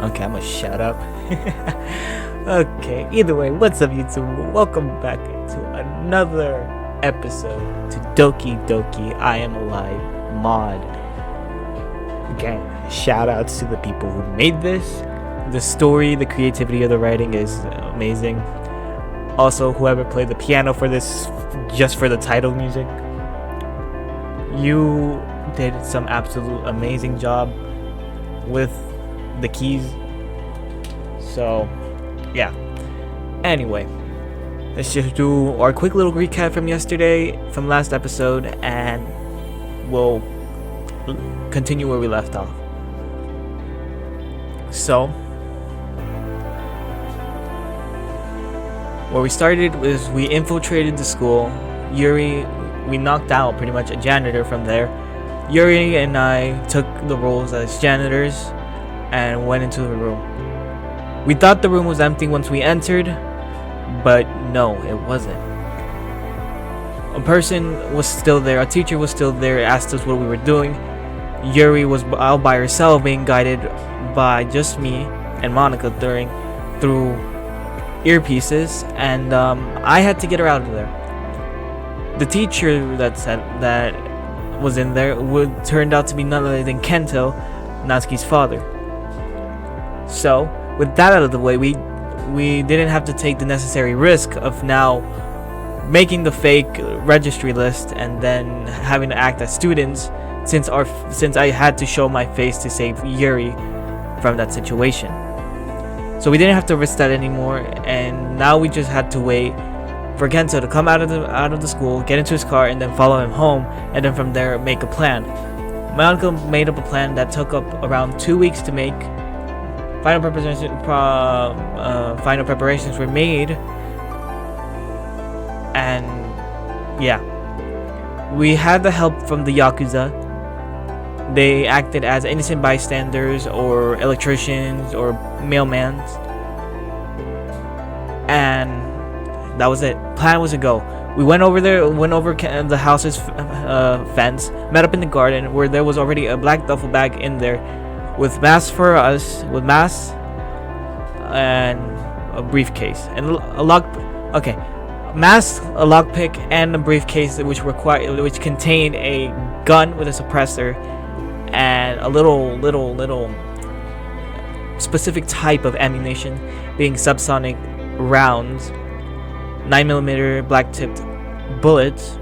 Okay, I'm gonna shut up. Okay, either way, what's up, YouTube? Welcome back to another episode to Doki Doki I Am Alive mod. Again, shout outs to the people who made this. The story, the creativity of the writing is amazing. Also, whoever played the piano for this, just for the title music, you did some absolute amazing job with the keys. So yeah, anyway, let's just do our quick little recap from last episode, and we'll continue where we left off. So where we started was we infiltrated the school. We knocked out pretty much a janitor from there. Yuri and I took the roles as janitors and went into the room. We thought the room was empty once we entered, but no, it wasn't. A person was still there, a teacher was still there, asked us what we were doing. Yuri was out by herself being guided by just me and Monica through earpieces, and I had to get her out of there. The teacher that was in there turned out to be none other than Kento, Natsuki's father. So with that out of the way, we didn't have to take the necessary risk of now making the fake registry list and then having to act as students, since I had to show my face to save Yuri from that situation. So we didn't have to risk that anymore, and now we just had to wait for Kento to come out of the school, get into his car, and then follow him home, and then from there make a plan. My uncle made up a plan that took up around 2 weeks to make. Final preparations were made, and yeah, we had the help from the Yakuza. They acted as innocent bystanders or electricians or mailmans, and that was it. Plan was to go. We went over the house's fence, met up in the garden where there was already a black duffel bag in there with masks for us, and a briefcase and a mask, a lockpick, and a briefcase which contained a gun with a suppressor and a little specific type of ammunition, being subsonic rounds, 9mm black tipped bullets,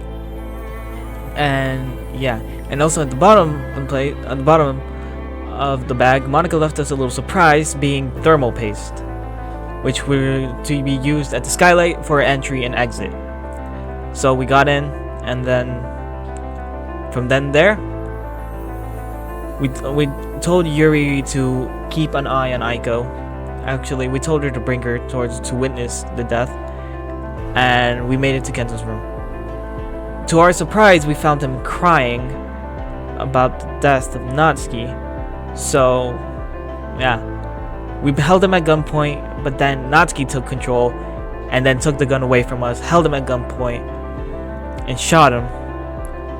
and yeah. And also at the bottom of the bag, Monica left us a little surprise, being thermal paste, which were to be used at the skylight for entry and exit. So we got in, and then from there we told Yuri to keep an eye on Aiko. Actually, we told her to bring her to witness the death, and we made it to Kento's room. To our surprise, we found him crying about the death of Natsuki. So yeah, we held him at gunpoint, but then Natsuki took control and then took the gun away from us, held him at gunpoint, and shot him,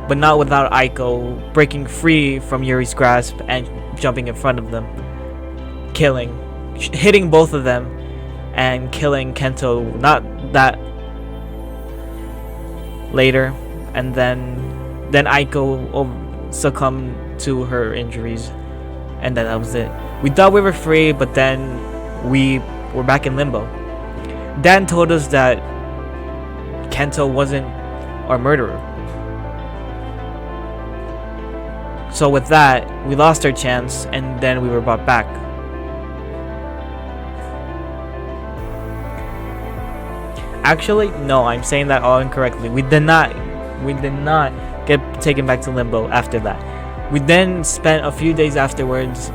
but not without Aiko breaking free from Yuri's grasp and jumping in front of them, hitting both of them and killing Kento. Not that later, and then Aiko succumbed to her injuries, and then that was it. We thought we were free, but then we were back in limbo. Dan told us that Kento wasn't our murderer. So with that, we lost our chance, and then we were brought back. Actually, no, I'm saying that all incorrectly. We did not get taken back to limbo after that. We then spent a few days afterwards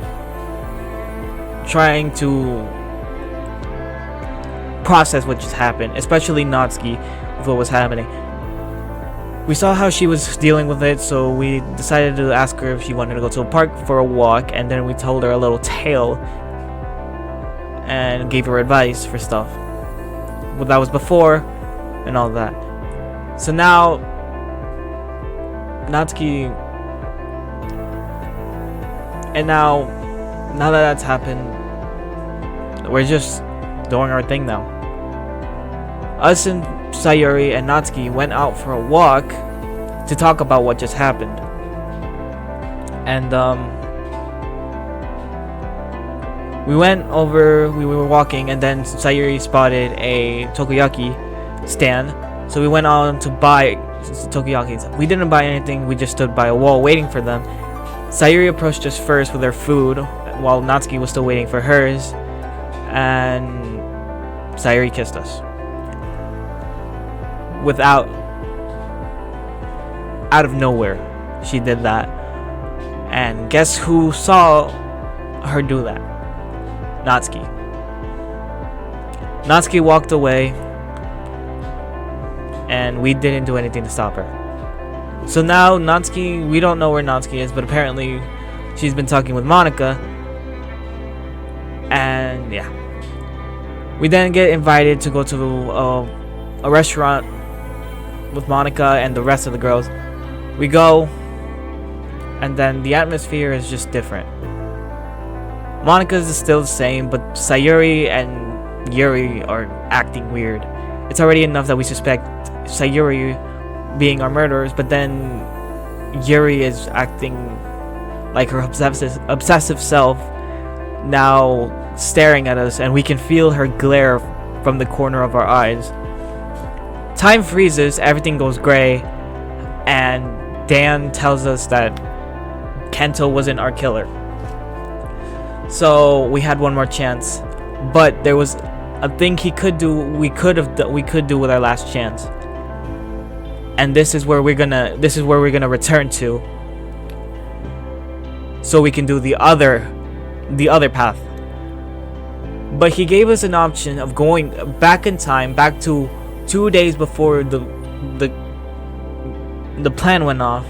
trying to process what just happened, especially Natsuki with what was happening. We saw how she was dealing with it, so we decided to ask her if she wanted to go to a park for a walk, and then we told her a little tale and gave her advice for stuff. Well, that was before and all that. So now Natsuki, and now that that's happened, we're just doing our thing now. Us and Sayuri and Natsuki went out for a walk to talk about what just happened. And we were walking, and then Sayuri spotted a takoyaki stand. So we went on to buy takoyaki. We didn't buy anything, we just stood by a wall waiting for them. Sayuri approached us first with her food, while Natsuki was still waiting for hers. And Sayuri kissed us. Out of nowhere, she did that. And guess who saw her do that? Natsuki. Natsuki walked away, and we didn't do anything to stop her. So now Natsuki, we don't know where Natsuki is, but apparently she's been talking with Monica. And yeah, we then get invited to go to a restaurant with Monica and the rest of the girls. We go, and then the atmosphere is just different. Monica's is still the same, but Sayuri and Yuri are acting weird. It's already enough that we suspect Sayuri being our murderers, but then Yuri is acting like her obsessive self, now staring at us, and we can feel her glare from the corner of our eyes. Time freezes, everything goes gray, and Dan tells us that Kento wasn't our killer. So we had one more chance, but there was a thing he could do. We could do with our last chance, and this is where we're gonna return to, so we can do the other path. But he gave us an option of going back in time, back to 2 days before the plan went off,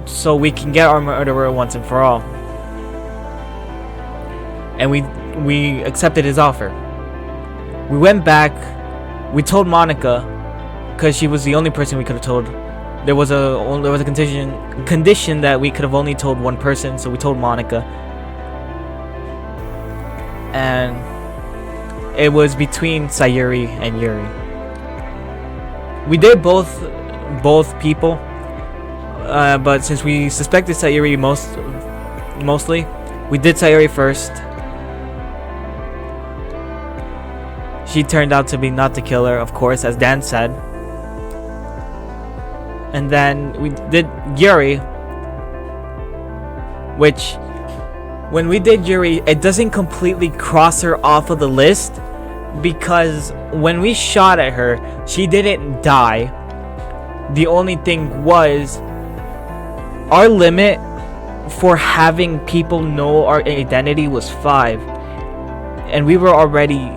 so we can get our murderer once and for all. And we accepted his offer. We went back. We told Monica, because she was the only person we could have told. There was a condition that we could have only told one person, so we told Monica. And it was between Sayuri and Yuri. We did both people, but since we suspected Sayuri mostly, we did Sayuri first. She turned out to be not the killer, of course, as Dan said. And then we did Yuri, which, when we did Yuri, it doesn't completely cross her off of the list, because when we shot at her, she didn't die. The only thing was, our limit for having people know our identity was 5, and we were already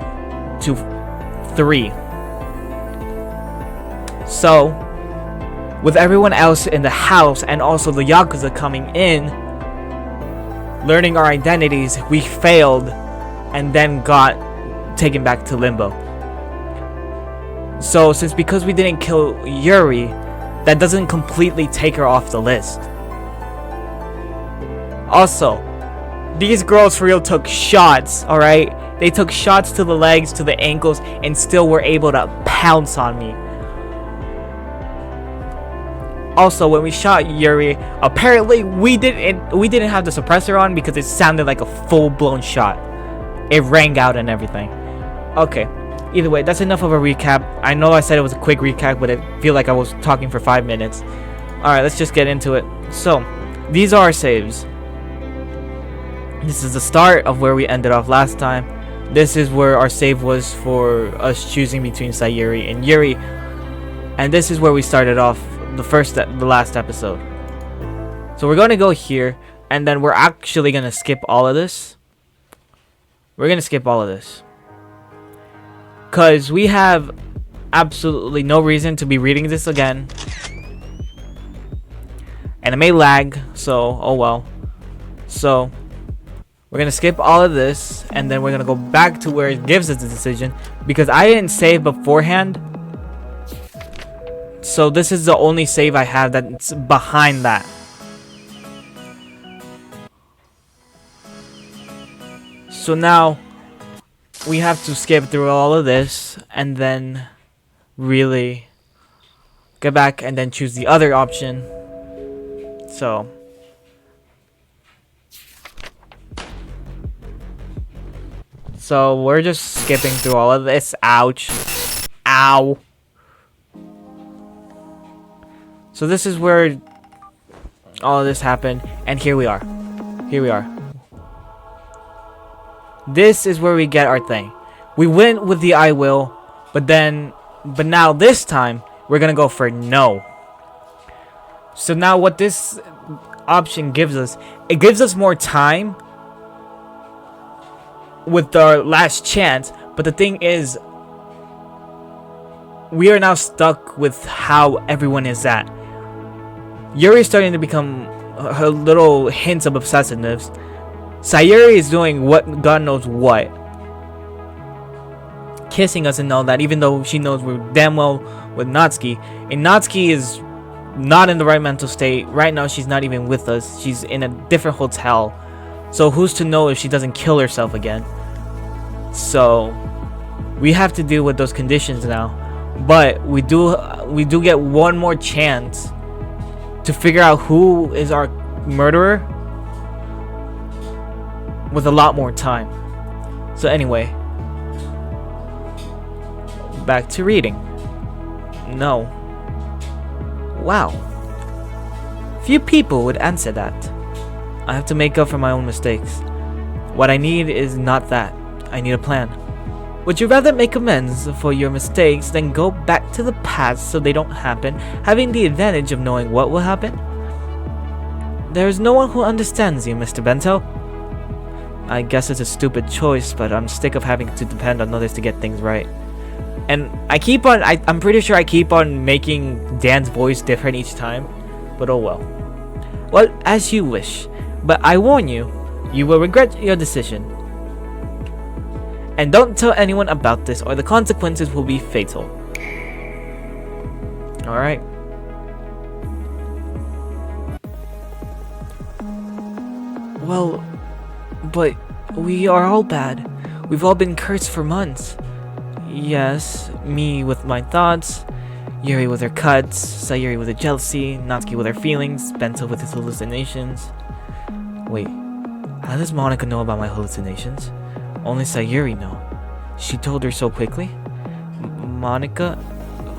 to 3. So with everyone else in the house and also the Yakuza coming in, learning our identities, we failed and then got taken back to limbo. So because we didn't kill Yuri, that doesn't completely take her off the list. Also, these girls for real took shots, alright? They took shots to the legs, to the ankles, and still were able to pounce on me. Also, when we shot Yuri, apparently we didn't have the suppressor on because it sounded like a full-blown shot. It rang out and everything. Okay, either way, that's enough of a recap. I know I said it was a quick recap, but I feel like I was talking for 5 minutes. Alright, let's just get into it. So, these are our saves. This is the start of where we ended off last time. This is where our save was for us choosing between Sayuri and Yuri. And this is where we started off the last episode. So we're going to go here, and then we're actually going to skip all of this. We're gonna skip all of this. Because we have absolutely no reason to be reading this again. And it may lag, so oh well. So we're gonna skip all of this, and then we're gonna go back to where it gives us the decision, because I didn't save beforehand. So this is the only save I have that's behind that. So now we have to skip through all of this and then really get back and then choose the other option. So we're just skipping through all of this. Ouch. Ow. So this is where all of this happened, and here we are. Here we are. This is where we get our thing. We went with the I will, but now this time we're gonna go for no. So now what this option gives us, it gives us more time with our last chance, but the thing is, we are now stuck with how everyone is at. Yuri's starting to become her little hints of obsessiveness. Sayuri is doing what God knows what, kissing us and all that, even though she knows we're damn well with Natsuki. And Natsuki is not in the right mental state right now. She's not even with us. She's in a different hotel, so who's to know if she doesn't kill herself again. So we have to deal with those conditions now, but we do get one more chance to figure out who is our murderer with a lot more time. So anyway, back to reading. No. Wow. Few people would answer that. I have to make up for my own mistakes. What I need is not that. I need a plan. Would you rather make amends for your mistakes than go back to the past so they don't happen, having the advantage of knowing what will happen? There is no one who understands you, Mr. Bento. I guess it's a stupid choice, but I'm sick of having to depend on others to get things right. And I'm pretty sure I keep on making Dan's voice different each time, but oh well. Well, as you wish, but I warn you, you will regret your decision. And don't tell anyone about this or the consequences will be fatal. Alright. Well, but we are all bad. We've all been cursed for months. Yes, me with my thoughts, Yuri with her cuts, Sayuri with her jealousy, Natsuki with her feelings, Bento with his hallucinations. Wait, how does Monica know about my hallucinations? Only Sayuri know. She told her so quickly? Monica?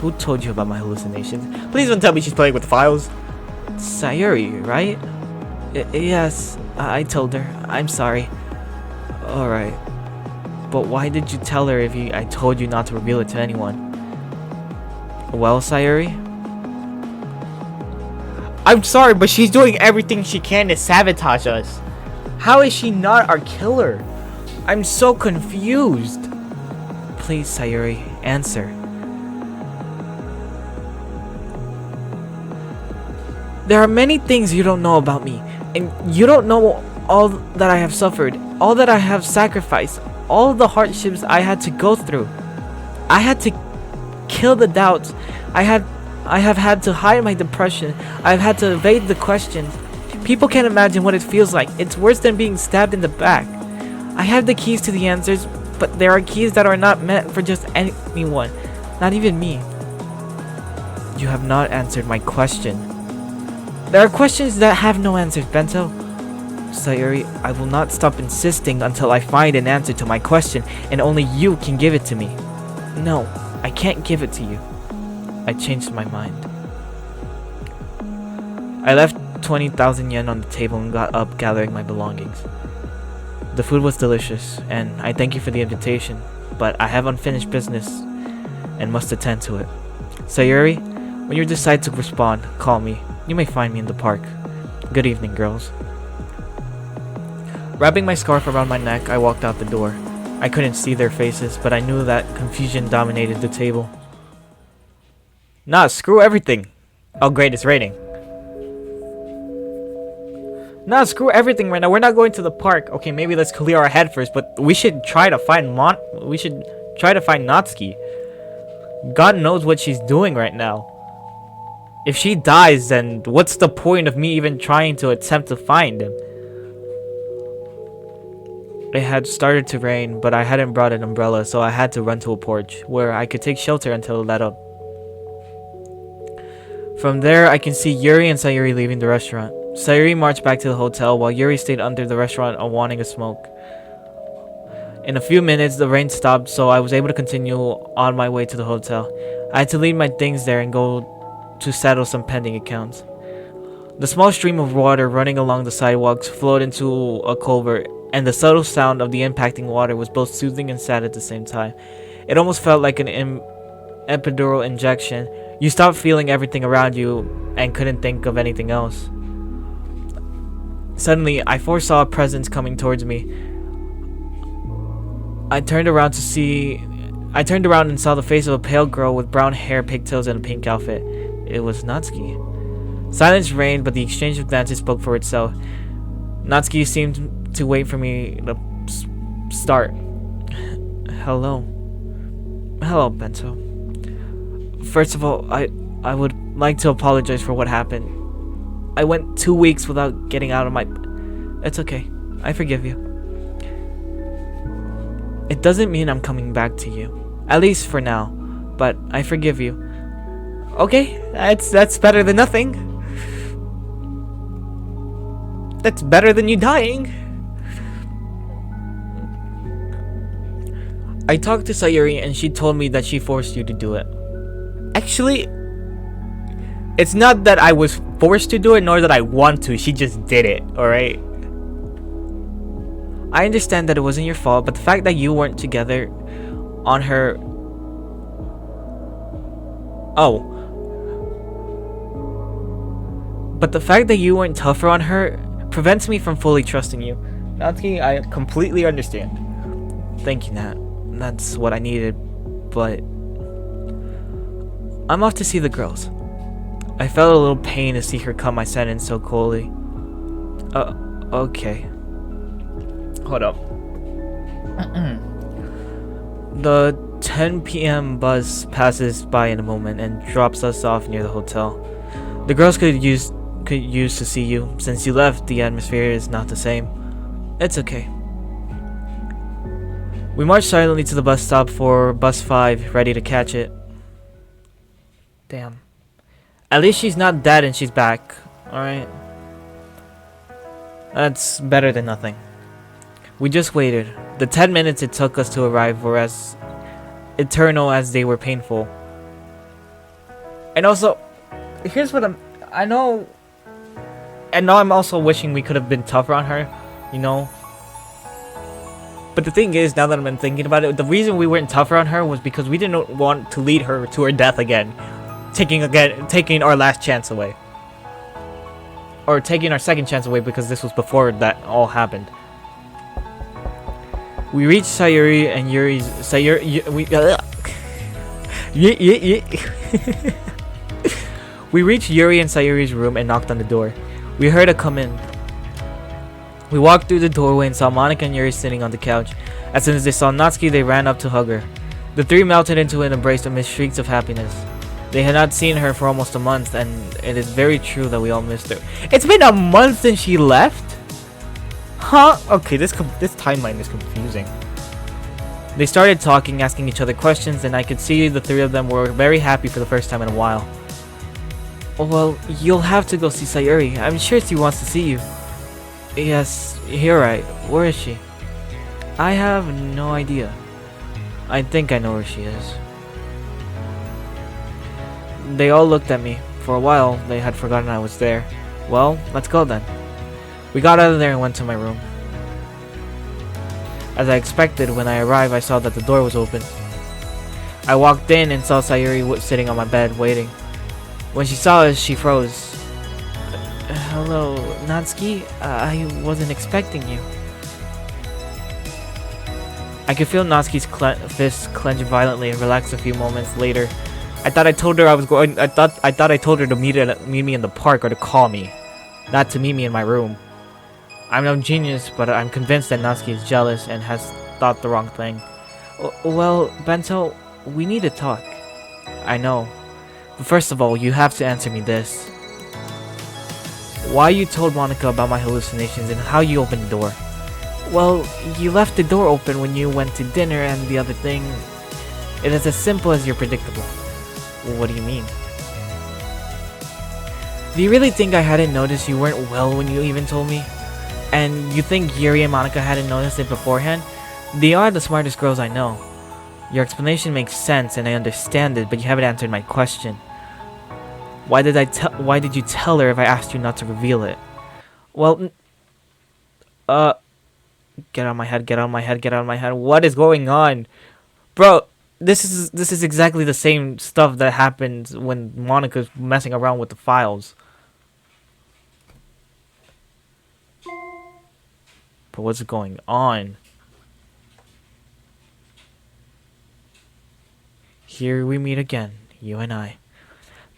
Who told you about my hallucinations? Please don't tell me she's playing with the files. Sayuri, right? Yes, I told her. I'm sorry. Alright. But why did you tell her if I told you not to reveal it to anyone? Well, Sayuri? I'm sorry, but she's doing everything she can to sabotage us. How is she not our killer? I'm so confused. Please, Sayuri, answer. There are many things you don't know about me, and you don't know all that I have suffered, all that I have sacrificed, all the hardships I had to go through. I had to kill the doubts. I have had to hide my depression. I've had to evade the questions. People can't imagine what it feels like. It's worse than being stabbed in the back. I have the keys to the answers, but there are keys that are not meant for just anyone, not even me. You have not answered my question. There are questions that have no answers, Bento. Sayuri, I will not stop insisting until I find an answer to my question, and only you can give it to me. No, I can't give it to you. I changed my mind. I left 20,000 yen on the table and got up, gathering my belongings. The food was delicious, and I thank you for the invitation, but I have unfinished business and must attend to it. Sayuri, when you decide to respond, call me. You may find me in the park. Good evening, girls. Wrapping my scarf around my neck, I walked out the door. I couldn't see their faces, but I knew that confusion dominated the table. Nah, screw everything. Oh, greatest rating. Nah, screw everything right now. We're not going to the park. Okay, maybe let's clear our head first, but we should try to find Natsuki. God knows what she's doing right now. If she dies, then what's the point of me even trying to attempt to find him? It had started to rain, but I hadn't brought an umbrella, so I had to run to a porch where I could take shelter until it let up. From there, I can see Yuri and Sayuri leaving the restaurant. Sayuri marched back to the hotel while Yuri stayed under the restaurant wanting a smoke. In a few minutes, the rain stopped, so I was able to continue on my way to the hotel. I had to leave my things there and go to settle some pending accounts. The small stream of water running along the sidewalks flowed into a culvert, and the subtle sound of the impacting water was both soothing and sad at the same time. It almost felt like an epidural injection. You stopped feeling everything around you and couldn't think of anything else. Suddenly, I foresaw a presence coming towards me. I turned around and saw the face of a pale girl with brown hair, pigtails, and a pink outfit. It was Natsuki. Silence reigned, but the exchange of glances spoke for itself. Natsuki seemed to wait for me to start. Hello. Hello, Bento. First of all, I would like to apologize for what happened. I went 2 weeks without getting out of my... It's okay. I forgive you. It doesn't mean I'm coming back to you. At least for now. But I forgive you. Okay, that's better than nothing. That's better than you dying. I talked to Sayuri and she told me that she forced you to do it. Actually, it's not that I was forced to do it, nor that I want to. She just did it, alright? I understand that it wasn't your fault, but the fact that you weren't together on her... Oh. But the fact that you weren't tougher on her prevents me from fully trusting you. Natsuki, I completely understand. Thank you, Nat. That's what I needed, but... I'm off to see the girls. I felt a little pain to see her cut my sentence so coldly. Okay. Hold up. The 10 p.m. bus passes by in a moment and drops us off near the hotel. The girls could use to see you. Since you left, the atmosphere is not the same. It's okay. We marched silently to the bus stop for bus 5, ready to catch it. Damn. At least she's not dead and she's back. Alright. That's better than nothing. We just waited. The 10 minutes it took us to arrive were as eternal as they were painful. And also, here's what I know I'm also wishing we could have been tougher on her, you know. But the thing is, now that I've been thinking about it, the reason we weren't tougher on her was because we didn't want to lead her to her death again. Taking our last chance away. Or taking our second chance away, because this was before that all happened. We reached Sayuri and Yuri's... We reached Yuri and Sayuri's room and knocked on the door. We heard her come in. We walked through the doorway and saw Monica and Yuri sitting on the couch. As soon as they saw Natsuki, they ran up to hug her. The three melted into an embrace amidst shrieks of happiness. They had not seen her for almost a month, and it is very true that we all missed her. It's been a month since she left? Huh? Okay, this timeline is confusing. They started talking, asking each other questions, and I could see the three of them were very happy for the first time in a while. Well, you'll have to go see Sayuri. I'm sure she wants to see you. Yes, you're right. Where is she? I have no idea. I think I know where she is. They all looked at me. For a while, they had forgotten I was there. Well, let's go then. We got out of there and went to my room. As I expected, when I arrived, I saw that the door was open. I walked in and saw Sayuri sitting on my bed, waiting. When she saw us, she froze. Hello, Natsuki? I wasn't expecting you. I could feel Natsuki's fist clench violently and relax a few moments later. I thought I told her I was going. I thought I told her to meet me in the park or to call me, not to meet me in my room. I'm no genius, but I'm convinced that Natsuki is jealous and has thought the wrong thing. Well, Bento, we need to talk. I know. But first of all, you have to answer me this. Why you told Monica about my hallucinations and how you opened the door? Well, you left the door open when you went to dinner, and the other thing... It is as simple as you're predictable. What do you mean? Do you really think I hadn't noticed you weren't well when you even told me? And you think Yuri and Monica hadn't noticed it beforehand? They are the smartest girls I know. Your explanation makes sense and I understand it, but you haven't answered my question. Why did you tell her if I asked you not to reveal it? Well, get out of my head, get out of my head, get out of my head. What is going on? Bro, this is exactly the same stuff that happens when Monica's messing around with the files. But what's going on? Here we meet again, you and I.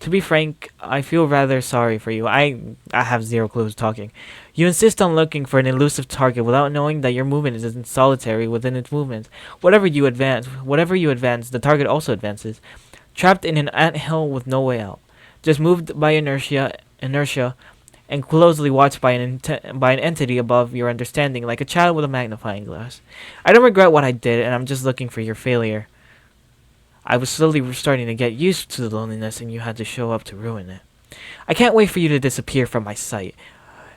To be frank, I feel rather sorry for you. I have zero clues talking. You insist on looking for an elusive target without knowing that your movement isn't solitary within its movement. Whatever you advance, the target also advances. Trapped in an anthill with no way out. Just moved by inertia, and closely watched by an entity above your understanding, like a child with a magnifying glass. I don't regret what I did, and I'm just looking for your failure. I was slowly starting to get used to the loneliness, and you had to show up to ruin it. I can't wait for you to disappear from my sight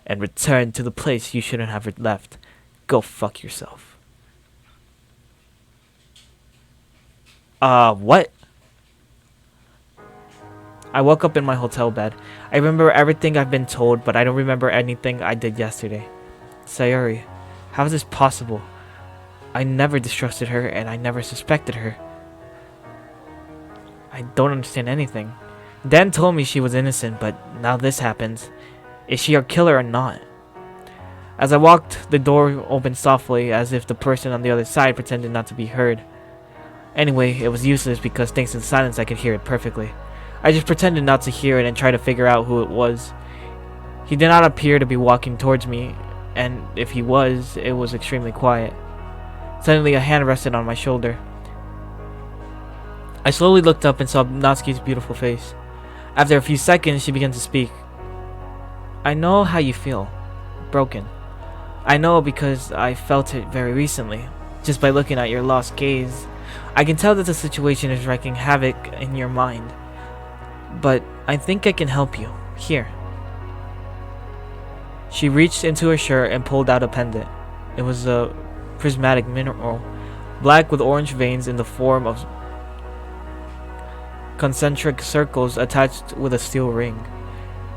and return to the place you shouldn't have left. Go fuck yourself. What? I woke up in my hotel bed. I remember everything I've been told, but I don't remember anything I did yesterday. Sayuri, how is this possible? I never distrusted her, and I never suspected her. I don't understand anything. Dan told me she was innocent, but now this happens. Is she our killer or not? As I walked, the door opened softly, as if the person on the other side pretended not to be heard. Anyway, it was useless because thanks to the silence I could hear it perfectly. I just pretended not to hear it and tried to figure out who it was. He did not appear to be walking towards me, and if he was, it was extremely quiet. Suddenly a hand rested on my shoulder. I slowly looked up and saw Natsuki's beautiful face. After a few seconds, she began to speak. I know how you feel. Broken. I know because I felt it very recently. Just by looking at your lost gaze, I can tell that the situation is wreaking havoc in your mind. But I think I can help you. Here. She reached into her shirt and pulled out a pendant. It was a prismatic mineral, black with orange veins in the form of concentric circles attached with a steel ring.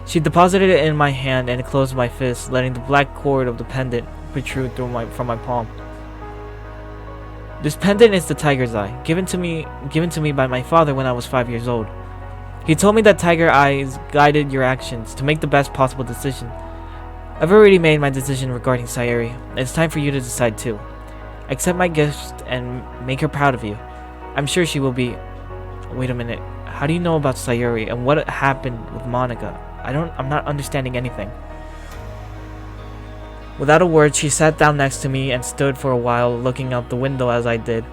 She deposited it in my hand and closed my fist, letting the black cord of the pendant protrude from my palm. This pendant is the tiger's eye, given to me by my father when I was 5 years old. He told me that tiger eyes guided your actions to make the best possible decision. I've already made my decision regarding Sayuri. It's time for you to decide too. Accept my gift and make her proud of you. I'm sure she will be. Wait a minute. How do you know about Sayuri and what happened with Monica? I'm not understanding anything. Without a word, she sat down next to me and stood for a while looking out the window as I did.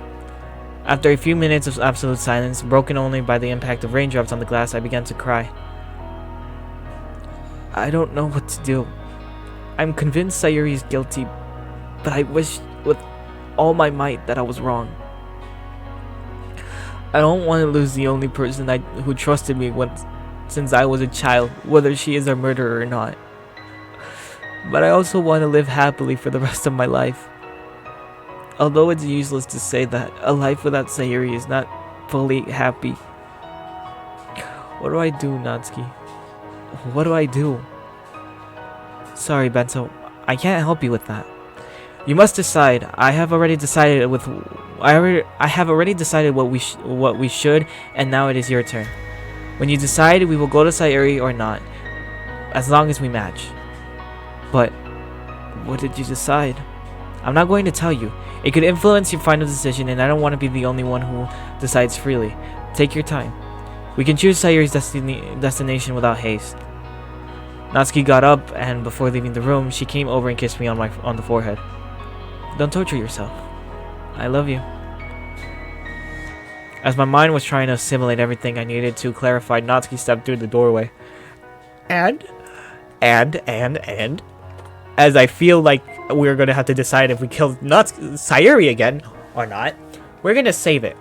After a few minutes of absolute silence, broken only by the impact of raindrops on the glass, I began to cry. I don't know what to do. I'm convinced Sayuri is guilty, but I wish with all my might that I was wrong. I don't want to lose the only person who trusted me since I was a child, whether she is a murderer or not. But I also want to live happily for the rest of my life. Although it's useless to say that, a life without Sayuri is not fully happy. What do I do, Natsuki? What do I do? Sorry, Bento. I can't help you with that. You must decide. I have already decided what we should, and now it is your turn. When you decide, we will go to Sayuri or not, as long as we match. But what did you decide? I'm not going to tell you. It could influence your final decision, and I don't want to be the only one who decides freely. Take your time. We can choose Sayuri's destination without haste. Natsuki got up, and before leaving the room, she came over and kissed me on the forehead. Don't torture yourself. I love you. As my mind was trying to assimilate everything I needed to clarify, Natsuki stepped through the doorway. And, as I feel like we're gonna have to decide if we kill Sayuri again or not, we're gonna save it.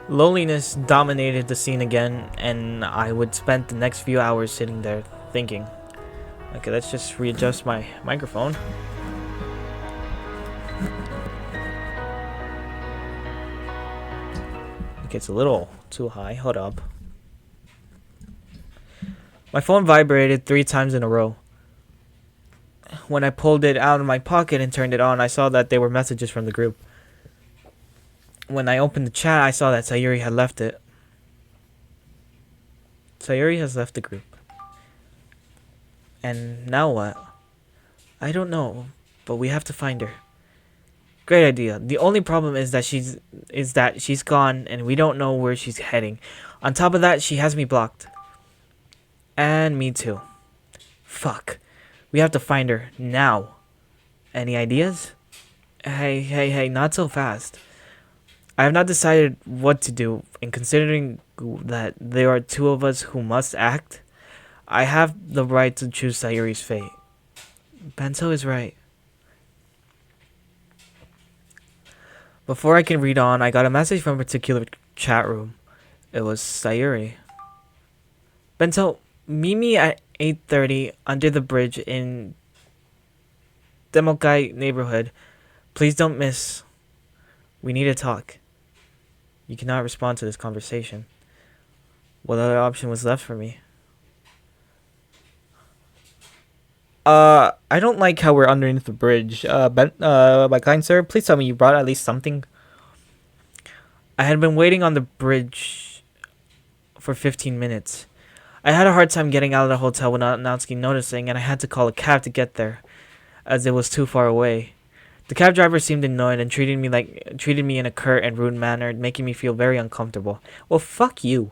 Loneliness dominated the scene again, and I would spend the next few hours sitting there thinking. Okay, let's just readjust my microphone. Okay, it's a little too high. Hold up. My phone vibrated 3 times in a row. When I pulled it out of my pocket and turned it on, I saw that they were messages from the group. When I opened the chat, I saw that Sayuri had left it. Sayuri has left the group. And now what? I don't know, but we have to find her. Great idea. The only problem is that she's gone and we don't know where she's heading. On top of that, she has me blocked. And me too. Fuck. We have to find her now. Any ideas? Hey, not so fast. I have not decided what to do, and considering that there are 2 of us who must act, I have the right to choose Sayuri's fate. Bento is right. Before I can read on, I got a message from a particular chat room. It was Sayuri. Bento, meet me at 8:30 under the bridge in Demokai neighborhood. Please don't miss. We need to talk. You cannot respond to this conversation. What other option was left for me? I don't like how we're underneath the bridge. My kind sir, please tell me you brought at least something. I had been waiting on the bridge for 15 minutes. I had a hard time getting out of the hotel without Natsuki noticing, and I had to call a cab to get there, as it was too far away. The cab driver seemed annoyed and treated me in a curt and rude manner, making me feel very uncomfortable. Well, fuck you.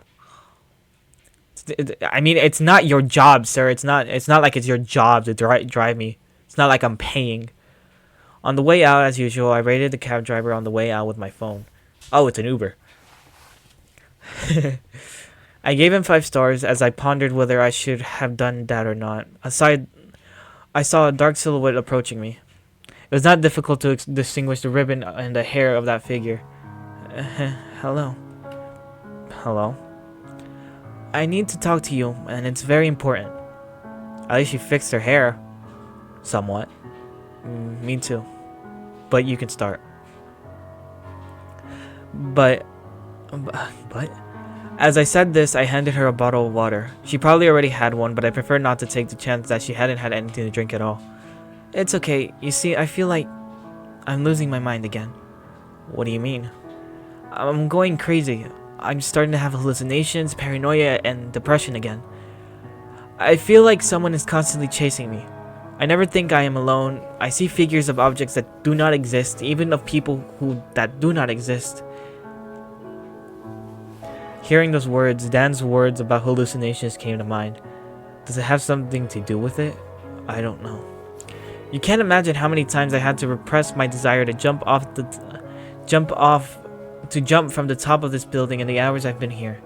I mean, it's not your job, sir. It's not like it's your job to drive me. It's not like I'm paying. On the way out, as usual, I rated the cab driver on the way out with my phone. Oh, it's an Uber. I gave him 5 stars as I pondered whether I should have done that or not. Aside, I saw a dark silhouette approaching me. It was not difficult to distinguish the ribbon and the hair of that figure. Hello. Hello. I need to talk to you, and it's very important. At least she fixed her hair. Somewhat. Me too. But you can start. But... As I said this, I handed her a bottle of water. She probably already had one, but I preferred not to take the chance that she hadn't had anything to drink at all. It's okay. You see, I feel like I'm losing my mind again. What do you mean? I'm going crazy. I'm starting to have hallucinations, paranoia, and depression again. I feel like someone is constantly chasing me. I never think I am alone. I see figures of objects that do not exist, even of people that do not exist. Hearing those words, Dan's words about hallucinations came to mind. Does it have something to do with it? I don't know. You can't imagine how many times I had to repress my desire to jump from the top of this building in the hours I've been here.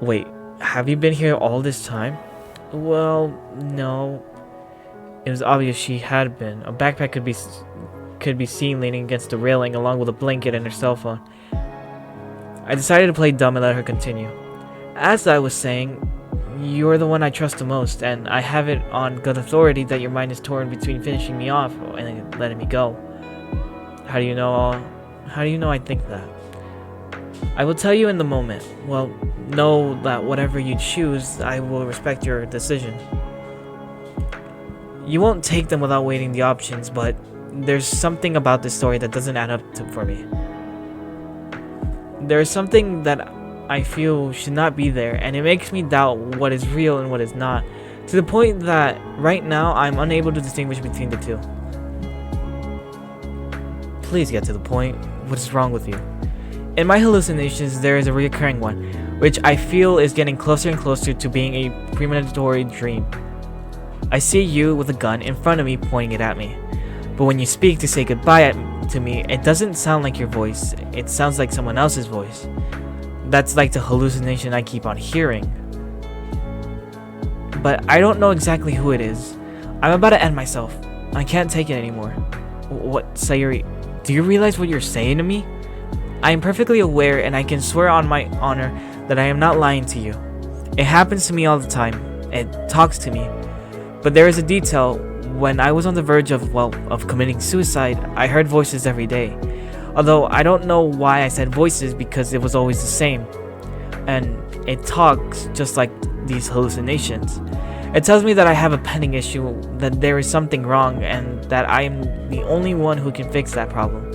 Wait, have you been here all this time? Well, no. It was obvious she had been. A backpack could be seen leaning against the railing along with a blanket and her cell phone. I decided to play dumb and let her continue. As I was saying, you're the one I trust the most, and I have it on good authority that your mind is torn between finishing me off and letting me go. How do you know I think that? I will tell you in the moment. Well, know that whatever you choose, I will respect your decision. You won't take them without weighing the options, but there's something about this story that doesn't add up for me. There is something that I feel should not be there, and it makes me doubt what is real and what is not. to the point that right now I'm unable to distinguish between the two. Please get to the point. What is wrong with you? In my hallucinations, there is a recurring one, which I feel is getting closer and closer to being a premonitory dream. I see you with a gun in front of me pointing it at me. But when you speak to say goodbye to me, it doesn't sound like your voice. It sounds like someone else's voice. That's like the hallucination I keep on hearing. But I don't know exactly who it is. I'm about to end myself. I can't take it anymore. What, Sayuri? Do you realize what you're saying to me? I am perfectly aware, and I can swear on my honor that I am not lying to you. It happens to me all the time. It talks to me. But there is a detail. When I was on the verge of committing suicide, I heard voices every day. Although I don't know why I said voices, because it was always the same. And it talks just like these hallucinations. It tells me that I have a pending issue, that there is something wrong, and that I am the only one who can fix that problem.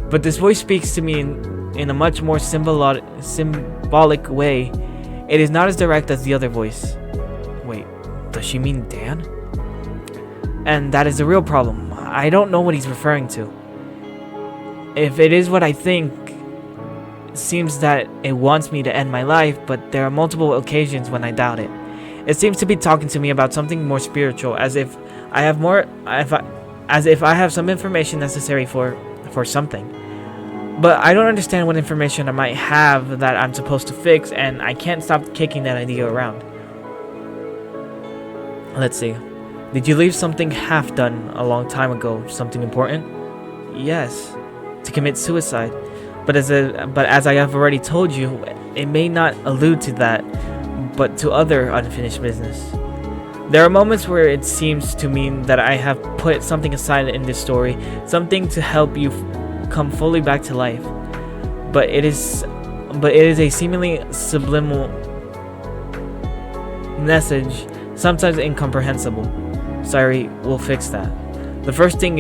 But this voice speaks to me in a much more symbolic way. It is not as direct as the other voice. Wait, does she mean Dan? And that is the real problem. I don't know what he's referring to. If it is what I think, it seems that it wants me to end my life, but there are multiple occasions when I doubt it. It seems to be talking to me about something more spiritual, as if I have some information necessary for something. But I don't understand what information I might have that I'm supposed to fix, and I can't stop kicking that idea around. Let's see. Did you leave something half done a long time ago? Something important? Yes. To commit suicide. But as I have already told you, it may not allude to that, but to other unfinished business. There are moments where it seems to me that I have put something aside in this story, something to help you come fully back to life. But it is a seemingly subliminal message, sometimes incomprehensible. Sorry, we'll fix that. The first thing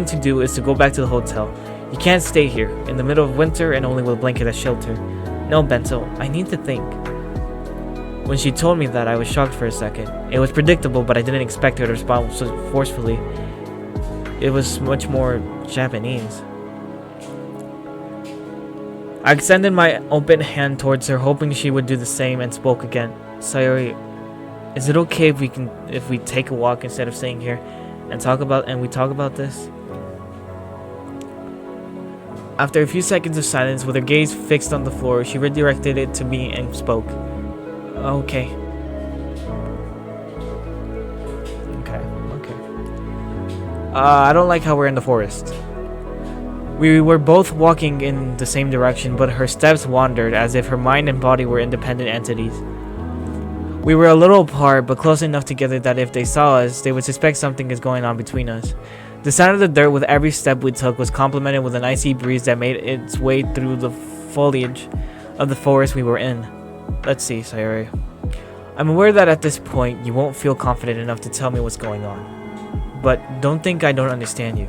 to do is to go back to the hotel. You can't stay here in the middle of winter and only with a blanket as shelter. No, Bento, I need to think. When she told me that, I was shocked for a second. It was predictable, but I didn't expect her to respond so forcefully. It was much more Japanese. I extended my open hand towards her, hoping she would do the same, and spoke again. Sayori, is it okay if we take a walk instead of staying here and we talk about this? After a few seconds of silence, with her gaze fixed on the floor, she redirected it to me and spoke. Okay. I don't like how we're in the forest. We were both walking in the same direction, but her steps wandered as if her mind and body were independent entities. We were a little apart, but close enough together that if they saw us, they would suspect something is going on between us. The sound of the dirt with every step we took was complemented with an icy breeze that made its way through the foliage of the forest we were in. Let's see, Sayori. I'm aware that at this point, you won't feel confident enough to tell me what's going on. But don't think I don't understand you.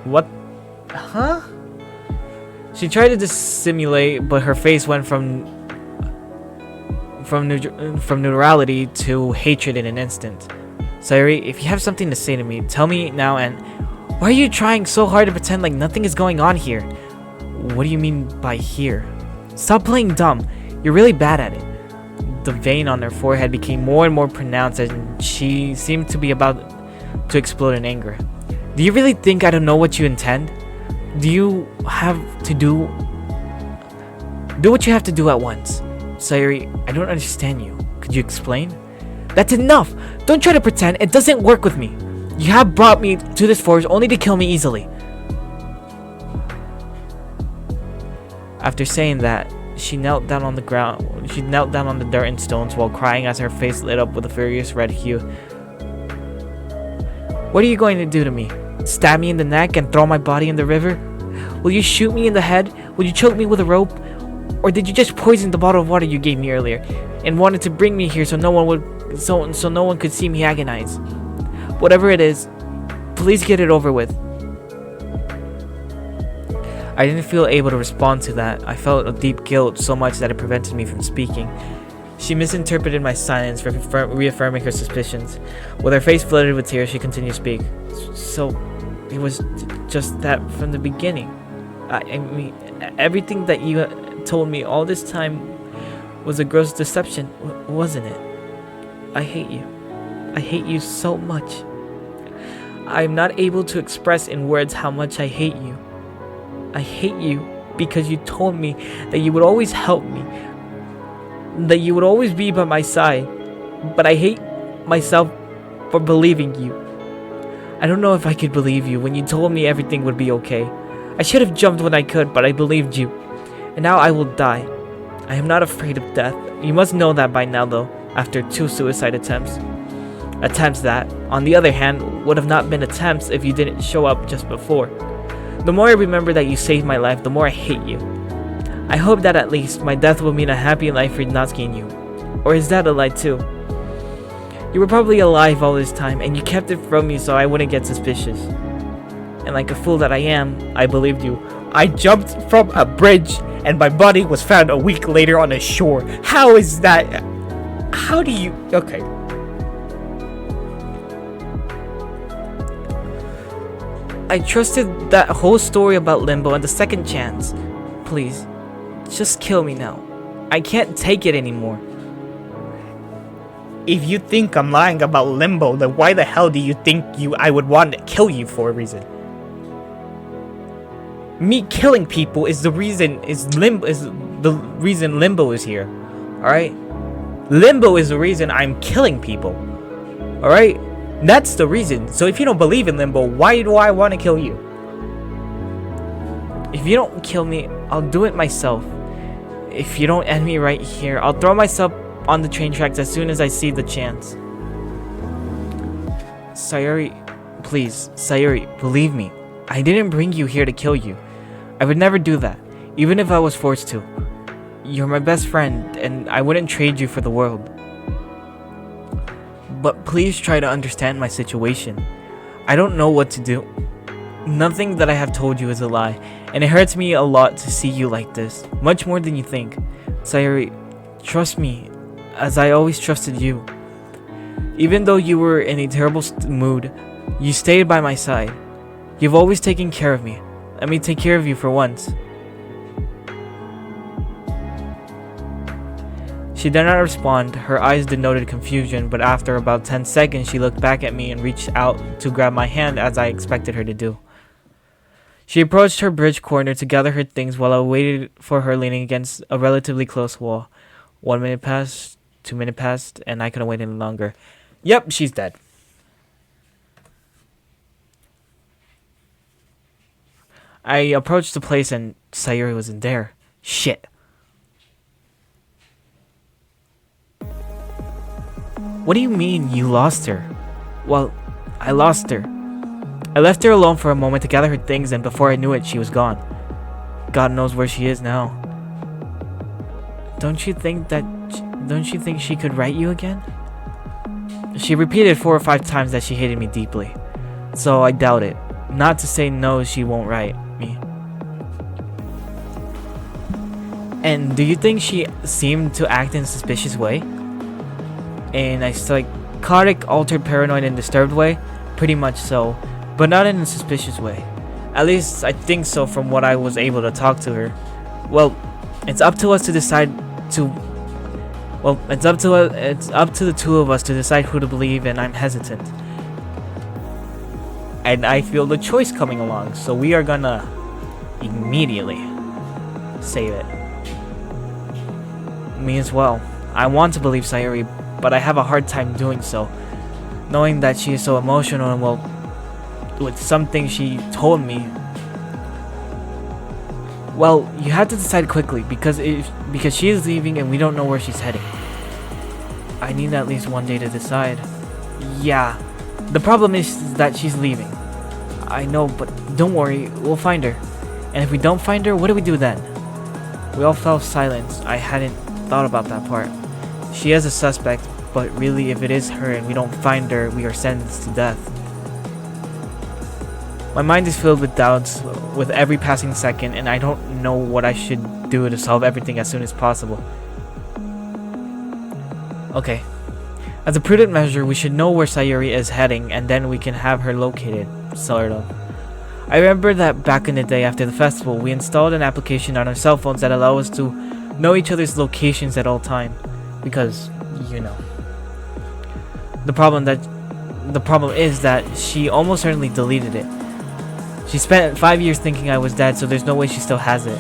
What? Huh? She tried to dissimulate, but her face went from neutrality to hatred in an instant. Sayori, if you have something to say to me, tell me now. And why are you trying so hard to pretend like nothing is going on here? What do you mean by here? Stop playing dumb. You're really bad at it. The vein on her forehead became more and more pronounced, and she seemed to be about to explode in anger. Do you really think I don't know what you intend? Do you have to do what you have to do at once? Sayori, I don't understand you. Could you explain? That's enough! Don't try to pretend. It doesn't work with me. You have brought me to this forest only to kill me easily. After saying that, she knelt down on the ground. She knelt down on the dirt and stones while crying as her face lit up with a furious red hue. What are you going to do to me? Stab me in the neck and throw my body in the river? Will you shoot me in the head? Will you choke me with a rope? Or did you just poison the bottle of water you gave me earlier and wanted to bring me here so no one could see me agonize? Whatever it is, please get it over with. I didn't feel able to respond to that. I felt a deep guilt so much that it prevented me from speaking. She misinterpreted my silence, reaffirming her suspicions. With her face flooded with tears, she continued to speak. So, it was just that from the beginning. I mean, everything that you told me all this time was a gross deception, wasn't it? I hate you. I hate you so much. I'm not able to express in words how much I hate you. I hate you because you told me that you would always help me, that you would always be by my side, but I hate myself for believing you. I don't know if I could believe you when you told me everything would be okay. I should have jumped when I could, but I believed you. And now I will die. I am not afraid of death. You must know that by now though, after 2 suicide attempts. Attempts that, on the other hand, would have not been attempts if you didn't show up just before. The more I remember that you saved my life, the more I hate you. I hope that at least my death will mean a happy life for Natsuki and you. Or is that a lie too? You were probably alive all this time and you kept it from me so I wouldn't get suspicious. And like a fool that I am, I believed you. I jumped from a bridge and my body was found a week later on a shore. How is that? How do you... Okay. I trusted that whole story about Limbo and the second chance. Please, just kill me now. I can't take it anymore. If you think I'm lying about Limbo, then why the hell do you think I would want to kill you for a reason? Me killing people is the reason Limbo is here. Alright? Limbo is the reason I'm killing people. Alright? That's the reason. So if you don't believe in Limbo, why do I want to kill you? If you don't kill me, I'll do it myself. If you don't end me right here, I'll throw myself on the train tracks as soon as I see the chance. Sayuri, please, Sayuri, believe me. I didn't bring you here to kill you. I would never do that, even if I was forced to. You're my best friend, and I wouldn't trade you for the world. But please try to understand my situation. I don't know what to do. Nothing that I have told you is a lie, and it hurts me a lot to see you like this, much more than you think. Sayuri, trust me, as I always trusted you. Even though you were in a terrible mood, you stayed by my side. You've always taken care of me. Let me take care of you for once. She did not respond. Her eyes denoted confusion, but after about 10 seconds, she looked back at me and reached out to grab my hand as I expected her to do. She approached her bridge corner to gather her things while I waited for her leaning against a relatively close wall. 1 minute passed, 2 minutes passed, and I couldn't wait any longer. Yep, she's dead. I approached the place and Sayuri wasn't there. Shit. What do you mean you lost her? Well, I lost her. I left her alone for a moment to gather her things, and before I knew it, she was gone. God knows where she is now. Don't you think she could write you again? She repeated 4 or 5 times that she hated me deeply. So I doubt it. Not to say no, she won't write me. And do you think she seemed to act in a suspicious way? In a psychotic, altered, paranoid, and disturbed way? Pretty much so, but not in a suspicious way. At least I think so from what I was able to talk to her. Well, it's up to us to decide to... Well, it's up to the two of us to decide who to believe, and I'm hesitant. And I feel the choice coming along, so we are gonna immediately save it. Me as well. I want to believe Sayuri, but I have a hard time doing so, knowing that she is so emotional and well, with something she told me. Well, you have to decide quickly because she is leaving and we don't know where she's heading. I need at least one day to decide. Yeah, the problem is that she's leaving. I know, but don't worry, we'll find her. And if we don't find her, what do we do then? We all fell silent. I hadn't thought about that part. She is a suspect, but really if it is her and we don't find her, we are sentenced to death. My mind is filled with doubts with every passing second, and I don't know what I should do to solve everything as soon as possible. Okay. As a prudent measure, we should know where Sayuri is heading, and then we can have her located, sort of. I remember that back in the day after the festival, we installed an application on our cell phones that allow us to know each other's locations at all time. Because, you know. The problem is that she almost certainly deleted it. She spent 5 years thinking I was dead, so there's no way she still has it.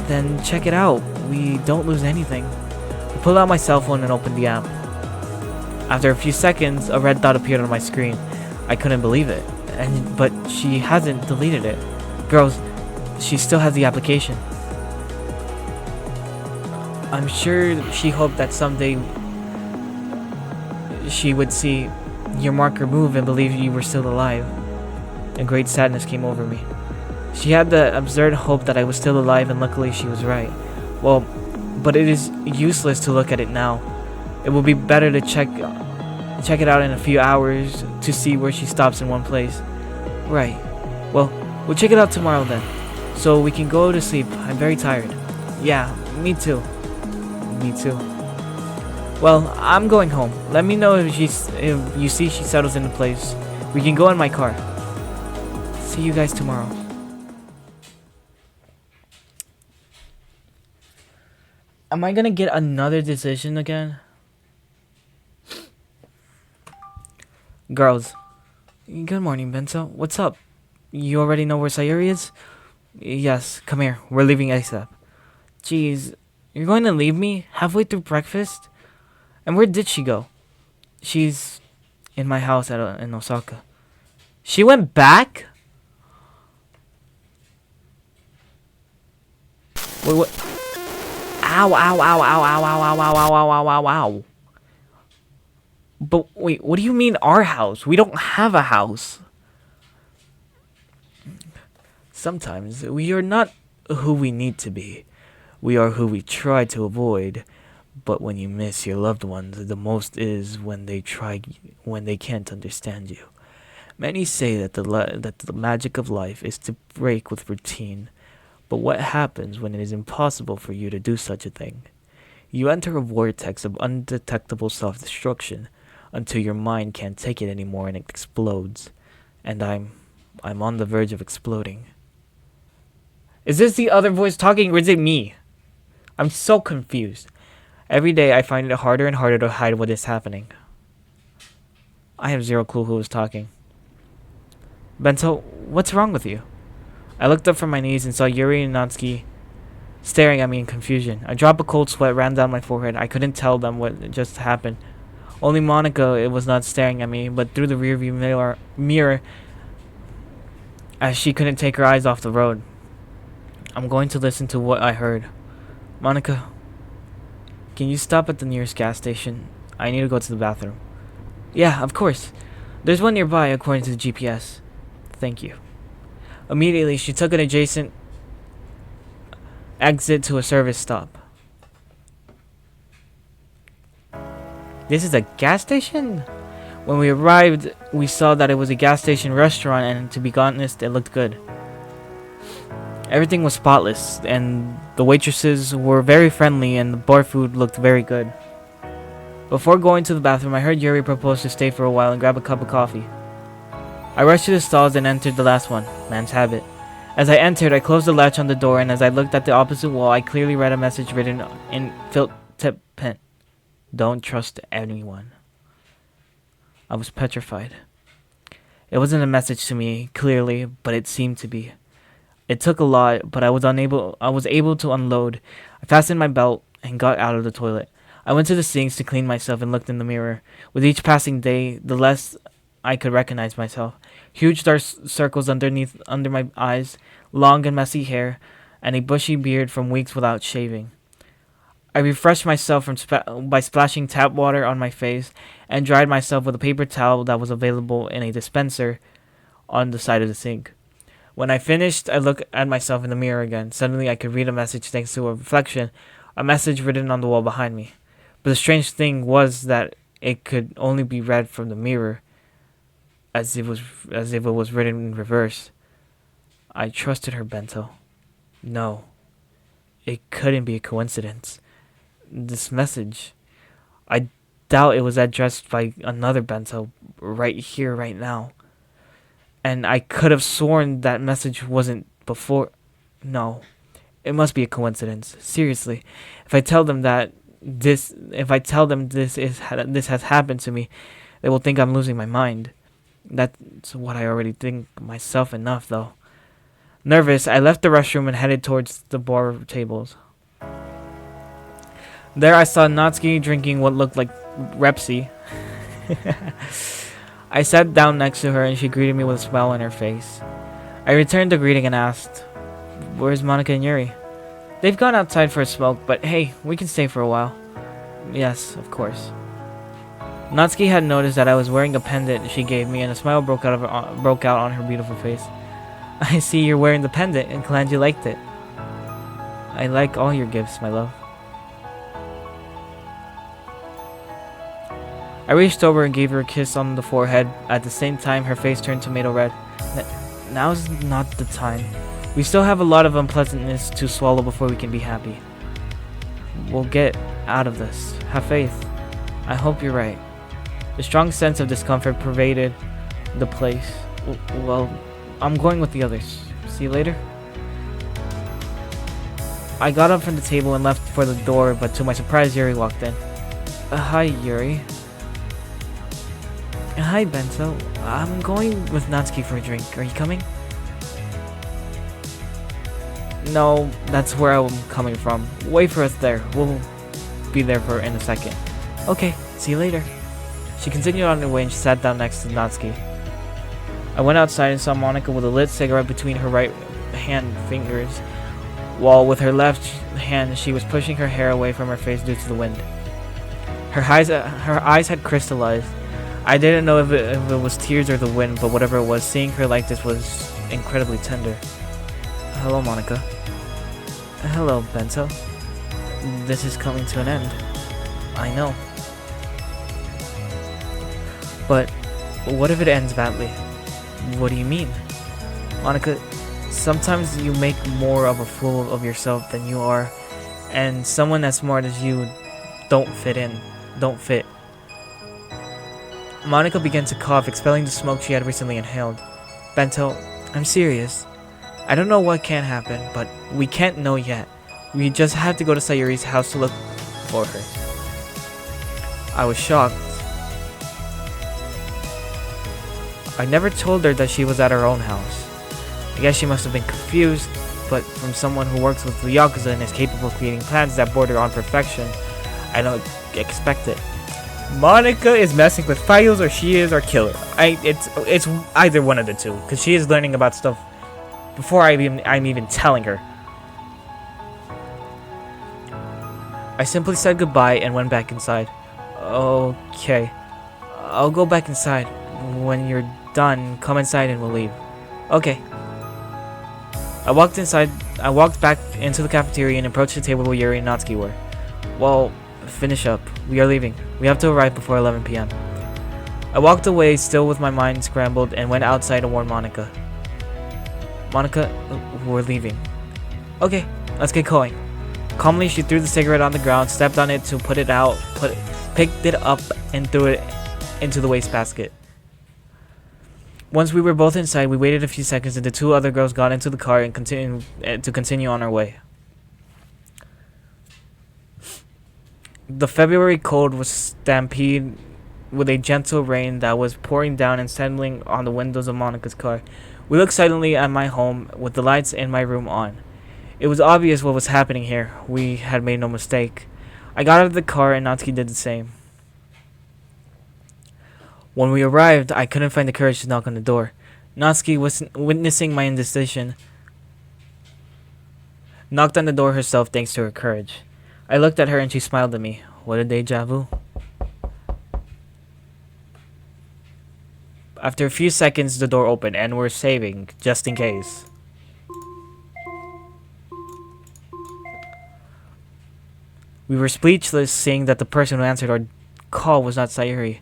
Then check it out. We don't lose anything. I pulled out my cell phone and opened the app. After a few seconds, a red dot appeared on my screen. I couldn't believe it. But she hasn't deleted it. Girls, she still has the application. I'm sure she hoped that someday she would see your marker move and believe you were still alive. A great sadness came over me. She had the absurd hope that I was still alive, and luckily she was right. Well, but it is useless to look at it now. It will be better to check it out in a few hours to see where she stops in one place. Right. Well, we'll check it out tomorrow then, so we can go to sleep. I'm very tired. Yeah, me too. Me too. Well, I'm going home. Let me know if you see she settles into place. We can go in my car. See you guys tomorrow. Am I gonna get another decision again? Girls. Good morning, Bento. What's up? You already know where Sayuri is? Yes, come here. We're leaving ASAP. Jeez, you're going to leave me halfway through breakfast? And where did she go? She's in my house in Osaka. She went back? Wait, what? Ow, ow, ow, ow, ow, ow, ow, ow, ow, ow, ow, ow, ow. But wait, what do you mean our house? We don't have a house. Sometimes we are not who we need to be. We are who we try to avoid. But when you miss your loved ones, the most is when they can't understand you. Many say that the magic of life is to break with routine. But what happens when it is impossible for you to do such a thing? You enter a vortex of undetectable self-destruction until your mind can't take it anymore and it explodes. And I'm on the verge of exploding. Is this the other voice talking, or is it me? I'm so confused. Every day I find it harder and harder to hide what is happening. I have zero clue who is talking. Bento, what's wrong with you? I looked up from my knees and saw Yuri and Natsuki staring at me in confusion. A drop of cold sweat ran down my forehead. I couldn't tell them what just happened. Only Monica was not staring at me, but through the rearview mirror, as she couldn't take her eyes off the road. I'm going to listen to what I heard. Monica, can you stop at the nearest gas station? I need to go to the bathroom. Yeah, of course. There's one nearby according to the GPS. Thank you. Immediately, she took an adjacent exit to a service stop. This is a gas station? When we arrived, we saw that it was a gas station restaurant, and to be honest, it looked good. Everything was spotless, and the waitresses were very friendly, and the bar food looked very good. Before going to the bathroom, I heard Yuri propose to stay for a while and grab a cup of coffee. I rushed to the stalls and entered the last one, man's habit. As I entered, I closed the latch on the door, and as I looked at the opposite wall, I clearly read a message written in felt tip pen. Don't trust anyone. I was petrified. It wasn't a message to me, clearly, but it seemed to be. It took a lot, but I was able to unload. I fastened my belt and got out of the toilet. I went to the sinks to clean myself and looked in the mirror. With each passing day, the less I could recognize myself. Huge dark circles under my eyes, long and messy hair, and a bushy beard from weeks without shaving. I refreshed myself by splashing tap water on my face and dried myself with a paper towel that was available in a dispenser on the side of the sink. When I finished, I looked at myself in the mirror again. Suddenly, I could read a message thanks to a reflection, a message written on the wall behind me. But the strange thing was that it could only be read from the mirror, as if it was written in reverse. I trusted her, Bento. No, it couldn't be a coincidence. This message, I doubt it was addressed by another bento right here, right now. And I could have sworn that message wasn't before. No, it must be a coincidence. Seriously, if I tell them this has happened to me, they will think I'm losing my mind. That's what I already think myself enough, though. Nervous, I left the restroom and headed towards the bar tables. There I saw Natsuki drinking what looked like Repsy. I sat down next to her and she greeted me with a smile on her face. I returned the greeting and asked, "Where's Monica and Yuri?" "They've gone outside for a smoke, but hey, we can stay for a while." "Yes, of course." Natsuki had noticed that I was wearing a pendant she gave me and a smile broke out on her beautiful face. "I see you're wearing the pendant and glad you liked it." "I like all your gifts, my love." I reached over and gave her a kiss on the forehead. At the same time, her face turned tomato red. Now's not the time. We still have a lot of unpleasantness to swallow before we can be happy. We'll get out of this. Have faith. I hope you're right. A strong sense of discomfort pervaded the place. Well, I'm going with the others. See you later. I got up from the table and left for the door, but to my surprise, Yuri walked in. Hi, Yuri. Hi, Bento. I'm going with Natsuki for a drink. Are you coming? No, that's where I'm coming from. Wait for us there. We'll be there in a second. Okay, see you later. She continued on her way and she sat down next to Natsuki. I went outside and saw Monica with a lit cigarette between her right hand fingers, while with her left hand she was pushing her hair away from her face due to the wind. Her eyes had crystallized. I didn't know if it was tears or the wind, but whatever it was, seeing her like this was incredibly tender. Hello, Monica. Hello, Bento. This is coming to an end. I know. But what if it ends badly? What do you mean? Monica, sometimes you make more of a fool of yourself than you are, and someone as smart as you don't fit. Monica began to cough, expelling the smoke she had recently inhaled. Bento, I'm serious. I don't know what can happen, but we can't know yet. We just have to go to Sayuri's house to look for her. I was shocked. I never told her that she was at her own house. I guess she must have been confused, but from someone who works with the Yakuza and is capable of creating plans that border on perfection, I don't expect it. Monica is messing with Files, or she is our killer. It's either one of the two, because she is learning about stuff before I'm even telling her. I simply said goodbye and went back inside. Okay, I'll go back inside. When you're done, come inside and we'll leave. Okay. I walked back into the cafeteria and approached the table where Yuri and Natsuki were. Well, finish up. We are leaving. We have to arrive before 11 p.m. I walked away, still with my mind scrambled, and went outside to warn Monica. Monica, we're leaving. Okay, let's get going. Calmly, she threw the cigarette on the ground, stepped on it to put it out, picked it up, and threw it into the wastebasket. Once we were both inside, we waited a few seconds and the two other girls got into the car and continue on our way. The February cold was stampede with a gentle rain that was pouring down and settling on the windows of Monica's car. We looked silently at my home with the lights in my room on. It was obvious what was happening here. We had made no mistake. I got out of the car and Natsuki did the same. When we arrived, I couldn't find the courage to knock on the door. Natsuki, was witnessing my indecision, knocked on the door herself thanks to her courage. I looked at her and she smiled at me. What a deja vu. After a few seconds, the door opened and we're saving, just in case. We were speechless, seeing that the person who answered our call was not Sayuri.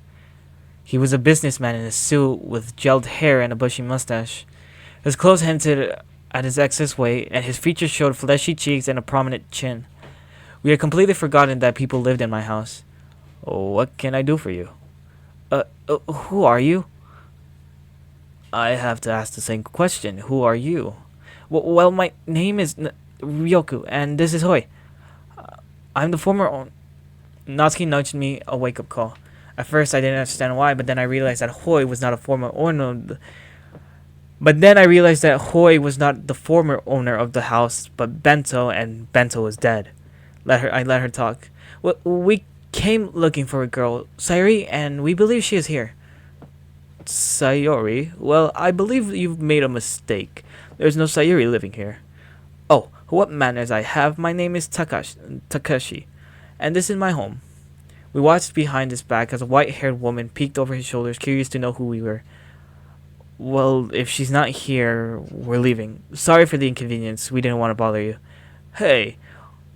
He was a businessman in a suit with gelled hair and a bushy mustache. His clothes hinted at his excess weight, and his features showed fleshy cheeks and a prominent chin. We had completely forgotten that people lived in my house. What can I do for you? Who are you? I have to ask the same question. Who are you? Well, my name is Ryoku, and this is Hoi. I'm the former owner. Natsuki nudged me a wake-up call. At first, I didn't understand why, but then I realized that Hoi was not a former owner. But then I realized that Hoi was not the former owner of the house, but Bento, and Bento was dead. I let her talk. We came looking for a girl, Sayori, and we believe she is here. Sayori? Well, I believe you've made a mistake. There's no Sayori living here. Oh, what manners I have. My name is Takashi, and this is my home. We watched behind his back as a white-haired woman peeked over his shoulders, curious to know who we were. Well, if she's not here, we're leaving. Sorry for the inconvenience. We didn't want to bother you. Hey,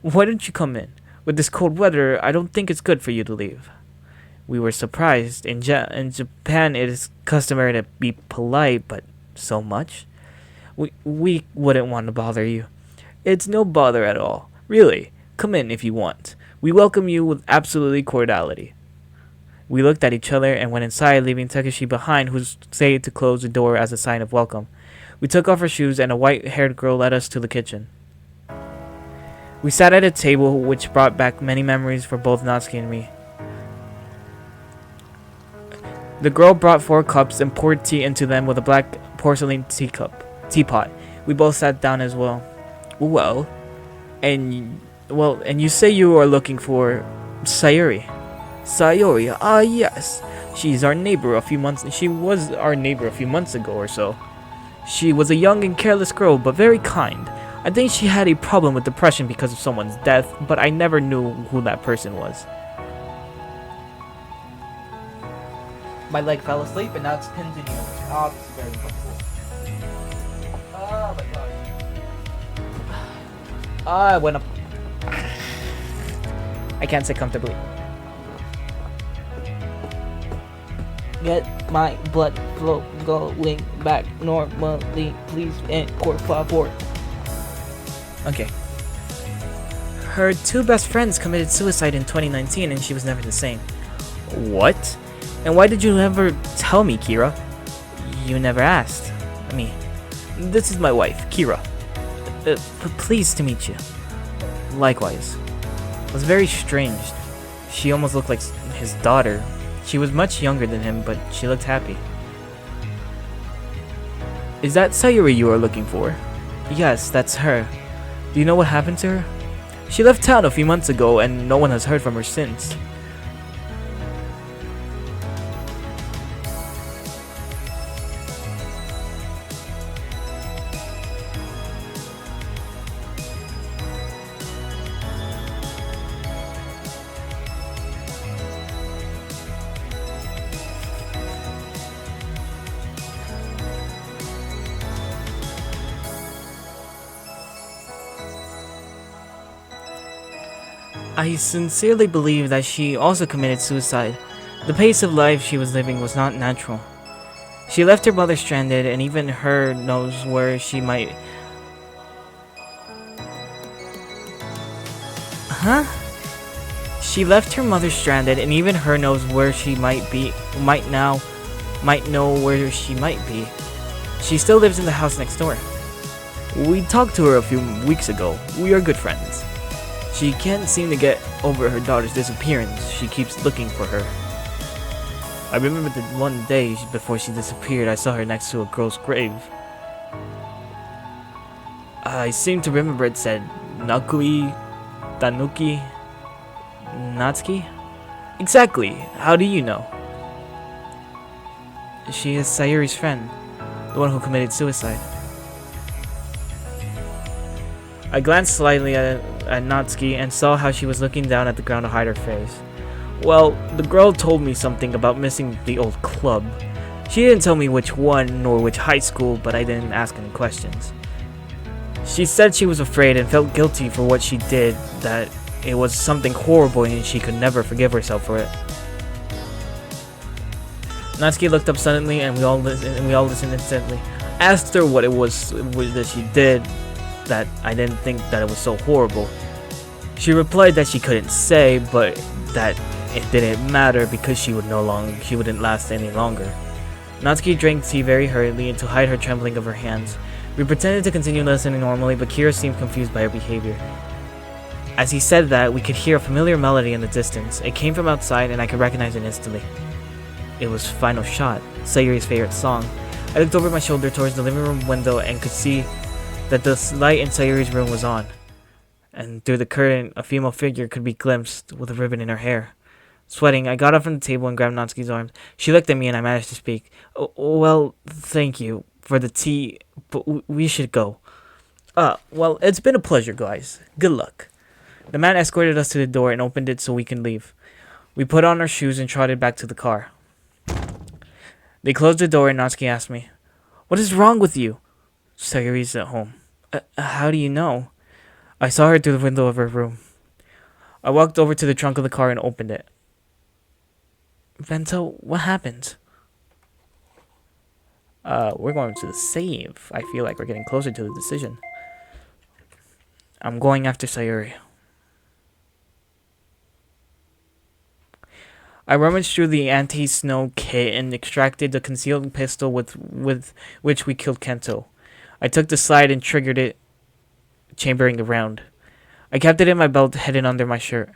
why don't you come in? With this cold weather, I don't think it's good for you to leave. We were surprised. In Japan, it is customary to be polite, but so much? We wouldn't want to bother you. It's no bother at all. Really, come in if you want. We welcome you with absolutely cordiality. We looked at each other and went inside, leaving Takashi behind, who stayed to close the door as a sign of welcome. We took off our shoes, and a white-haired girl led us to the kitchen. We sat at a table, which brought back many memories for both Natsuki and me. The girl brought 4 cups and poured tea into them with a black porcelain teapot. We both sat down as well. And you say you are looking for Sayori. Sayori, yes. She was our neighbor a few months ago or so. She was a young and careless girl, but very kind. I think she had a problem with depression because of someone's death, but I never knew who that person was. My leg fell asleep and now it's continuing. Oh, this is very helpful. Oh my god. I went up. I can't sit comfortably. Get my blood flow going back normally, please, and Pt.4. Okay. Her 2 best friends committed suicide in 2019 and she was never the same. What? And why did you never tell me, Kira? You never asked. This is my wife, Kira. Pleased to meet you. Likewise. It was very strange. She almost looked like his daughter. She was much younger than him, but she looked happy. Is that Sayori you are looking for? Yes, that's her. Do you know what happened to her? She left town a few months ago and no one has heard from her since. I sincerely believe that she also committed suicide. The pace of life she was living was not natural. She left her mother stranded, and even her knows where she might... Huh? She left her mother stranded, and even her knows where she might know where she might be. She still lives in the house next door. We talked to her a few weeks ago. We are good friends. She can't seem to get over her daughter's disappearance. She keeps looking for her. I remember that one day before she disappeared, I saw her next to a girl's grave. I seem to remember it said Nakui, Tanuki, Natsuki? Exactly. How do you know? She is Sayuri's friend, the one who committed suicide. I glanced slightly at Natsuki and saw how she was looking down at the ground to hide her face. Well, the girl told me something about missing the old club. She didn't tell me which one nor which high school, but I didn't ask any questions. She said she was afraid and felt guilty for what she did, that it was something horrible and she could never forgive herself for it. Natsuki looked up suddenly and we all listened instantly. I asked her what it was that she did, that I didn't think that it was so horrible. She replied that she couldn't say, but that It didn't matter because she wouldn't last any longer. Natsuki drank tea very hurriedly to hide her trembling of her hands. We pretended to continue listening normally, but Kira seemed confused by her behavior. As he said that, we could hear a familiar melody in the distance. It came from outside, and I could recognize it instantly. It was Final Shot, Sayuri's favorite song. I looked over my shoulder towards the living room window and could see that the light in Sayuri's room was on. And through the curtain, a female figure could be glimpsed with a ribbon in her hair. Sweating, I got up from the table and grabbed Natsuki's arms. She looked at me and I managed to speak. Well, thank you for the tea, but we should go. Well, it's been a pleasure, guys. Good luck. The man escorted us to the door and opened it so we can leave. We put on our shoes and trotted back to the car. They closed the door and Natsuki asked me, "What is wrong with you?" "Sayuri's at home." How do you know?" "I saw her through the window of her room." I walked over to the trunk of the car and opened it. "Bento, what happened?" We're going to the save. I feel like we're getting closer to the decision. "I'm going after Sayuri." I rummaged through the anti-snow kit and extracted the concealed pistol with which we killed Kento. I took the slide and triggered it, chambering the round. I kept it in my belt, hidden under my shirt.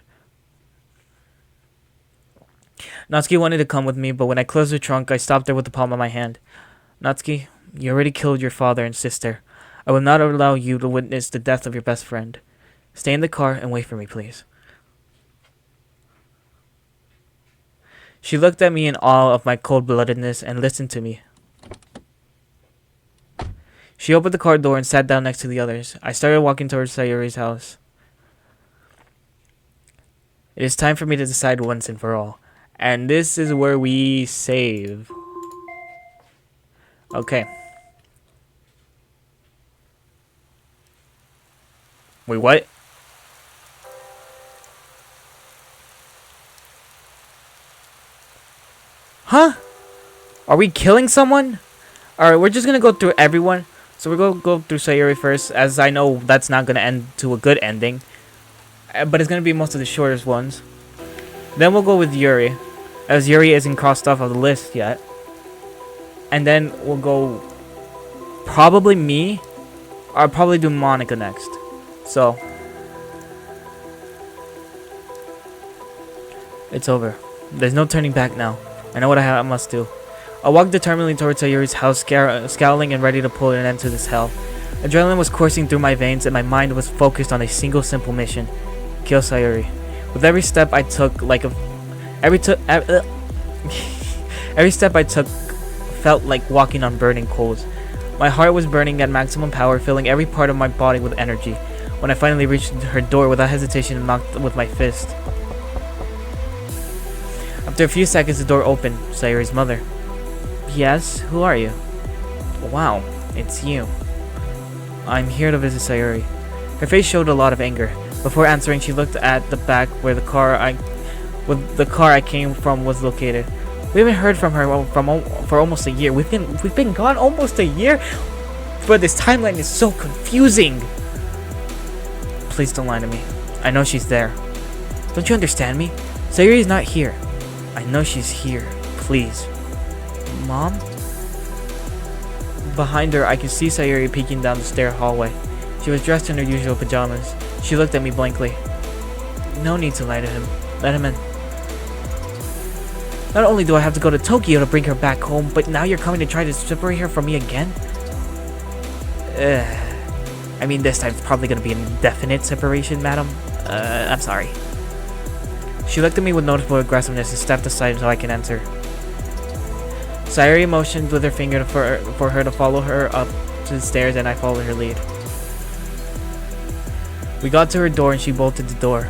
Natsuki wanted to come with me, but when I closed the trunk, I stopped her with the palm of my hand. "Natsuki, you already killed your father and sister. I will not allow you to witness the death of your best friend. Stay in the car and wait for me, please." She looked at me in awe of my cold-bloodedness and listened to me. She opened the car door and sat down next to the others. I started walking towards Sayuri's house. It is time for me to decide once and for all. And this is where we save. Okay. Wait, what? Huh? Are we killing someone? Alright, we're just gonna go through everyone. So we're gonna go through Sayuri first, as I know that's not gonna end to a good ending. But it's gonna be most of the shortest ones. Then we'll go with Yuri, as Yuri isn't crossed off of the list yet. And then we'll go probably me. I'll probably do Monica next. So it's over. There's no turning back now. I know what I must do. I walked determinedly towards Sayuri's house, scowling and ready to pull an end to this hell. Adrenaline was coursing through my veins and my mind was focused on a single simple mission: kill Sayuri. With every step I took, every step I took felt like walking on burning coals. My heart was burning at maximum power, filling every part of my body with energy. When I finally reached her door, without hesitation, I knocked with my fist. After a few seconds, the door opened. Sayuri's mother. "Yes, who are you?" "Wow, it's you." "I'm here to visit Sayuri." Her face showed a lot of anger. Before answering, she looked at the back where the car I came from was located. "We haven't heard from her for almost a year. We've been gone almost a year, but this timeline is so confusing." "Please don't lie to me. I know she's there." "Don't you understand me? Sayuri's not here." "I know she's here. Please." "Mom?" Behind her, I could see Sayuri peeking down the stair hallway. She was dressed in her usual pajamas. She looked at me blankly. "No need to lie to him. Let him in." "Not only do I have to go to Tokyo to bring her back home, but now you're coming to try to separate her from me again?" I mean, this time it's probably going to be an indefinite separation, madam. I'm sorry." She looked at me with noticeable aggressiveness and stepped aside so I can enter. Sayuri motioned with her finger for her to follow her up to the stairs, and I followed her lead. We got to her door and she bolted the door.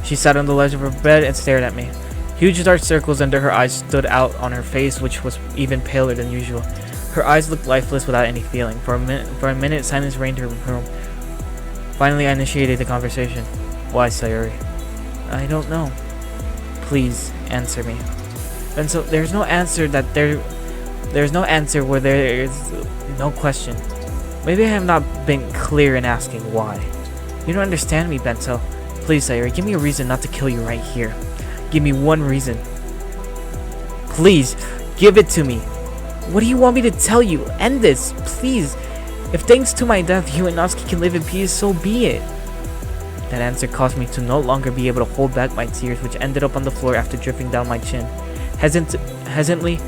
She sat on the ledge of her bed and stared at me. Huge dark circles under her eyes stood out on her face, which was even paler than usual. Her eyes looked lifeless without any feeling. For a minute, silence reigned in her room. Finally, I initiated the conversation. "Why, Sayuri?" "I don't know." "Please, answer me." And so there's no answer there's no answer where there is no question. Maybe I have not been clear in asking why. You don't understand me, Bento. Please, Sayuri, give me a reason not to kill you right here. Give me one reason. Please, give it to me. What do you want me to tell you? End this, please. If thanks to my death you and Natsuki can live in peace, so be it. That answer caused me to no longer be able to hold back my tears, which ended up on the floor after dripping down my chin. Hesitantly,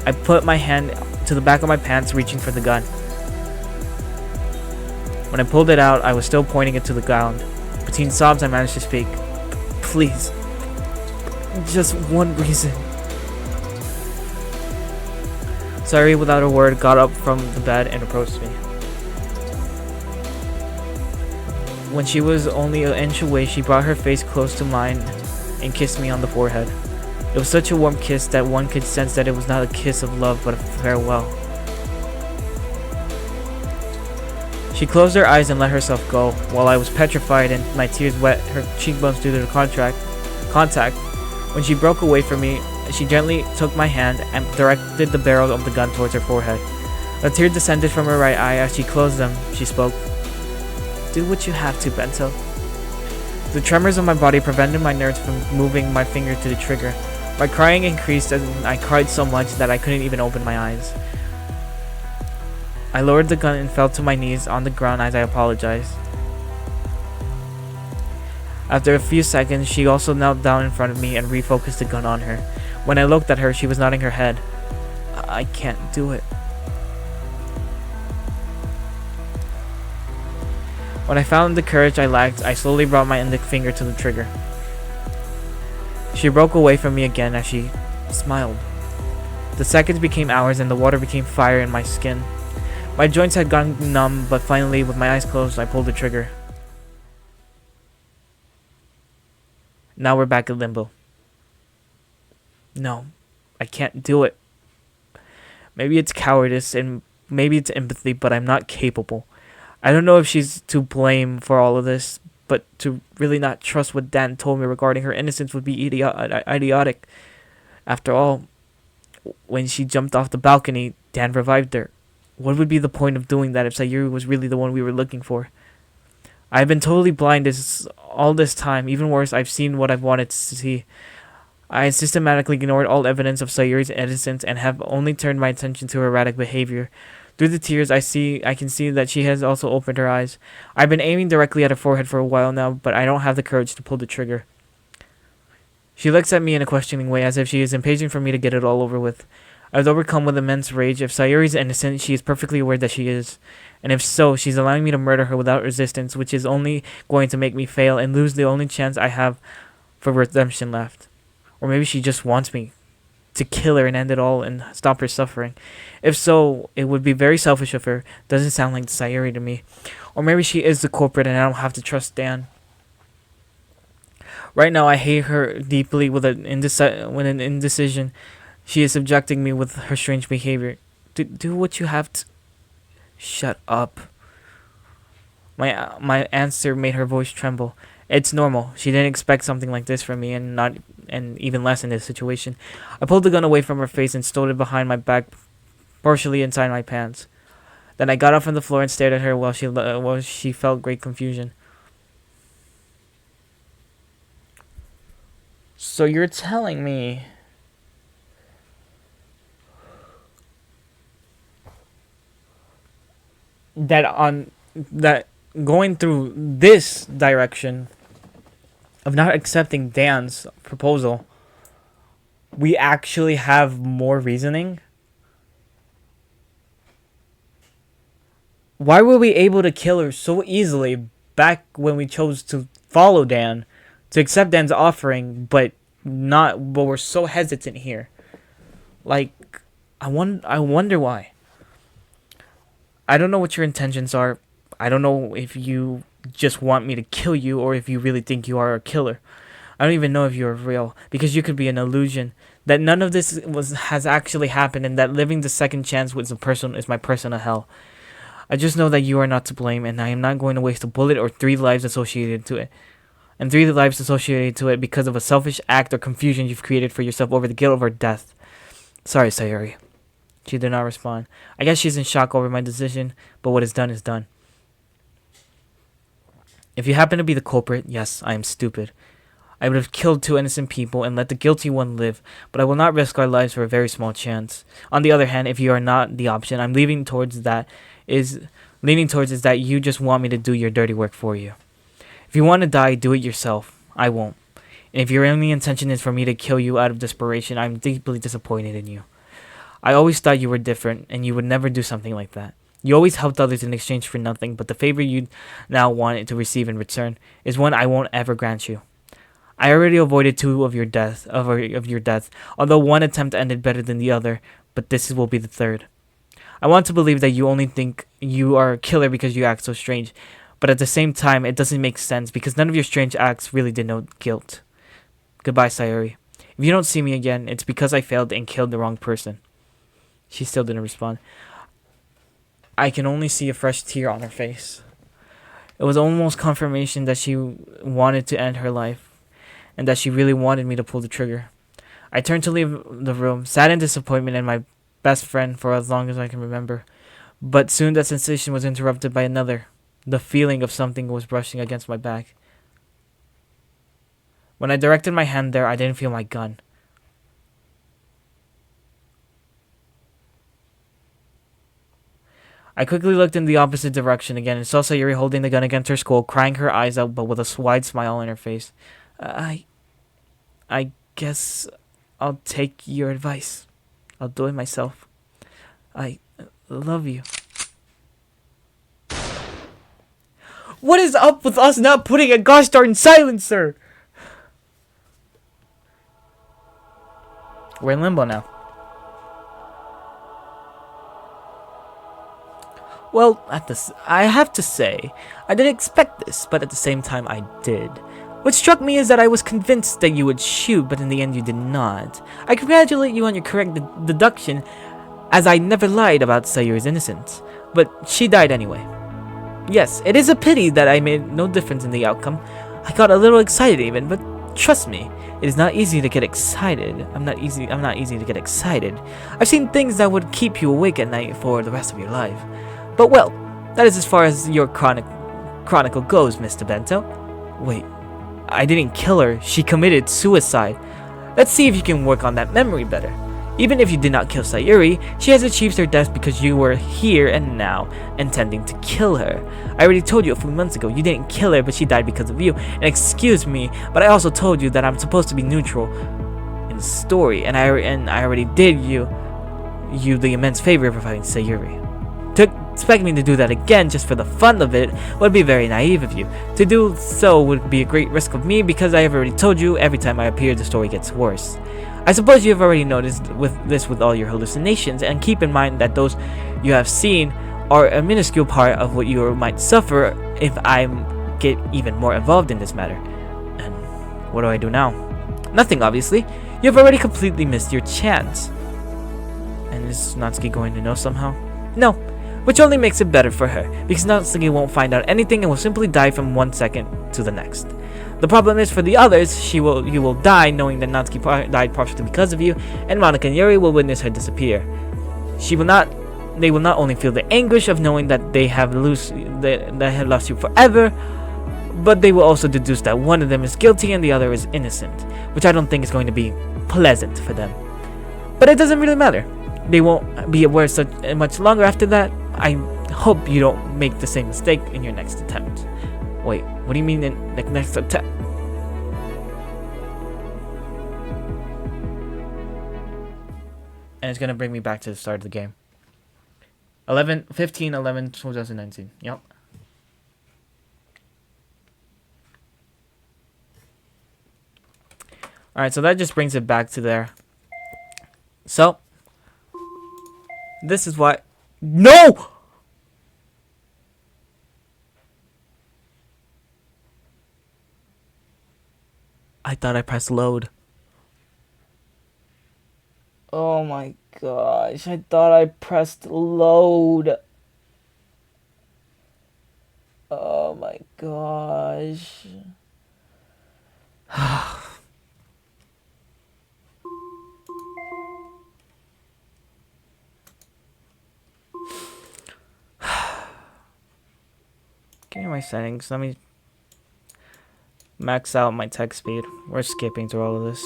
I put my hand to the back of my pants, reaching for the gun. When I pulled it out, I was still pointing it to the ground. Between sobs, I managed to speak. Please. Just one reason. Sayuri, without a word, got up from the bed and approached me. When she was only an inch away, she brought her face close to mine and kissed me on the forehead. It was such a warm kiss that one could sense that it was not a kiss of love but a farewell. She closed her eyes and let herself go, while I was petrified and my tears wet her cheekbones due to the contact. When she broke away from me, she gently took my hand and directed the barrel of the gun towards her forehead. A tear descended from her right eye. As she closed them, she spoke. Do what you have to, Bento. The tremors of my body prevented my nerves from moving my finger to the trigger. My crying increased and I cried so much that I couldn't even open my eyes. I lowered the gun and fell to my knees on the ground as I apologized. After a few seconds, she also knelt down in front of me and refocused the gun on her. When I looked at her, she was nodding her head. I can't do it. When I found the courage I lacked, I slowly brought my index finger to the trigger. She broke away from me again as she smiled. The seconds became hours and the water became fire in my skin. My joints had gone numb, but finally, with my eyes closed, I pulled the trigger. Now we're back at limbo. No, I can't do it. Maybe it's cowardice and maybe it's empathy, but I'm not capable. I don't know if she's to blame for all of this, but to really not trust what Dan told me regarding her innocence would be idiotic. After all, when she jumped off the balcony, Dan revived her. What would be the point of doing that if Sayuri was really the one we were looking for? I've been totally blind all this time. Even worse, I've seen what I've wanted to see. I systematically ignored all evidence of Sayuri's innocence and have only turned my attention to her erratic behavior. Through the tears, I can see that she has also opened her eyes. I've been aiming directly at her forehead for a while now, but I don't have the courage to pull the trigger. She looks at me in a questioning way, as if she is impatient for me to get it all over with. I was overcome with immense rage. If Sayuri is innocent, she is perfectly aware that she is. And if so, she's allowing me to murder her without resistance, which is only going to make me fail and lose the only chance I have for redemption left. Or maybe she just wants me to kill her and end it all and stop her suffering. If so, it would be very selfish of her. Doesn't sound like Sayuri to me. Or maybe she is the culprit and I don't have to trust Dan. Right now, I hate her deeply with an indecision. She is subjecting me with her strange behavior. Do what you have to. Shut up. My answer made her voice tremble. It's normal. She didn't expect something like this from me, and even less in this situation. I pulled the gun away from her face and stowed it behind my back, partially inside my pants. Then I got up from the floor and stared at her while she felt great confusion. So you're telling me that going through this direction of not accepting Dan's proposal, we actually have more reasoning? Why were we able to kill her so easily back when we chose to follow Dan, to accept Dan's offering, but we're so hesitant here? Like, I wonder why. I don't know what your intentions are. I don't know if you just want me to kill you or if you really think you are a killer. I don't even know if you're real, because you could be an illusion. That none of this has actually happened, and that living the second chance is my personal hell. I just know that you are not to blame, and I am not going to waste a bullet or 3 lives associated to it. And 3 lives associated to it because of a selfish act or confusion you've created for yourself over the guilt of her death. Sorry, Sayuri. She did not respond. I guess she's in shock over my decision, but what is done is done. If you happen to be the culprit, yes, I am stupid. I would have killed 2 innocent people and let the guilty one live, but I will not risk our lives for a very small chance. On the other hand, if you are not the option I'm leaning towards is that you just want me to do your dirty work for you. If you want to die, do it yourself. I won't. And if your only intention is for me to kill you out of desperation, I'm deeply disappointed in you. I always thought you were different, and you would never do something like that. You always helped others in exchange for nothing, but the favor you now want to receive in return is one I won't ever grant you. I already avoided 2 of your deaths, although one attempt ended better than the other, but this will be the 3rd. I want to believe that you only think you are a killer because you act so strange, but at the same time, it doesn't make sense because none of your strange acts really denote guilt. Goodbye, Sayuri. If you don't see me again, it's because I failed and killed the wrong person. She still didn't respond. I can only see a fresh tear on her face. It was almost confirmation that she wanted to end her life, and that she really wanted me to pull the trigger. I turned to leave the room, sad in disappointment in my best friend for as long as I can remember. But soon that sensation was interrupted by another. The feeling of something was brushing against my back. When I directed my hand there, I didn't feel my gun. I quickly looked in the opposite direction again and saw Sayuri holding the gun against her skull, crying her eyes out but with a wide smile on her face. I guess I'll take your advice. I'll do it myself. I love you. What is up with us not putting a gosh darn silencer? We're in limbo now. Well, I have to say, I didn't expect this, but at the same time I did. What struck me is that I was convinced that you would shoot, but in the end you did not. I congratulate you on your correct deduction, as I never lied about Sayuri's innocence. But she died anyway. Yes, it is a pity that I made no difference in the outcome. I got a little excited even, but trust me, it is not easy to get excited. I'm not easy to get excited. I've seen things that would keep you awake at night for the rest of your life. But well, that is as far as your chronicle goes, Mr. Bento. Wait, I didn't kill her. She committed suicide. Let's see if you can work on that memory better. Even if you did not kill Sayuri, she has achieved her death because you were here and now, intending to kill her. I already told you a few months ago you didn't kill her, but she died because of you. And excuse me, but I also told you that I'm supposed to be neutral in the story, and I already did you the immense favor of providing Sayuri. To expect me to do that again just for the fun of it would be very naive of you. To do so would be a great risk of me because I have already told you every time I appear the story gets worse. I suppose you have already noticed with all your hallucinations, and keep in mind that those you have seen are a minuscule part of what you might suffer if I get even more involved in this matter. And what do I do now? Nothing, obviously. You have already completely missed your chance. And is Natsuki going to know somehow? No, which only makes it better for her, because Natsuki won't find out anything and will simply die from one second to the next. The problem is for the others, you will die knowing that Natsuki died partially because of you, and Monika and Yuri will witness her disappear. They will not only feel the anguish of knowing that they have lost you forever, but they will also deduce that one of them is guilty and the other is innocent, which I don't think is going to be pleasant for them. But it doesn't really matter. They won't be aware much longer after that. I hope you don't make the same mistake in your next attempt. Wait, what do you mean in the next attempt? And it's gonna bring me back to the start of the game. 15/11/2019. Yep. Alright, so that just brings it back to there. So, this is why... No! I thought I pressed load. Oh my gosh, I thought I pressed load. Oh my gosh. Give me my settings. Let Max out my text speed. We're skipping through all of this.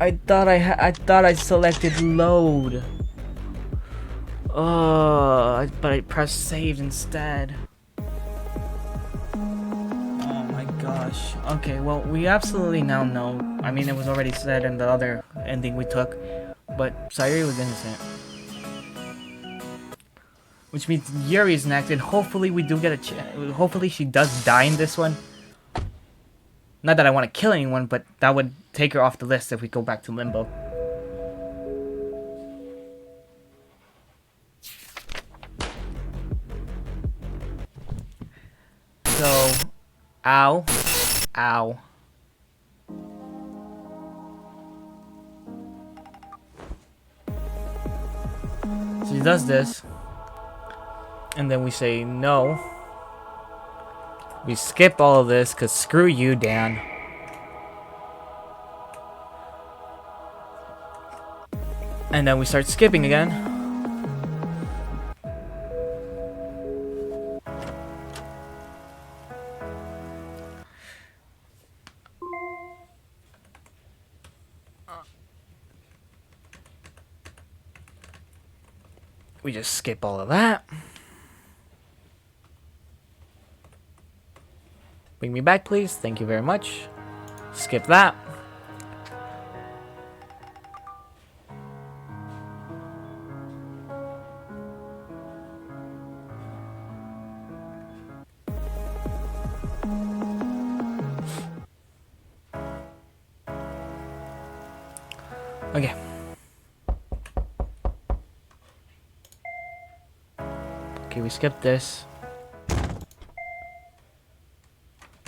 I thought I selected load. But I pressed save instead. Oh my gosh. Okay, well, we absolutely now know. I mean, it was already said in the other ending we took, but Sayuri was innocent. Which means Yuri is next, and hopefully we do get a chance. Hopefully she does die in this one. Not that I want to kill anyone, but that would take her off the list if we go back to Limbo. So, ow, ow. She does this, and then we say no. We skip all of this, cause screw you, Dan. And then we start skipping again. We just skip all of that. Bring me back, please. Thank you very much. Skip that. Okay. Okay, we skipped this.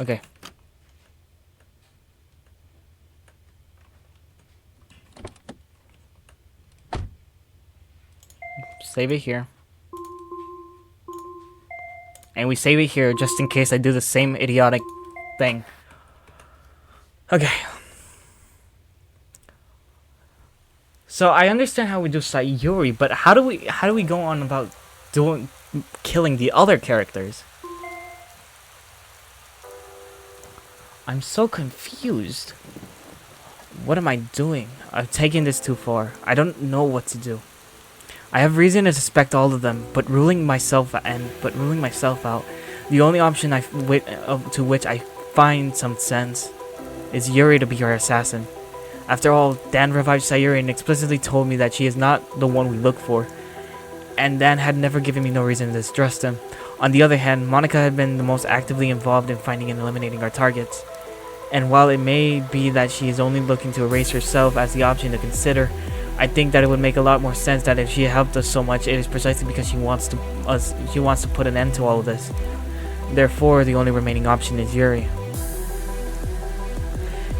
Okay. Save it here. And we save it here just in case I do the same idiotic thing. Okay. So I understand how we do Sayuri, but how do we go on about killing the other characters? I'm so confused. What am I doing? I've taken this too far. I don't know what to do. I have reason to suspect all of them, but ruling myself out, the only option to which I find some sense is Yuri to be her assassin. After all, Dan revived Sayuri and explicitly told me that she is not the one we look for, and Dan had never given me no reason to distrust him. On the other hand, Monica had been the most actively involved in finding and eliminating our targets. And while it may be that she is only looking to erase herself as the option to consider, I think that it would make a lot more sense that if she helped us so much, it is precisely because she wants to put an end to all of this. Therefore, the only remaining option is Yuri.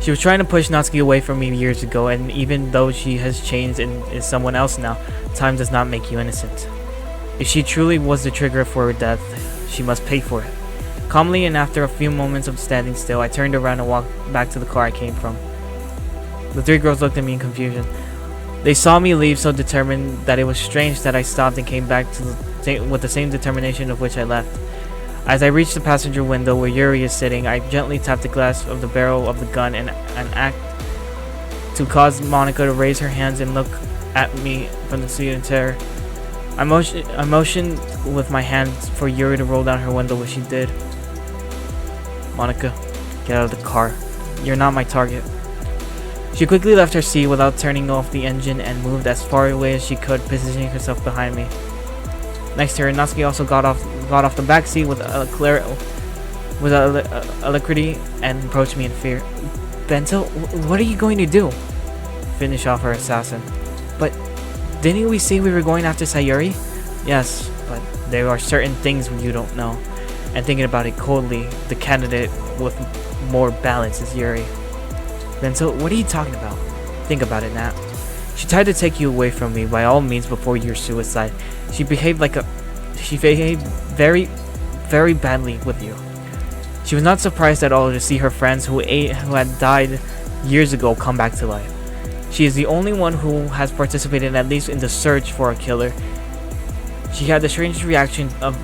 She was trying to push Natsuki away from me years ago, and even though she has changed and is someone else now, time does not make you innocent. If she truly was the trigger for her death, she must pay for it. Calmly, and after a few moments of standing still, I turned around and walked back to the car I came from. The three girls looked at me in confusion. They saw me leave so determined that it was strange that I stopped and came back with the same determination of which I left. As I reached the passenger window where Yuri is sitting, I gently tapped the glass of the barrel of the gun in an act to cause Monica to raise her hands and look at me from the seat in terror. I motioned with my hands for Yuri to roll down her window, which she did. Monica, get out of the car. You're not my target. She quickly left her seat without turning off the engine and moved as far away as she could, positioning herself behind me. Next to her, Natsuki also got off the back seat with alacrity and approached me in fear. Bento, what are you going to do? Finish off her assassin. But didn't we say we were going after Sayuri? Yes, but there are certain things you don't know. And thinking about it coldly, the candidate with more balance is Yuri. Bento, what are you talking about? Think about it, Nat. She tried to take you away from me by all means before your suicide. She behaved very, very badly with you. She was not surprised at all to see her friends who had died years ago come back to life. She is the only one who has participated at least in the search for a killer. She had the strangest reaction of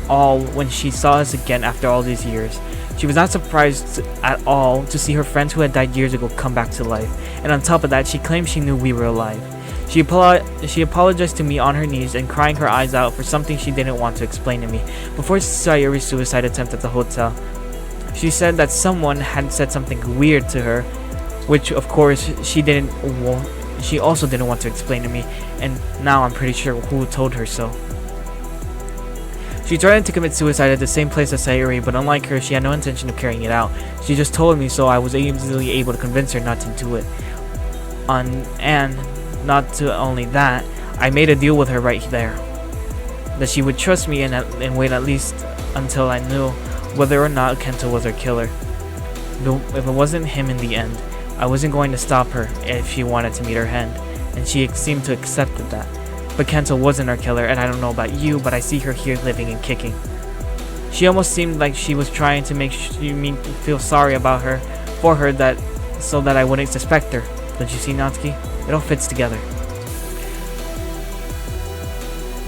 all when she saw us again after all these years. She was not surprised at all to see her friends who had died years ago come back to life, and on top of that, she claimed she knew we were alive. She apologized to me on her knees and crying her eyes out for something she didn't want to explain to me before Sayuri's suicide attempt at the hotel. She said that someone had said something weird to her, which of course she also didn't want to explain to me, and now I'm pretty sure who told her so. She tried to commit suicide at the same place as Sayuri, but unlike her, she had no intention of carrying it out. She just told me, so I was easily able to convince her not to do it. And not to only that, I made a deal with her right there, that she would trust me and wait at least until I knew whether or not Kento was her killer. If it wasn't him in the end, I wasn't going to stop her if she wanted to meet her end, and she seemed to accept that. But Kento wasn't our killer, and I don't know about you, but I see her here living and kicking. She almost seemed like she was trying to make me feel sorry about her, for her, so that I wouldn't suspect her. Don't you see, Natsuki? It all fits together.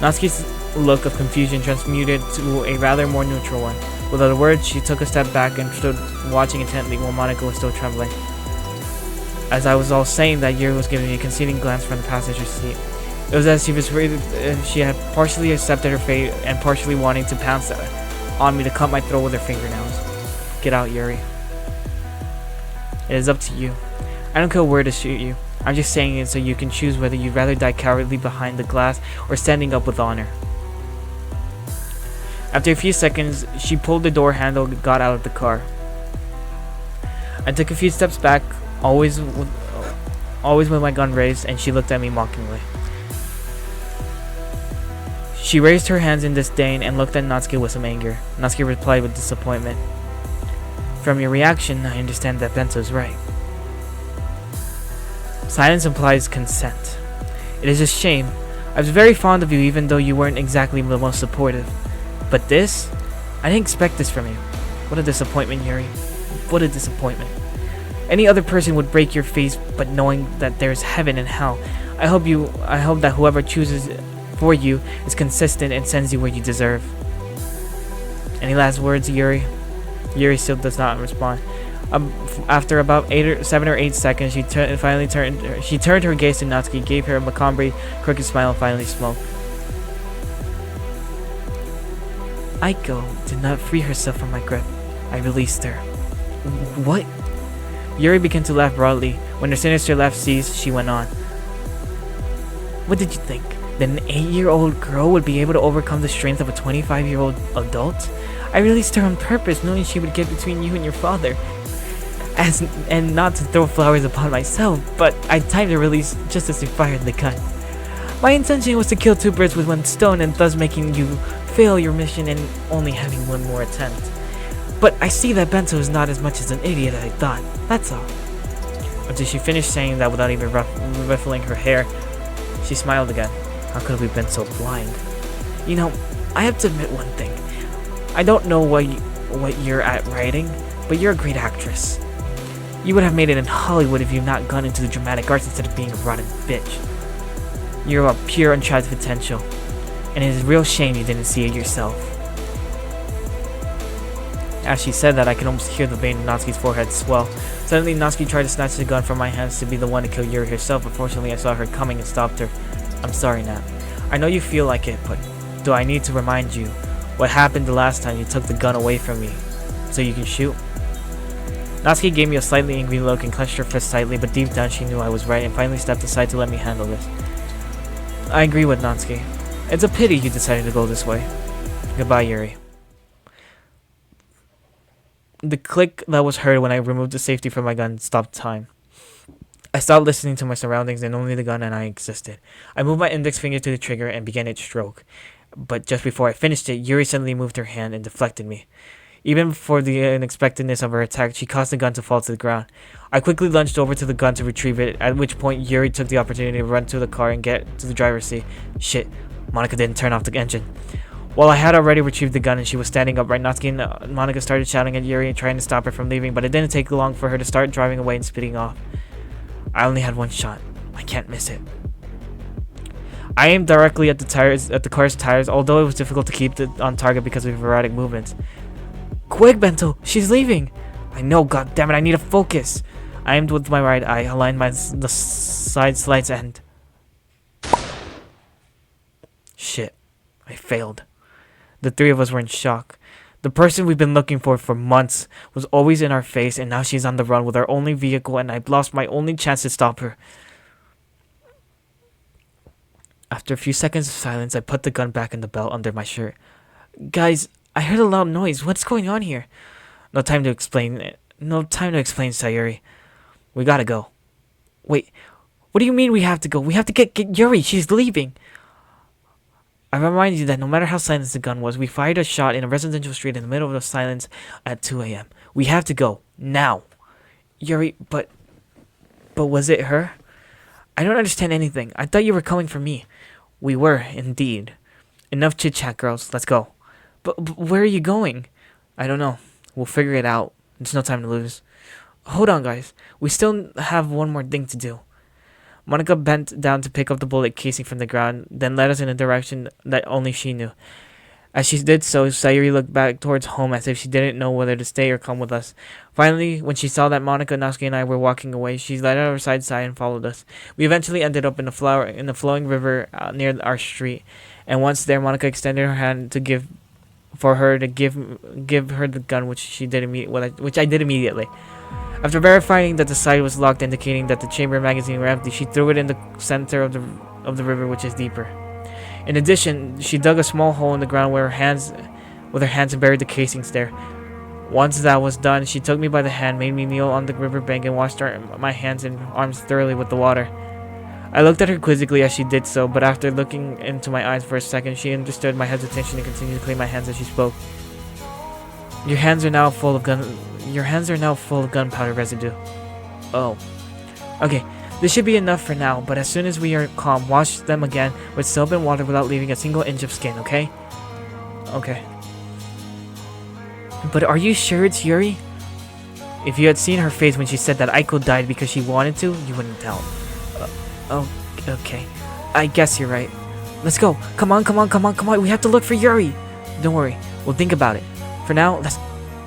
Natsuki's look of confusion transmuted to a rather more neutral one. With other words, she took a step back and stood watching intently while Monika was still trembling. As I was all saying that, Yuri was giving me a conceding glance from the passenger seat. It was as if she had partially accepted her fate and partially wanting to pounce on me to cut my throat with her fingernails. Get out, Yuri. It is up to you. I don't care where to shoot you. I'm just saying it so you can choose whether you'd rather die cowardly behind the glass or standing up with honor. After a few seconds, she pulled the door handle and got out of the car. I took a few steps back, always with my gun raised, and she looked at me mockingly. She raised her hands in disdain and looked at Natsuki with some anger. Natsuki replied with disappointment. From your reaction, I understand that Bento's right. Silence implies consent. It is a shame. I was very fond of you even though you weren't exactly the most supportive. But this? I didn't expect this from you. What a disappointment, Yuri. What a disappointment. Any other person would break your face, but knowing that there's heaven and hell, I hope that whoever chooses for you is consistent and sends you where you deserve. Any last words, Yuri? Yuri still does not respond. After about 7 or 8 seconds, she turned her gaze to Natsuki, gave her a macabre, crooked smile, and finally spoke. Aiko did not free herself from my grip. I released her. What? Yuri began to laugh broadly. When her sinister laugh ceased, she went on. What did you think? That an 8-year-old girl would be able to overcome the strength of a 25-year-old adult? I released her on purpose, knowing she would get between you and your father. And not to throw flowers upon myself, but I timed the release just as you fired the gun. My intention was to kill 2 birds with 1 stone and thus making you fail your mission and only having 1 more attempt. But I see that Bento is not as much as an idiot as I thought, that's all. Until she finished saying that without even ruffling her hair, she smiled again. How could we have been so blind? You know, I have to admit one thing. I don't know what you're at writing, but you're a great actress. You would have made it in Hollywood if you'd not gone into the dramatic arts instead of being a rotten bitch. You're a pure untapped potential, and it is a real shame you didn't see it yourself. As she said that, I could almost hear the vein in Natsuki's forehead swell. Suddenly, Natsuki tried to snatch the gun from my hands to be the one to kill Yuri herself, but fortunately I saw her coming and stopped her. I'm sorry, Nat. I know you feel like it, but do I need to remind you what happened the last time you took the gun away from me so you can shoot? Natsuki gave me a slightly angry look and clenched her fist tightly, but deep down she knew I was right and finally stepped aside to let me handle this. I agree with Natsuki. It's a pity you decided to go this way. Goodbye, Yuri. The click that was heard when I removed the safety from my gun stopped time. I stopped listening to my surroundings and only the gun and I existed. I moved my index finger to the trigger and began its stroke. But just before I finished it, Yuri suddenly moved her hand and deflected me. Even for the unexpectedness of her attack, she caused the gun to fall to the ground. I quickly lunged over to the gun to retrieve it, at which point Yuri took the opportunity to run to the car and get to the driver's seat. Shit, Monika didn't turn off the engine. While I had already retrieved the gun and she was standing upright, Natsuki and Monika started shouting at Yuri and trying to stop her from leaving, but it didn't take long for her to start driving away and speeding off. I only had 1 shot. I can't miss it. I aimed directly at the car's tires, although it was difficult to keep it on target because of erratic movements. Quick, Bento! She's leaving! I know, god damn it, I need to focus! I aimed with my right eye, aligned the side slide's end. Shit. I failed. The three of us were in shock. The person we've been looking for months was always in our face, and now she's on the run with our only vehicle, and I've lost my only chance to stop her. After a few seconds of silence, I put the gun back in the belt under my shirt. Guys, I heard a loud noise. What's going on here? No time to explain, Sayuri. We gotta go. Wait, what do you mean we have to go? We have to get Yuri. She's leaving. I remind you that no matter how silent the gun was, we fired a shot in a residential street in the middle of the silence at 2 a.m. We have to go. Now. Yuri, but was it her? I don't understand anything. I thought you were coming for me. We were, indeed. Enough chit-chat, girls. Let's go. But where are you going? I don't know. We'll figure it out. There's no time to lose. Hold on, guys. We still have one more thing to do. Monica bent down to pick up the bullet casing from the ground, then led us in a direction that only she knew. As she did so, Sayuri looked back towards home as if she didn't know whether to stay or come with us. Finally, when she saw that Monica, Natsuki, and I were walking away, she led our side and followed us. We eventually ended up in the flowing river near our street, and once there, Monica extended her hand to give her the gun, which I did immediately. After verifying that the sight was locked, indicating that the chamber and magazine were empty, she threw it in the center of the river, which is deeper. In addition, she dug a small hole in the ground with her hands and buried the casings there. Once that was done, she took me by the hand, made me kneel on the riverbank, and washed my hands and arms thoroughly with the water. I looked at her quizzically as she did so, but after looking into my eyes for a second, she understood my hesitation and continued to clean my hands as she spoke. Your hands are now full of gunpowder residue. Oh. Okay, this should be enough for now, but as soon as we are calm, wash them again with soap and water without leaving a single inch of skin, okay? Okay. But are you sure it's Yuri? If you had seen her face when she said that Aiko died because she wanted to, you wouldn't tell. Oh, okay. I guess you're right. Let's go. Come on. We have to look for Yuri. Don't worry. We'll think about it. For now, let's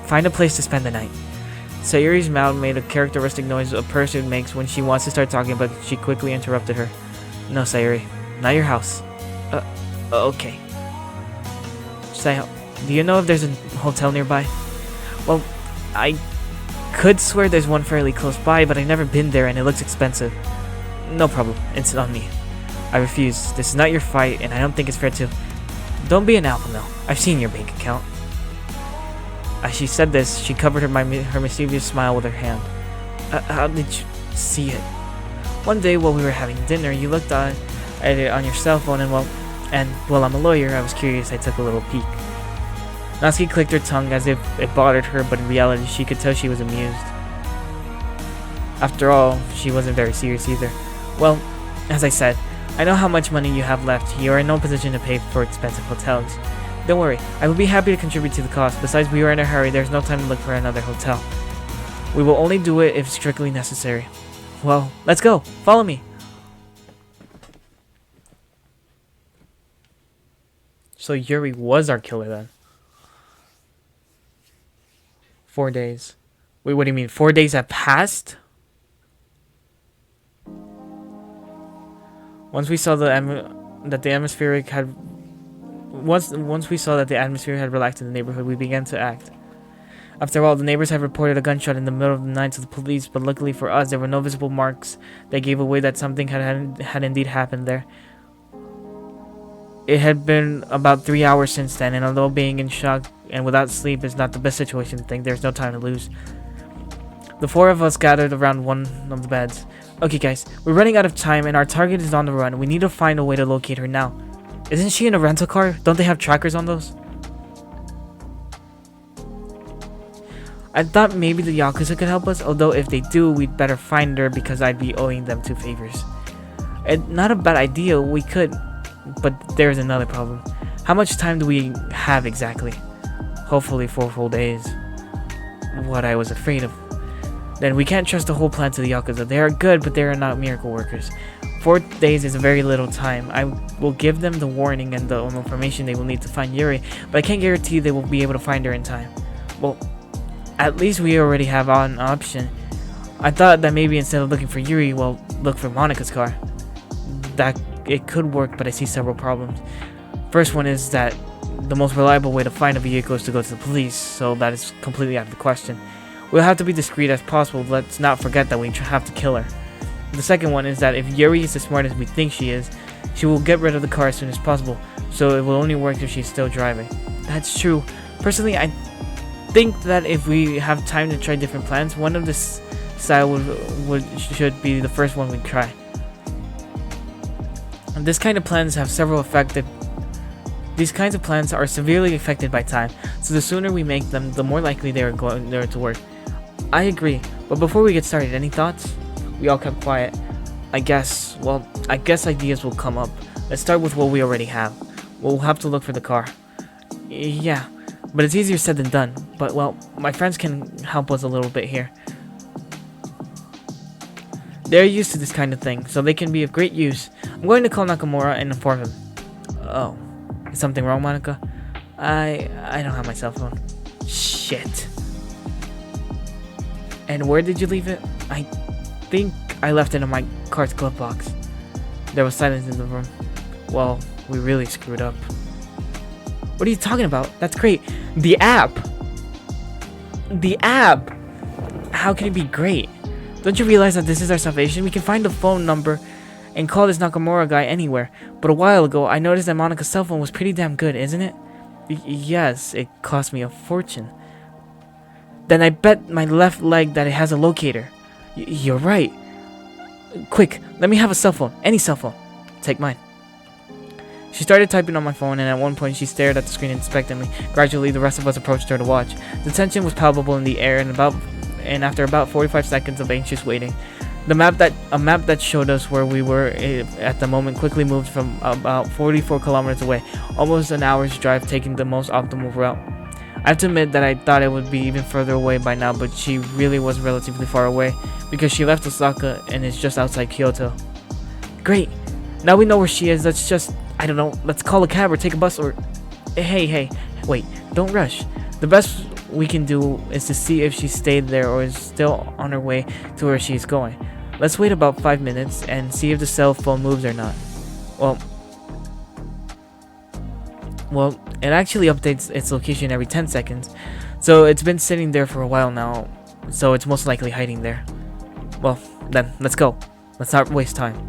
find a place to spend the night. Sayuri's mouth made a characteristic noise a person makes when she wants to start talking, but she quickly interrupted her. No, Sayuri. Not your house. Okay. Say, do you know if there's a hotel nearby? Well, I could swear there's one fairly close by, but I've never been there and it looks expensive. No problem. It's on me. I refuse. This is not your fight, and I don't think it's fair to... Don't be an alpha male. I've seen your bank account. As she said this, she covered her mischievous smile with her hand. How did you see it? One day while we were having dinner, you looked at it on your cell phone, and while I'm a lawyer, I was curious. I took a little peek. Natsuki clicked her tongue as if it bothered her, but in reality, she could tell she was amused. After all, she wasn't very serious either. Well, as I said, I know how much money you have left. You are in no position to pay for expensive hotels. Don't worry, I will be happy to contribute to the cost. Besides, we are in a hurry. There's no time to look for another hotel. We will only do it if strictly necessary. Well, let's go. Follow me. So Yuri was our killer then. 4 days. Wait, what do you mean? 4 days have passed? Once we saw that the atmosphere had relaxed in the neighborhood, we began to act. After all, the neighbors had reported a gunshot in the middle of the night to the police, but luckily for us, there were no visible marks that gave away that something had indeed happened there. It had been about 3 hours since then, and although being in shock and without sleep is not the best situation to think, there's no time to lose. The four of us gathered around one of the beds. Okay guys, we're running out of time and our target is on the run. We need to find a way to locate her now. Isn't she in a rental car? Don't they have trackers on those? I thought maybe the Yakuza could help us, although if they do, we'd better find her because I'd be owing them 2 favors. And not a bad idea, we could, but there's another problem. How much time do we have exactly? Hopefully 4 full days. What I was afraid of. Then we can't trust the whole plan to the Yakuza. They are good, but they are not miracle workers. 4 days is a very little time. I will give them the warning and the information they will need to find Yuri, but I can't guarantee they will be able to find her in time. Well, at least we already have an option. I thought that maybe instead of looking for Yuri, we'll look for Monika's car. That it could work, but I see several problems. First one is that the most reliable way to find a vehicle is to go to the police, so that is completely out of the question. We'll have to be discreet as possible. Let's not forget that we have to kill her. The second one is that if Yuri is as smart as we think she is, she will get rid of the car as soon as possible, so it will only work if she's still driving. That's true. Personally, I think that if we have time to try different plans, one of this style should be the first one we try. And this kind of plans have several effective. These kinds of plans are severely affected by time, so the sooner we make them, the more likely they are to work. I agree, but before we get started, any thoughts? We all kept quiet. I guess ideas will come up. Let's start with what we already have. We'll have to look for the car. Yeah, but it's easier said than done. But, well, my friends can help us a little bit here. They're used to this kind of thing, so they can be of great use. I'm going to call Nakamura and inform him. Oh, is something wrong, Monika? I don't have my cell phone. Shit. And where did you leave it? I think I left it in my car's glove box. There was silence in the room. Well, we really screwed up. What are you talking about? That's great. The app! The app! How can it be great? Don't you realize that this is our salvation? We can find the phone number and call this Nakamura guy anywhere. But a while ago, I noticed that Monika's cell phone was pretty damn good, isn't it? Yes, it cost me a fortune. Then I bet my left leg that it has a locator. You're right. Quick, let me have a cell phone. Any cell phone. Take mine. She started typing on my phone, and at one point she stared at the screen expectantly. Gradually, the rest of us approached her to watch. The tension was palpable in the air, and after about 45 seconds of anxious waiting, a map that showed us where we were at the moment quickly moved from about 44 kilometers away, almost an hour's drive, taking the most optimal route. I have to admit that I thought it would be even further away by now, but she really was relatively far away because she left Osaka and is just outside Kyoto. Great! Now we know where she is. Let's just, I don't know, let's call a cab or take a bus or... Hey, wait, don't rush. The best we can do is to see if she stayed there or is still on her way to where she is going. Let's wait about 5 minutes and see if the cell phone moves or not. Well, it actually updates its location every 10 seconds, so it's been sitting there for a while now, so it's most likely hiding there. Well, then, let's go. Let's not waste time.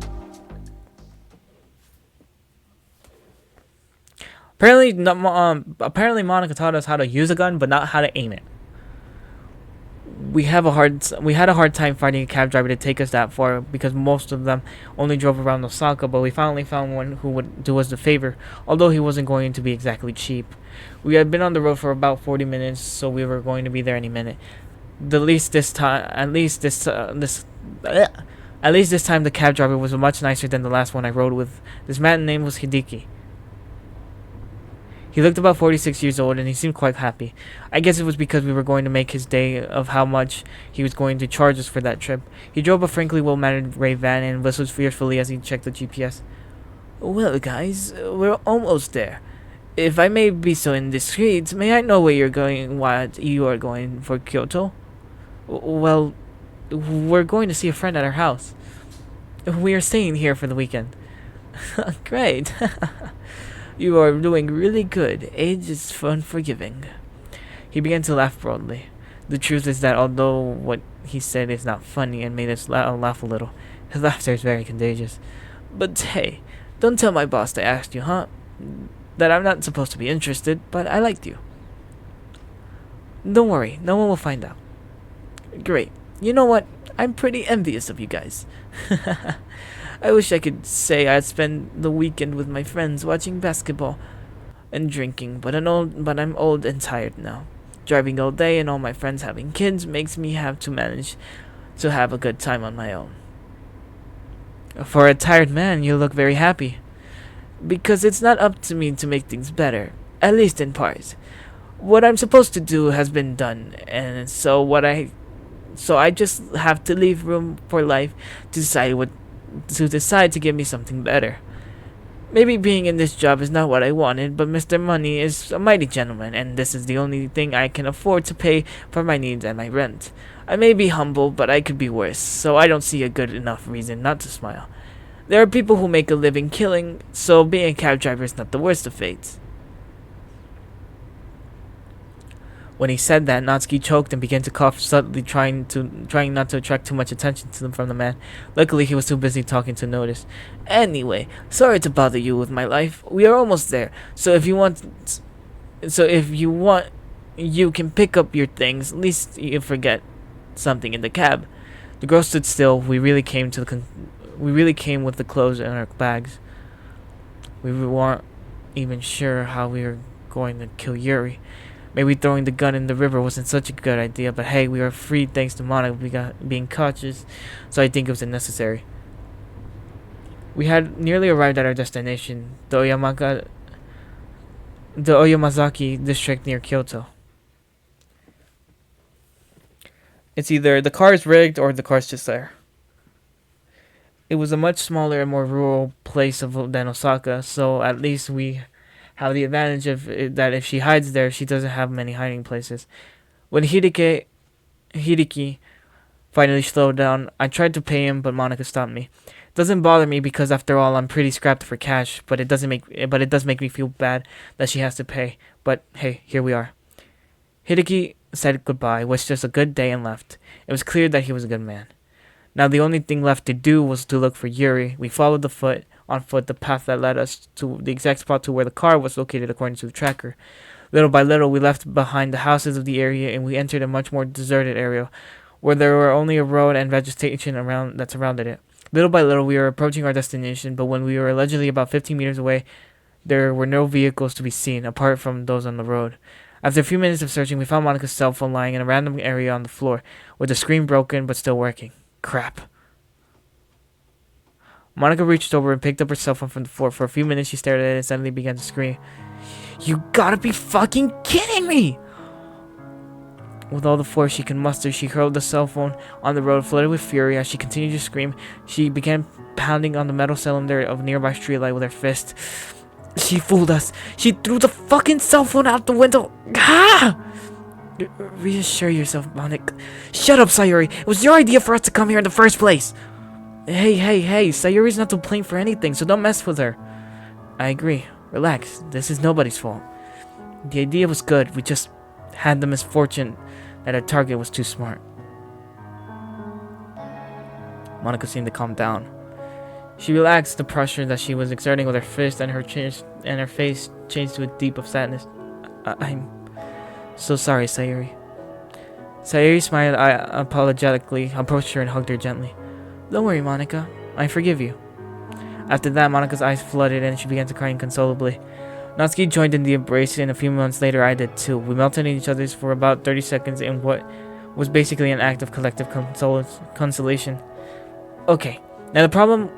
Apparently Monika taught us how to use a gun, but not how to aim it. We had a hard time finding a cab driver to take us that far because most of them only drove around Osaka, but we finally found one who would do us the favor, although he wasn't going to be exactly cheap. We had been on the road for about 40 minutes, so we were going to be there any minute. At least this time the cab driver was much nicer than the last one I rode with. This man's name was Hideki. He looked about 46 years old and he seemed quite happy. I guess it was because we were going to make his day of how much he was going to charge us for that trip. He drove a frankly well-mannered gray van and whistled fearfully as he checked the GPS. Well, guys, we're almost there. If I may be so indiscreet, may I know where you're going? What you are going for Kyoto? Well, we're going to see a friend at our house. We are staying here for the weekend. Great. You are doing really good. Age is unforgiving. He began to laugh broadly. The truth is that although what he said is not funny and made us laugh a little, his laughter is very contagious. But hey, don't tell my boss I asked you, huh? That I'm not supposed to be interested, but I liked you. Don't worry, no one will find out. Great. You know what? I'm pretty envious of you guys. I wish I could say I'd spend the weekend with my friends watching basketball and drinking, but I'm old and tired now. Driving all day and all my friends having kids makes me have to manage to have a good time on my own. For a tired man, you look very happy. Because it's not up to me to make things better, at least in part. What I'm supposed to do has been done, and so I just have to leave room for life to decide to decide to give me something better. Maybe being in this job is not what I wanted, but Mr. Money is a mighty gentleman, and this is the only thing I can afford to pay for my needs and my rent. I may be humble, but I could be worse, so I don't see a good enough reason not to smile. There are people who make a living killing, so being a cab driver is not the worst of fates. When he said that, Natsuki choked and began to cough subtly, trying not to attract too much attention from the man. Luckily, he was too busy talking to notice. Anyway, sorry to bother you with my life. We are almost there. So if you want, you can pick up your things. At least you forget something in the cab. The girl stood still. We really came with the clothes in our bags. We weren't even sure how we were going to kill Yuri. Maybe throwing the gun in the river wasn't such a good idea, but hey, we were free thanks to Monica being cautious, so I think it was unnecessary. We had nearly arrived at our destination, the Oyamazaki district near Kyoto. It's either the car is rigged or the car's just there. It was a much smaller and more rural place than Osaka, so at least we have the advantage of that if she hides there, she doesn't have many hiding places. When Hideki finally slowed down, I tried to pay him, but Monica stopped me. It doesn't bother me because after all, I'm pretty scrapped for cash, but it does make me feel bad that she has to pay. But hey, here we are. Hideki said goodbye, wished us a good day, and left. It was clear that he was a good man. Now the only thing left to do was to look for Yuri. We followed on foot the path that led us to the exact spot to where the car was located according to the tracker. Little by little, we left behind the houses of the area and we entered a much more deserted area where there were only a road and vegetation that surrounded it. Little by little, we were approaching our destination, but when we were allegedly about 15 meters away, there were no vehicles to be seen apart from those on the road. After a few minutes of searching, we found Monica's cell phone lying in a random area on the floor, with the screen broken but still working. Crap. Monica reached over and picked up her cell phone from the floor. For a few minutes, she stared at it and suddenly began to scream. You gotta be fucking kidding me! With all the force she could muster, she hurled the cell phone on the road, flooded with fury. As she continued to scream, she began pounding on the metal cylinder of a nearby streetlight with her fist. She fooled us. She threw the fucking cell phone out the window. Ah! Reassure yourself, Monica. Shut up, Sayuri. It was your idea for us to come here in the first place. Hey, Sayuri's not to blame for anything, so don't mess with her. I agree. Relax. This is nobody's fault. The idea was good. We just had the misfortune that our target was too smart. Monica seemed to calm down. She relaxed the pressure that she was exerting with her fist, and her face changed to a deep of sadness. I'm so sorry, Sayuri. Sayuri smiled apologetically, approached her and hugged her gently. Don't worry, Monica. I forgive you. After that, Monica's eyes flooded and she began to cry inconsolably. Natsuki joined in the embrace, and a few months later I did too. We melted in each other's for about 30 seconds in what was basically an act of collective consolation. Okay, now the problem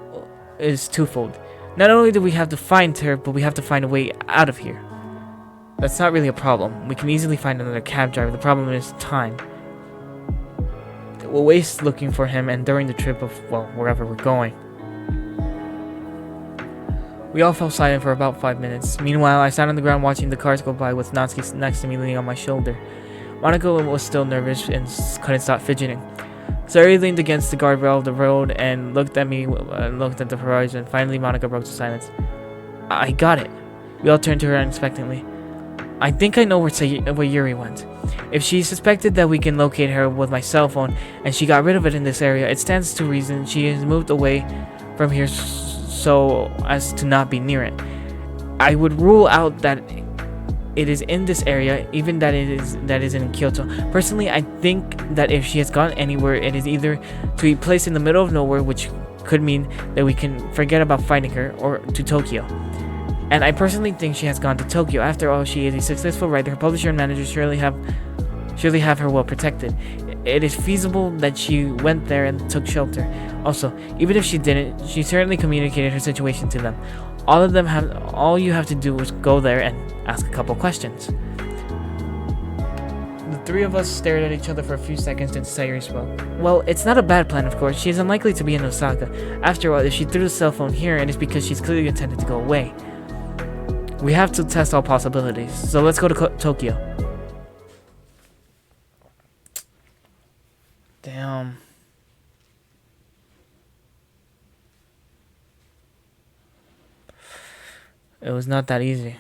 is twofold. Not only do we have to find her, but we have to find a way out of here. That's not really a problem. We can easily find another cab driver. The problem is time. We'll waste looking for him and during the trip of, well, wherever we're going. We all fell silent for about 5 minutes. Meanwhile, I sat on the ground watching the cars go by with Natsuki next to me leaning on my shoulder. Monica was still nervous and couldn't stop fidgeting. Sayuri leaned against the guardrail of the road and looked at me and looked at the horizon. Finally, Monica broke the silence. I got it. We all turned to her unexpectedly. I think I know where Yuri went. If she suspected that we can locate her with my cell phone and she got rid of it in this area, it stands to reason she has moved away from here so as to not be near it. I would rule out that it is in this area, even that is in Kyoto. Personally, I think that if she has gone anywhere, it is either to be placed in the middle of nowhere, which could mean that we can forget about finding her, or to Tokyo. And I personally think she has gone to Tokyo. After all, she is a successful writer. Her publisher and manager surely have her well protected. It is feasible that she went there and took shelter. Also, even if she didn't, she certainly communicated her situation to them. All you have to do is go there and ask a couple questions. The three of us stared at each other for a few seconds, then Sayuri spoke. Well, it's not a bad plan, of course. She is unlikely to be in Osaka. After all, if she threw the cell phone here, it is because she's clearly intended to go away. We have to test all possibilities, so let's go to Tokyo. Damn. It was not that easy.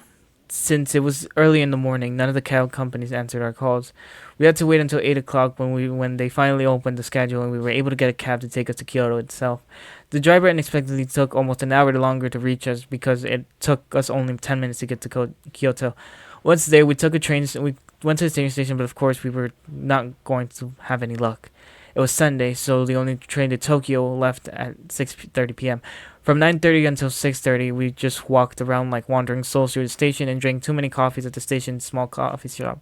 Since it was early in the morning, none of the cab companies answered our calls. We had to wait until 8 o'clock when they finally opened the schedule and we were able to get a cab to take us to Kyoto itself. The driver unexpectedly took almost an hour longer to reach us because it took us only 10 minutes to get to Kyoto. Once there, we took a train. We went to the train station, but of course we were not going to have any luck. It was Sunday, so the only train to Tokyo left at 6:30 p.m. From 9:30 until 6:30, we just walked around like wandering souls through the station and drank too many coffees at the station's small coffee shop.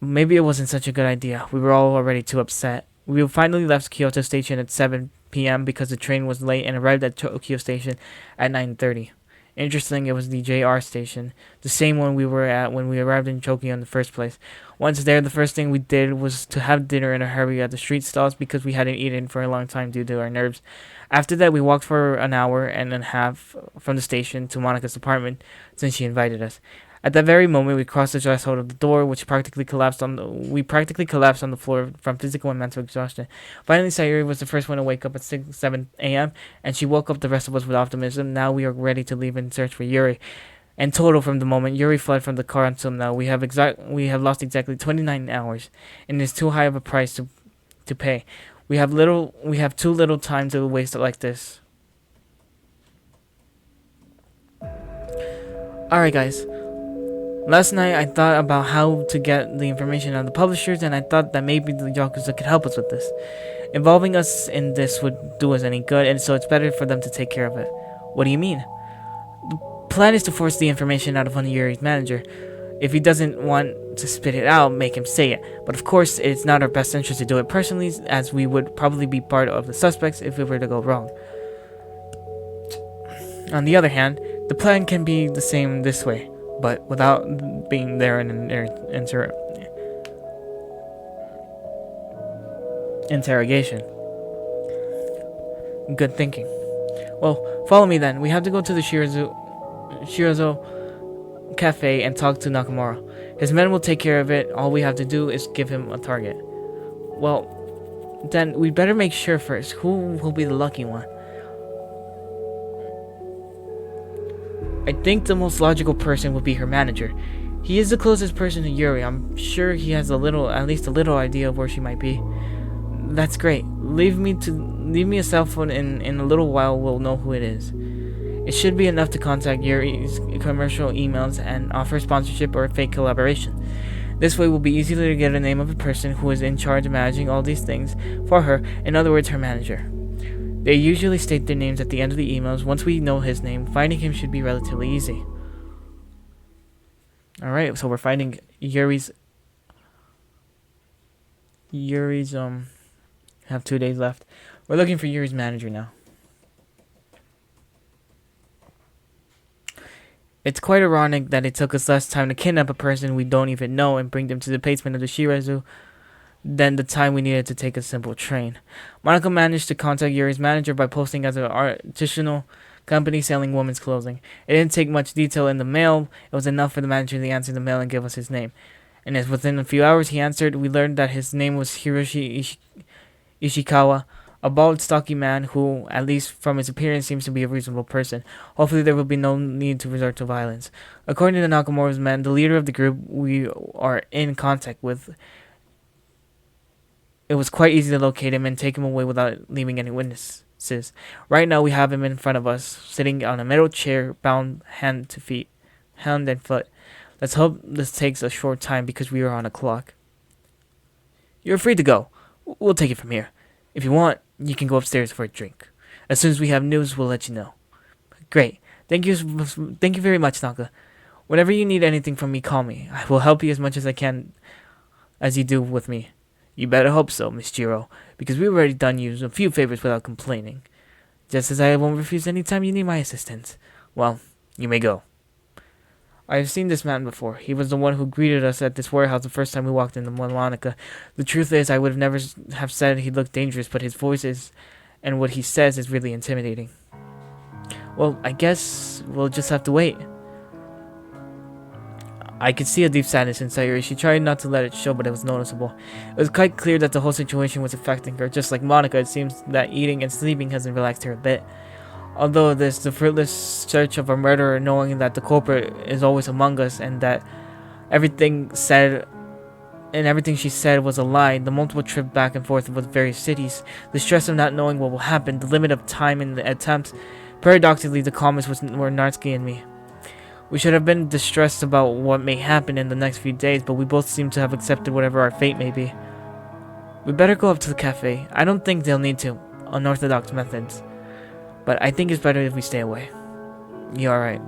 Maybe it wasn't such a good idea. We were all already too upset. We finally left Kyoto Station at 7 p.m. because the train was late and arrived at Tokyo Station at 9:30. Interesting, it was the JR station, the same one we were at when we arrived in Tokyo in the first place. Once there, the first thing we did was to have dinner in a hurry at the street stalls because we hadn't eaten for a long time due to our nerves. After that, we walked for an hour and a half from the station to Monica's apartment since she invited us. At that very moment, we crossed the threshold of the door, we practically collapsed on the floor from physical and mental exhaustion. Finally, Sayuri was the first one to wake up at 7 a.m., and she woke up the rest of us with optimism. Now we are ready to leave and search for Yuri. In total, from the moment Yuri fled from the car until now, we have lost exactly 29 hours, and it is too high of a price to pay. We have too little time to waste it like this. Alright, guys. Last night, I thought about how to get the information on the publishers, and I thought that maybe the Yakuza could help us with this. Involving us in this would do us any good, and so it's better for them to take care of it. What do you mean? The plan is to force the information out of Yuri's manager. If he doesn't want to spit it out, make him say it. But of course, it's not our best interest to do it personally, as we would probably be part of the suspects if it were to go wrong. On the other hand, the plan can be the same this way, but without being there in an interrogation. Good thinking. Well, follow me then. We have to go to the Shirazo Cafe and talk to Nakamura. His men will take care of it. All we have to do is give him a target. Well, then we better make sure first. Who will be the lucky one? I think the most logical person would be her manager. He is the closest person to Yuri. I'm sure he has at least a little idea of where she might be. That's great. Leave me a cell phone, and in a little while we'll know who it is. It should be enough to contact Yuri's commercial emails and offer sponsorship or a fake collaboration. This way, we'll be easier to get a name of a person who is in charge of managing all these things for her. In other words, her manager. They usually state their names at the end of the emails. Once we know his name, finding him should be relatively easy. Alright, so we're finding Yuri's have 2 days left. We're looking for Yuri's manager now. It's quite ironic that it took us less time to kidnap a person we don't even know and bring them to the basement of the Shirazu than the time we needed to take a simple train. Monica managed to contact Yuri's manager by posting as an artisanal company selling women's clothing. It didn't take much detail in the mail. It was enough for the manager to answer the mail and give us his name. And as within a few hours he answered, we learned that his name was Hiroshi Ishikawa, a bald, stocky man who, at least from his appearance, seems to be a reasonable person. Hopefully there will be no need to resort to violence. According to Nakamura's men, the leader of the group we are in contact with, it was quite easy to locate him and take him away without leaving any witnesses. Right now we have him in front of us, sitting on a metal chair, bound hand and foot. Let's hope this takes a short time because we are on a clock. You're free to go. We'll take it from here. If you want, you can go upstairs for a drink. As soon as we have news, we'll let you know. Great. Thank you very much, Naka. Whenever you need anything from me, call me. I will help you as much as I can, as you do with me. You better hope so, Miss Jiro, because we've already done you a few favors without complaining. Just as I won't refuse any time you need my assistance. Well, you may go. I have seen this man before. He was the one who greeted us at this warehouse the first time we walked into Monica. The truth is, I would have never have said he looked dangerous, but his voice is, and what he says is really intimidating. Well, I guess we'll just have to wait. I could see a deep sadness in Sayuri. She tried not to let it show, but it was noticeable. It was quite clear that the whole situation was affecting her. Just like Monica, it seems that eating and sleeping hasn't relaxed her a bit. Although there's the fruitless search of a murderer, knowing that the culprit is always among us and that everything she said was a lie, the multiple trips back and forth with various cities, the stress of not knowing what will happen, the limit of time in the attempts, paradoxically the calmest were Natsuki and me. We should have been distressed about what may happen in the next few days, but we both seem to have accepted whatever our fate may be. We better go up to the cafe. I don't think they'll need to, unorthodox methods, but I think it's better if we stay away. You're alright.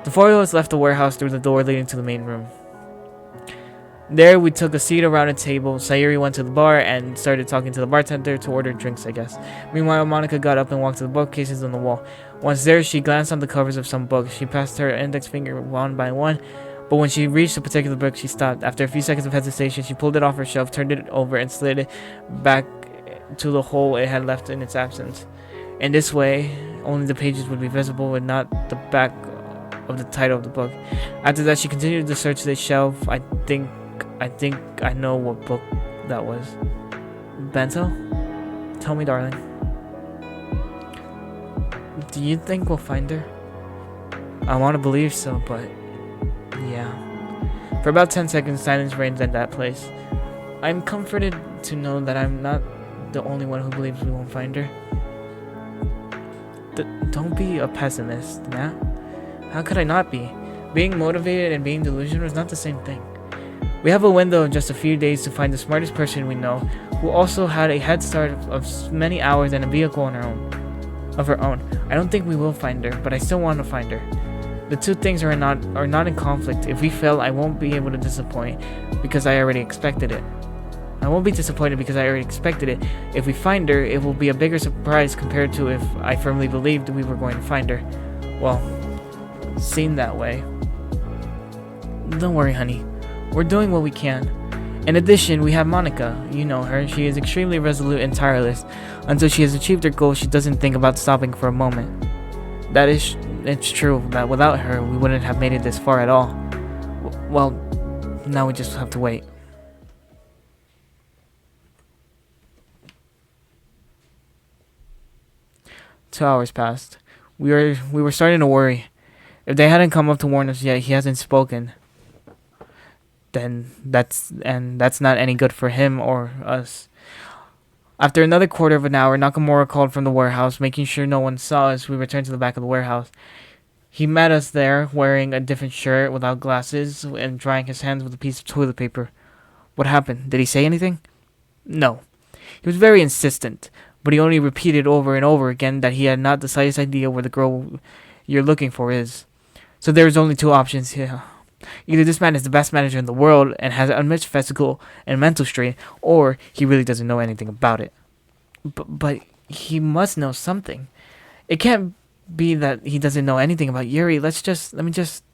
The four of us left the warehouse through the door leading to the main room. There, we took a seat around a table. Sayuri went to the bar and started talking to the bartender to order drinks, I guess. Meanwhile, Monica got up and walked to the bookcases on the wall. Once there, she glanced on the covers of some books. She passed her index finger one by one, but when she reached a particular book, she stopped. After a few seconds of hesitation, she pulled it off her shelf, turned it over, and slid it back to the hole it had left in its absence. In this way, only the pages would be visible and not the back of the title of the book. After that, she continued to search the shelf. I think I know what book that was. Bento? Tell me, darling. Do you think we'll find her? I want to believe so, but yeah. For about 10 seconds, silence reigned in that place. I'm comforted to know that I'm not the only one who believes we won't find her. Don't be a pessimist, Nat. How could I not be? Being motivated and being delusional is not the same thing. We have a window of just a few days to find the smartest person we know, who also had a head start of many hours and a vehicle of her own. I don't think we will find her, but I still want to find her. The two things are not in conflict. If we fail, I won't be able to disappoint because I already expected it. I won't be disappointed because I already expected it. If we find her, it will be a bigger surprise compared to if I firmly believed we were going to find her. Well, seen that way. Don't worry, honey. We're doing what we can. In addition, we have Monica. You know her. She is extremely resolute and tireless. Until she has achieved her goal, she doesn't think about stopping for a moment. It's true that without her, we wouldn't have made it this far at all. Well, now we just have to wait. Two hours passed. We were starting to worry. If they hadn't come up to warn us yet, he hasn't spoken. Then that's not any good for him or us. After another quarter of an hour, Nakamura called from the warehouse, making sure no one saw us. We returned to the back of the warehouse. He met us there, wearing a different shirt, without glasses, and drying his hands with a piece of toilet paper. What happened? Did he say anything? No. He was very insistent, but he only repeated over and over again that he had not the slightest idea where the girl you're looking for is. So there's only two options here. Either this man is the best manager in the world and has unmatched physical and mental strength, or he really doesn't know anything about it. But he must know something. It can't be that he doesn't know anything about Yuri. Let me just...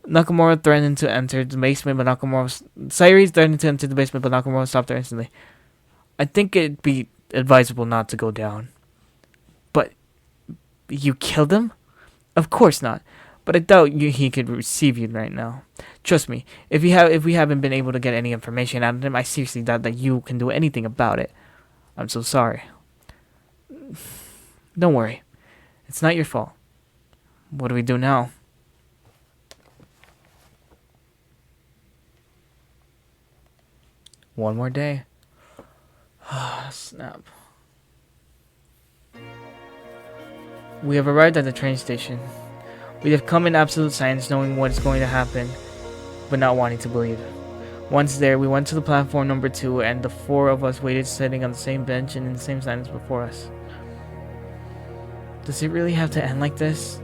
Nakamura threatened to enter the basement, but Sayuri threatened to enter the basement, but Nakamura stopped her instantly. I think it'd be advisable not to go down. But you killed him? Of course not. But I doubt he could receive you right now. Trust me, if we haven't been able to get any information out of him, I seriously doubt that you can do anything about it. I'm so sorry. Don't worry. It's not your fault. What do we do now? One more day. Snap. We have arrived at the train station. We have come in absolute silence, knowing what is going to happen, but not wanting to believe. Once there, we went to the platform number 2, and the four of us waited sitting on the same bench and in the same silence before us. Does it really have to end like this?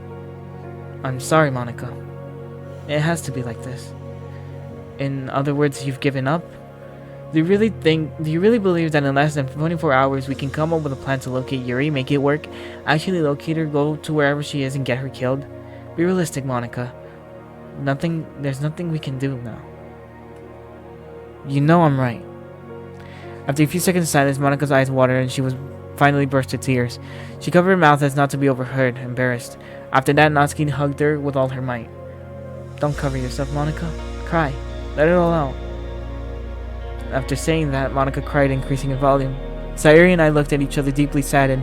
I'm sorry, Monica. It has to be like this. In other words, you've given up? Do you really believe that in less than 24 hours we can come up with a plan to locate Yuri, make it work, actually locate her, go to wherever she is and get her killed? Be realistic, Monica. There's nothing we can do now. You know I'm right. After a few seconds of silence, Monica's eyes watered and she was finally burst into tears. She covered her mouth as not to be overheard, embarrassed. After that, Natsuki hugged her with all her might. Don't cover yourself, Monica. Cry. Let it all out. After saying that, Monica cried, increasing in volume. Sayuri and I looked at each other deeply saddened,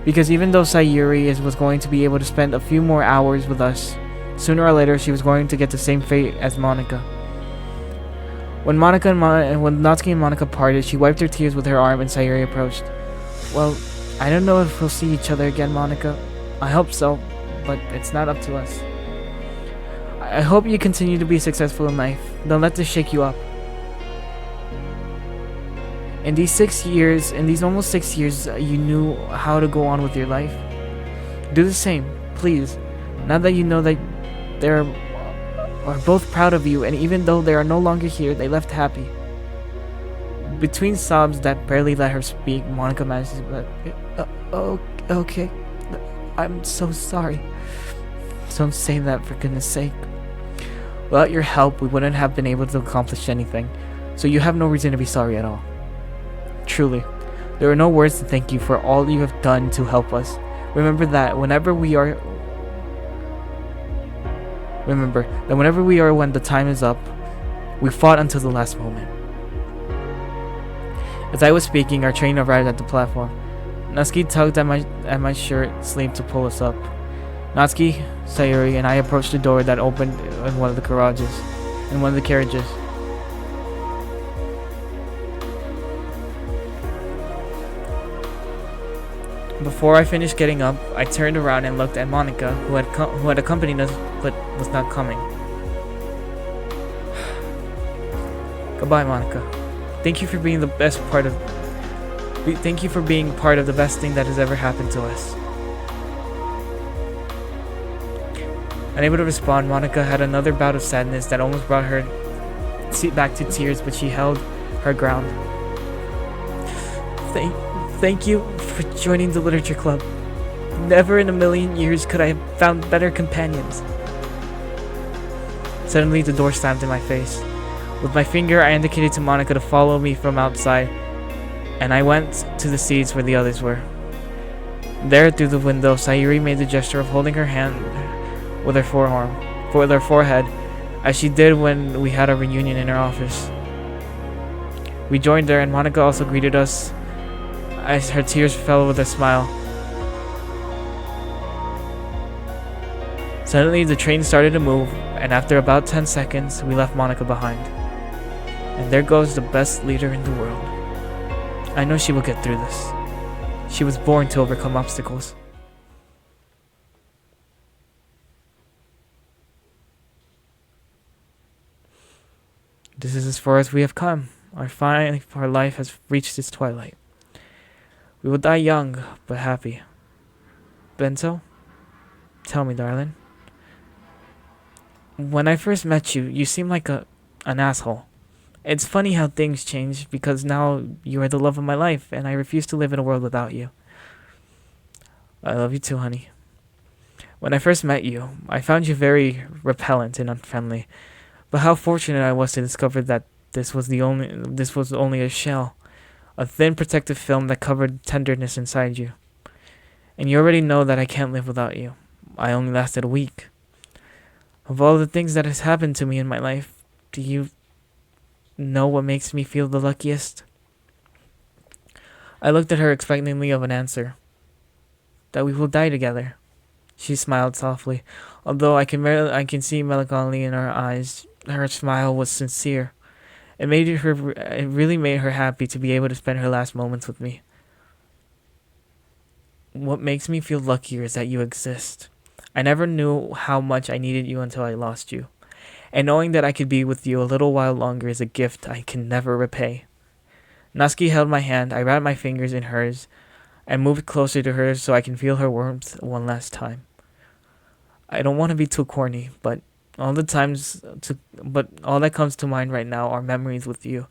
because even though Sayuri was going to be able to spend a few more hours with us, sooner or later she was going to get the same fate as Monica. When Natsuki and Monica parted, she wiped her tears with her arm and Sayuri approached. Well, I don't know if we'll see each other again, Monica. I hope so, but it's not up to us. I hope you continue to be successful in life. Don't let this shake you up. In these almost 6 years, you knew how to go on with your life. Do the same, please. Now that you know that they are both proud of you, and even though they are no longer here, they left happy. Between sobs that barely let her speak, Monica managed to okay. I'm so sorry. Don't say that, for goodness sake. Without your help, we wouldn't have been able to accomplish anything, so you have no reason to be sorry at all. Truly, there are no words to thank you for all you have done to help us. Remember that whenever we are when the time is up, we fought until the last moment. As I was speaking, our train arrived at the platform. Natsuki tugged at my shirt sleeve to pull us up. Natsuki, Sayuri, and I approached the door that opened in one of the carriages. Before I finished getting up, I turned around and looked at Monica, who had accompanied us but was not coming. Goodbye, Monica. Thank you for being part of the best thing that has ever happened to us. Unable to respond, Monica had another bout of sadness that almost brought her back to tears, but she held her ground. Thank you for joining the literature club. Never in a million years could I have found better companions. Suddenly, the door slammed in my face. With my finger, I indicated to Monica to follow me from outside, and I went to the seats where the others were. There, through the window, Sayuri made the gesture of holding her hand with her forehead, as she did when we had a reunion in her office. We joined her, and Monica also greeted us, as her tears fell with a smile. Suddenly, the train started to move, and after about 10 seconds, we left Monica behind. And there goes the best leader in the world. I know she will get through this. She was born to overcome obstacles. This is as far as we have come. Our life has reached its twilight. We will die young, but happy. Bento? Tell me, darling. When I first met you, you seemed like an asshole. It's funny how things change, because now you are the love of my life, and I refuse to live in a world without you. I love you too, honey. When I first met you, I found you very repellent and unfriendly, but how fortunate I was to discover that this was only a shell. A thin protective film that covered tenderness inside you. And you already know that I can't live without you. I only lasted a week. Of all the things that has happened to me in my life, do you know what makes me feel the luckiest? I looked at her expectantly of an answer. That we will die together. She smiled softly. Although I can see melancholy in her eyes, her smile was sincere. It really made her happy to be able to spend her last moments with me. What makes me feel luckier is that you exist. I never knew how much I needed you until I lost you. And knowing that I could be with you a little while longer is a gift I can never repay. Natsuki held my hand. I wrapped my fingers in hers and moved closer to her so I can feel her warmth one last time. I don't want to be too corny, but all that comes to mind right now are memories with you,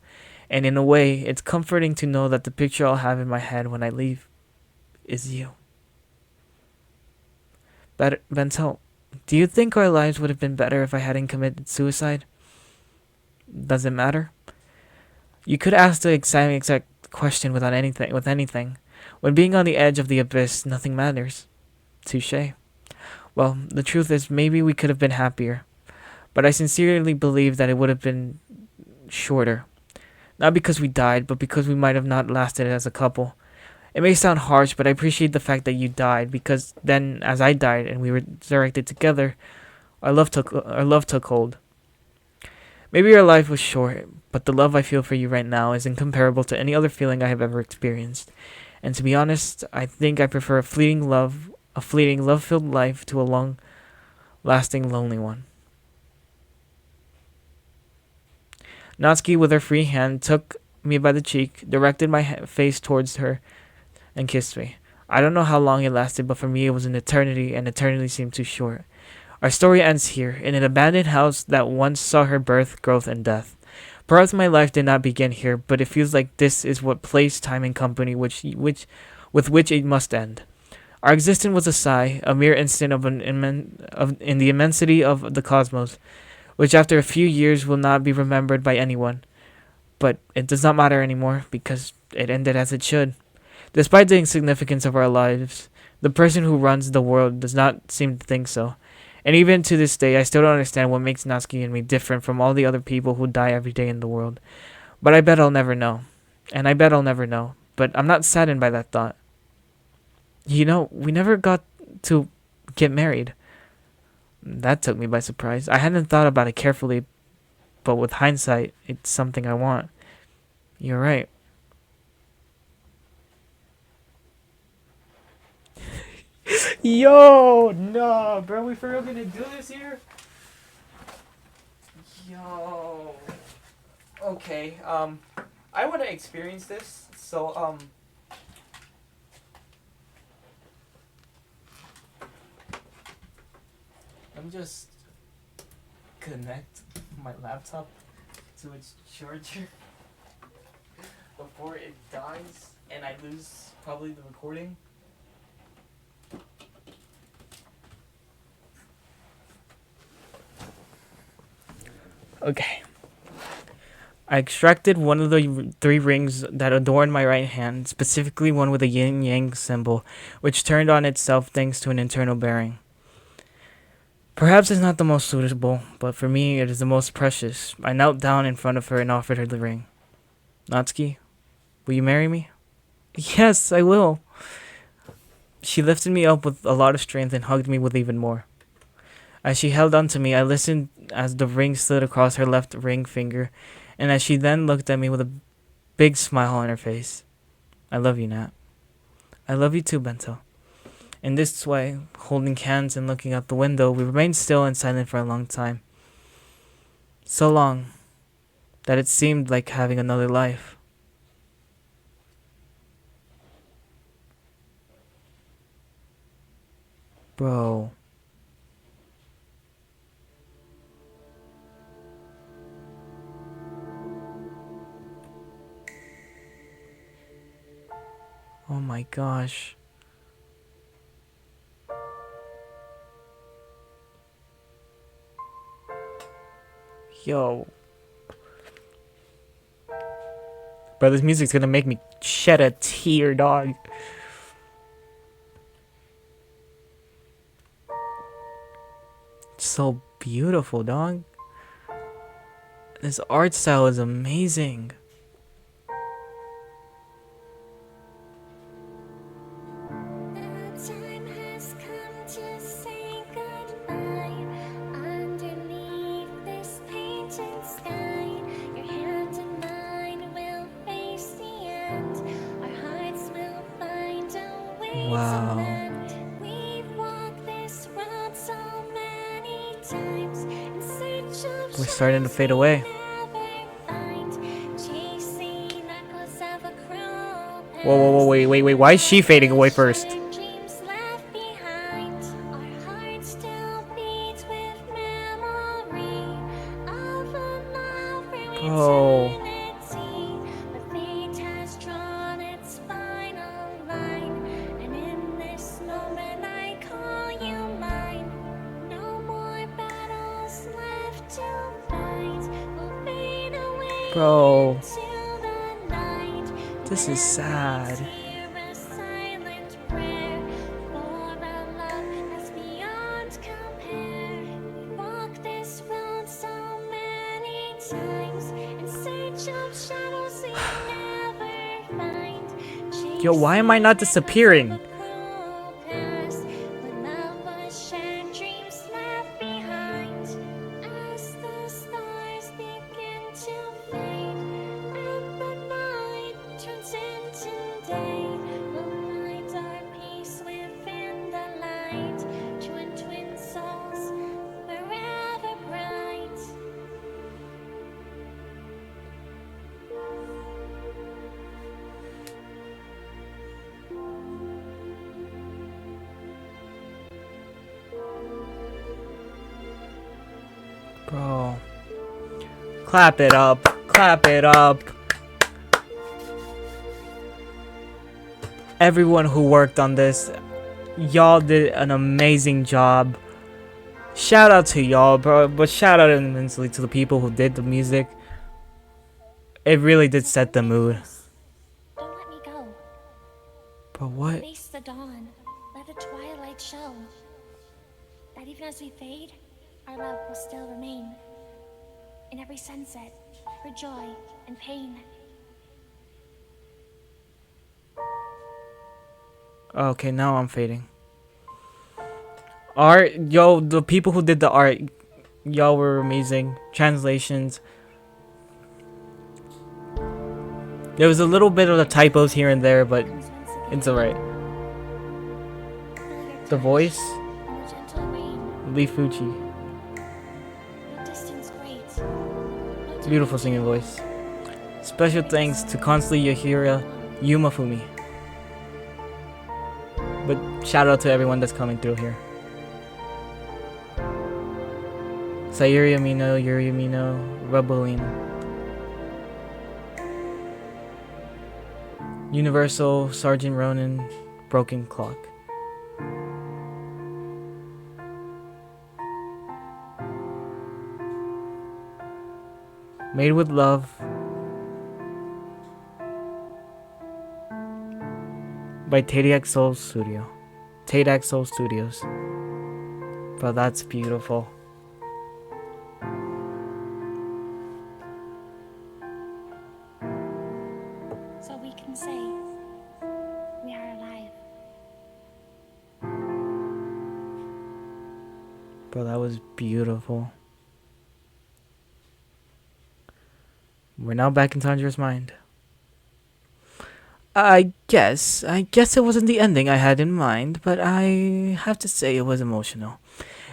And in a way, it's comforting to know that the picture I'll have in my head when I leave is you. Bento, do you think our lives would have been better if I hadn't committed suicide? Does it matter? You could ask the same exact question with anything. When being on the edge of the abyss, nothing matters. Touche. Well, the truth is, maybe we could have been happier. But I sincerely believe that it would have been shorter. Not because we died, but because we might have not lasted as a couple. It may sound harsh, but I appreciate the fact that you died, because then, as I died and we were resurrected together, our love took hold. Maybe your life was short, but the love I feel for you right now is incomparable to any other feeling I have ever experienced. And to be honest, I think I prefer a fleeting love-filled life to a long-lasting lonely one. Natsuki, with her free hand, took me by the cheek, directed my face towards her, and kissed me. I don't know how long it lasted, but for me it was an eternity, and eternity seemed too short. Our story ends here, in an abandoned house that once saw her birth, growth, and death. Perhaps my life did not begin here, but it feels like this is what place, time, and company with which it must end. Our existence was a sigh, a mere instant in the immensity of the cosmos, which after a few years will not be remembered by anyone. But it does not matter anymore, because it ended as it should. Despite the insignificance of our lives, the person who runs the world does not seem to think so. And even to this day, I still don't understand what makes Natsuki and me different from all the other people who die every day in the world. But I bet I'll never know. And I bet I'll never know. But I'm not saddened by that thought. You know, we never got to get married. That took me by surprise. I hadn't thought about it carefully, but with hindsight, it's something I want. You're right. Yo, no, bro, we for real gonna do this here? Yo. Okay, I wanna experience this, so, let me just connect my laptop to its charger before it dies and I lose probably the recording. Okay. I extracted one of the 3 rings that adorn my right hand, specifically one with a yin-yang symbol, which turned on itself thanks to an internal bearing. Perhaps it's not the most suitable, but for me it is the most precious. I knelt down in front of her and offered her the ring. Natsuki, will you marry me? Yes, I will. She lifted me up with a lot of strength and hugged me with even more. As she held on to me, I listened as the ring slid across her left ring finger, and as she then looked at me with a big smile on her face. I love you, Nat. I love you too, Bento. In this way, holding hands and looking out the window, we remained still and silent for a long time. So long that it seemed like having another life. Bro. Oh my gosh. Yo. Bro, this music's gonna make me shed a tear, dog. It's so beautiful, dog. This art style is amazing. Wow. We're starting to fade away. Whoa, wait. Why is she fading away first? Oh. Bro, this is sad. Yo, why am I not disappearing? Bro. Clap it up. Clap it up. Everyone who worked on this, y'all did an amazing job. Shout out to y'all, bro. But shout out immensely to the people who did the music. It really did set the mood. Don't let me go. Bro, what? Face the dawn. Let the twilight show. That even as we fade, our love will still remain. In every sunset, for joy and pain. Okay, now I'm fading. Art, yo, the people who did the art, y'all were amazing. Translations. There was a little bit of the typos here and there, but it's alright. The voice, Lee Fuji. Beautiful singing voice. Special thanks to Constantly Yahira Yumafumi. But shout out to everyone that's coming through here. Sayuri Amino, Yuri Amino, Rubeline. Universal, Sergeant Ronan, Broken Clock. Made with Love by Tadax Soul Studio. Tadax Soul Studios. Bro, that's beautiful. So we can say we are alive. Bro, that was beautiful. We're now back in Tanjiro's mind. I guess it wasn't the ending I had in mind, but I have to say it was emotional.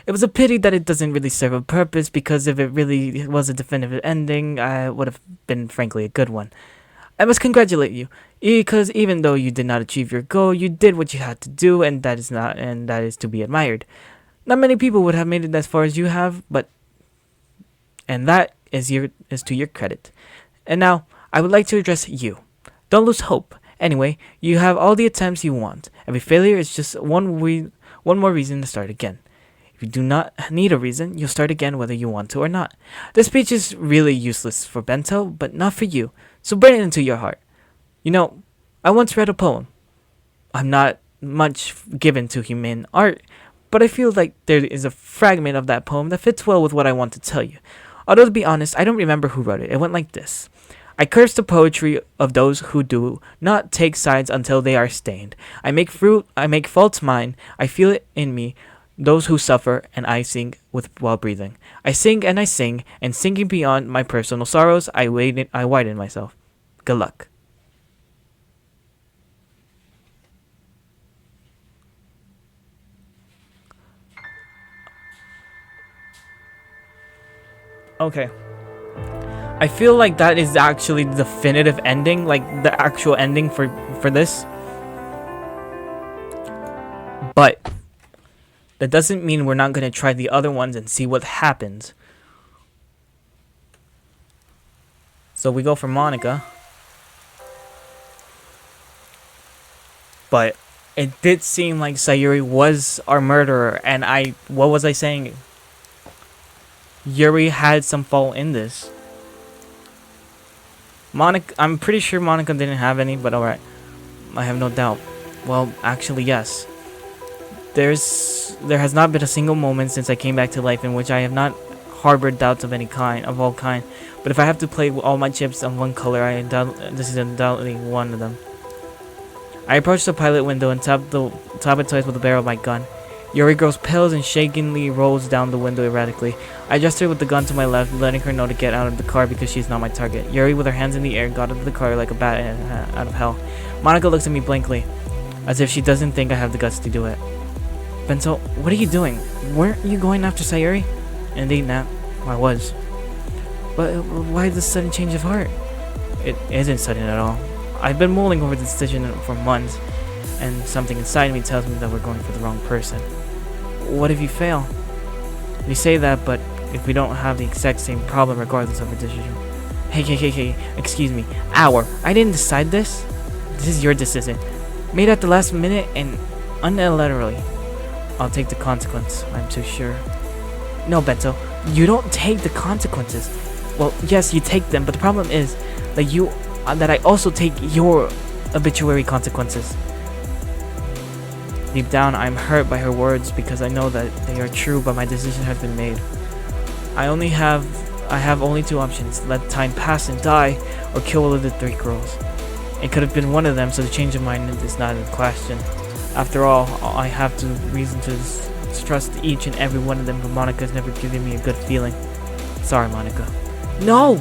It was a pity that it doesn't really serve a purpose, because if it really was a definitive ending, it would have been frankly a good one. I must congratulate you, because even though you did not achieve your goal, you did what you had to do, and that is to be admired. Not many people would have made it as far as you have, and that is to your credit. And now, I would like to address you. Don't lose hope. Anyway, you have all the attempts you want. Every failure is just one more reason to start again. If you do not need a reason, you'll start again whether you want to or not. This speech is really useless for Bento, but not for you. So burn it into your heart. You know, I once read a poem. I'm not much given to humane art, but I feel like there is a fragment of that poem that fits well with what I want to tell you. Although, to be honest, I don't remember who wrote it. It went like this. I curse the poetry of those who do not take sides until they are stained. I make faults mine. I feel it in me, those who suffer, and I sing while breathing. I sing, and singing beyond my personal sorrows, I widen myself. Good luck. Okay. I feel like that is actually the definitive ending, like the actual ending for this. But that doesn't mean we're not going to try the other ones and see what happens. So we go for Monica. But it did seem like Sayuri was our murderer, and what was I saying? Yuri had some fault in this. Monica, I'm pretty sure Monica didn't have any, but alright. I have no doubt. Well, actually, yes. There has not been a single moment since I came back to life in which I have not harbored doubts of any kind, of all kind. But if I have to play all my chips on one color, this is undoubtedly one of them. I approached the pilot window and tapped it twice with the barrel of my gun. Yuri grows pale and shakenly rolls down the window erratically. I gestured with the gun to my left, letting her know to get out of the car because she is not my target. Yuri, with her hands in the air, got out of the car like a bat out of hell. Monica looks at me blankly, as if she doesn't think I have the guts to do it. Bento, what are you doing? Weren't you going after Sayuri? Indeed, Nat. I was. But why this sudden change of heart? It isn't sudden at all. I've been mulling over the decision for months, and something inside me tells me that we're going for the wrong person. What if you fail? We say that, but if we don't have the exact same problem regardless of our decision. Hey, excuse me. I didn't decide this. This is your decision. Made at the last minute and unilaterally. I'll take the consequence, I'm too sure. No, Bento, you don't take the consequences. Well, yes, you take them, but the problem is that I also take your obituary consequences. Deep down, I'm hurt by her words because I know that they are true, but my decision has been made. I have only two options: let time pass and die, or kill all of the three girls. It could have been one of them, so the change of mind is not in question. After all, I have to reason to trust each and every one of them, but Monica's never given me a good feeling. Sorry, Monica. No!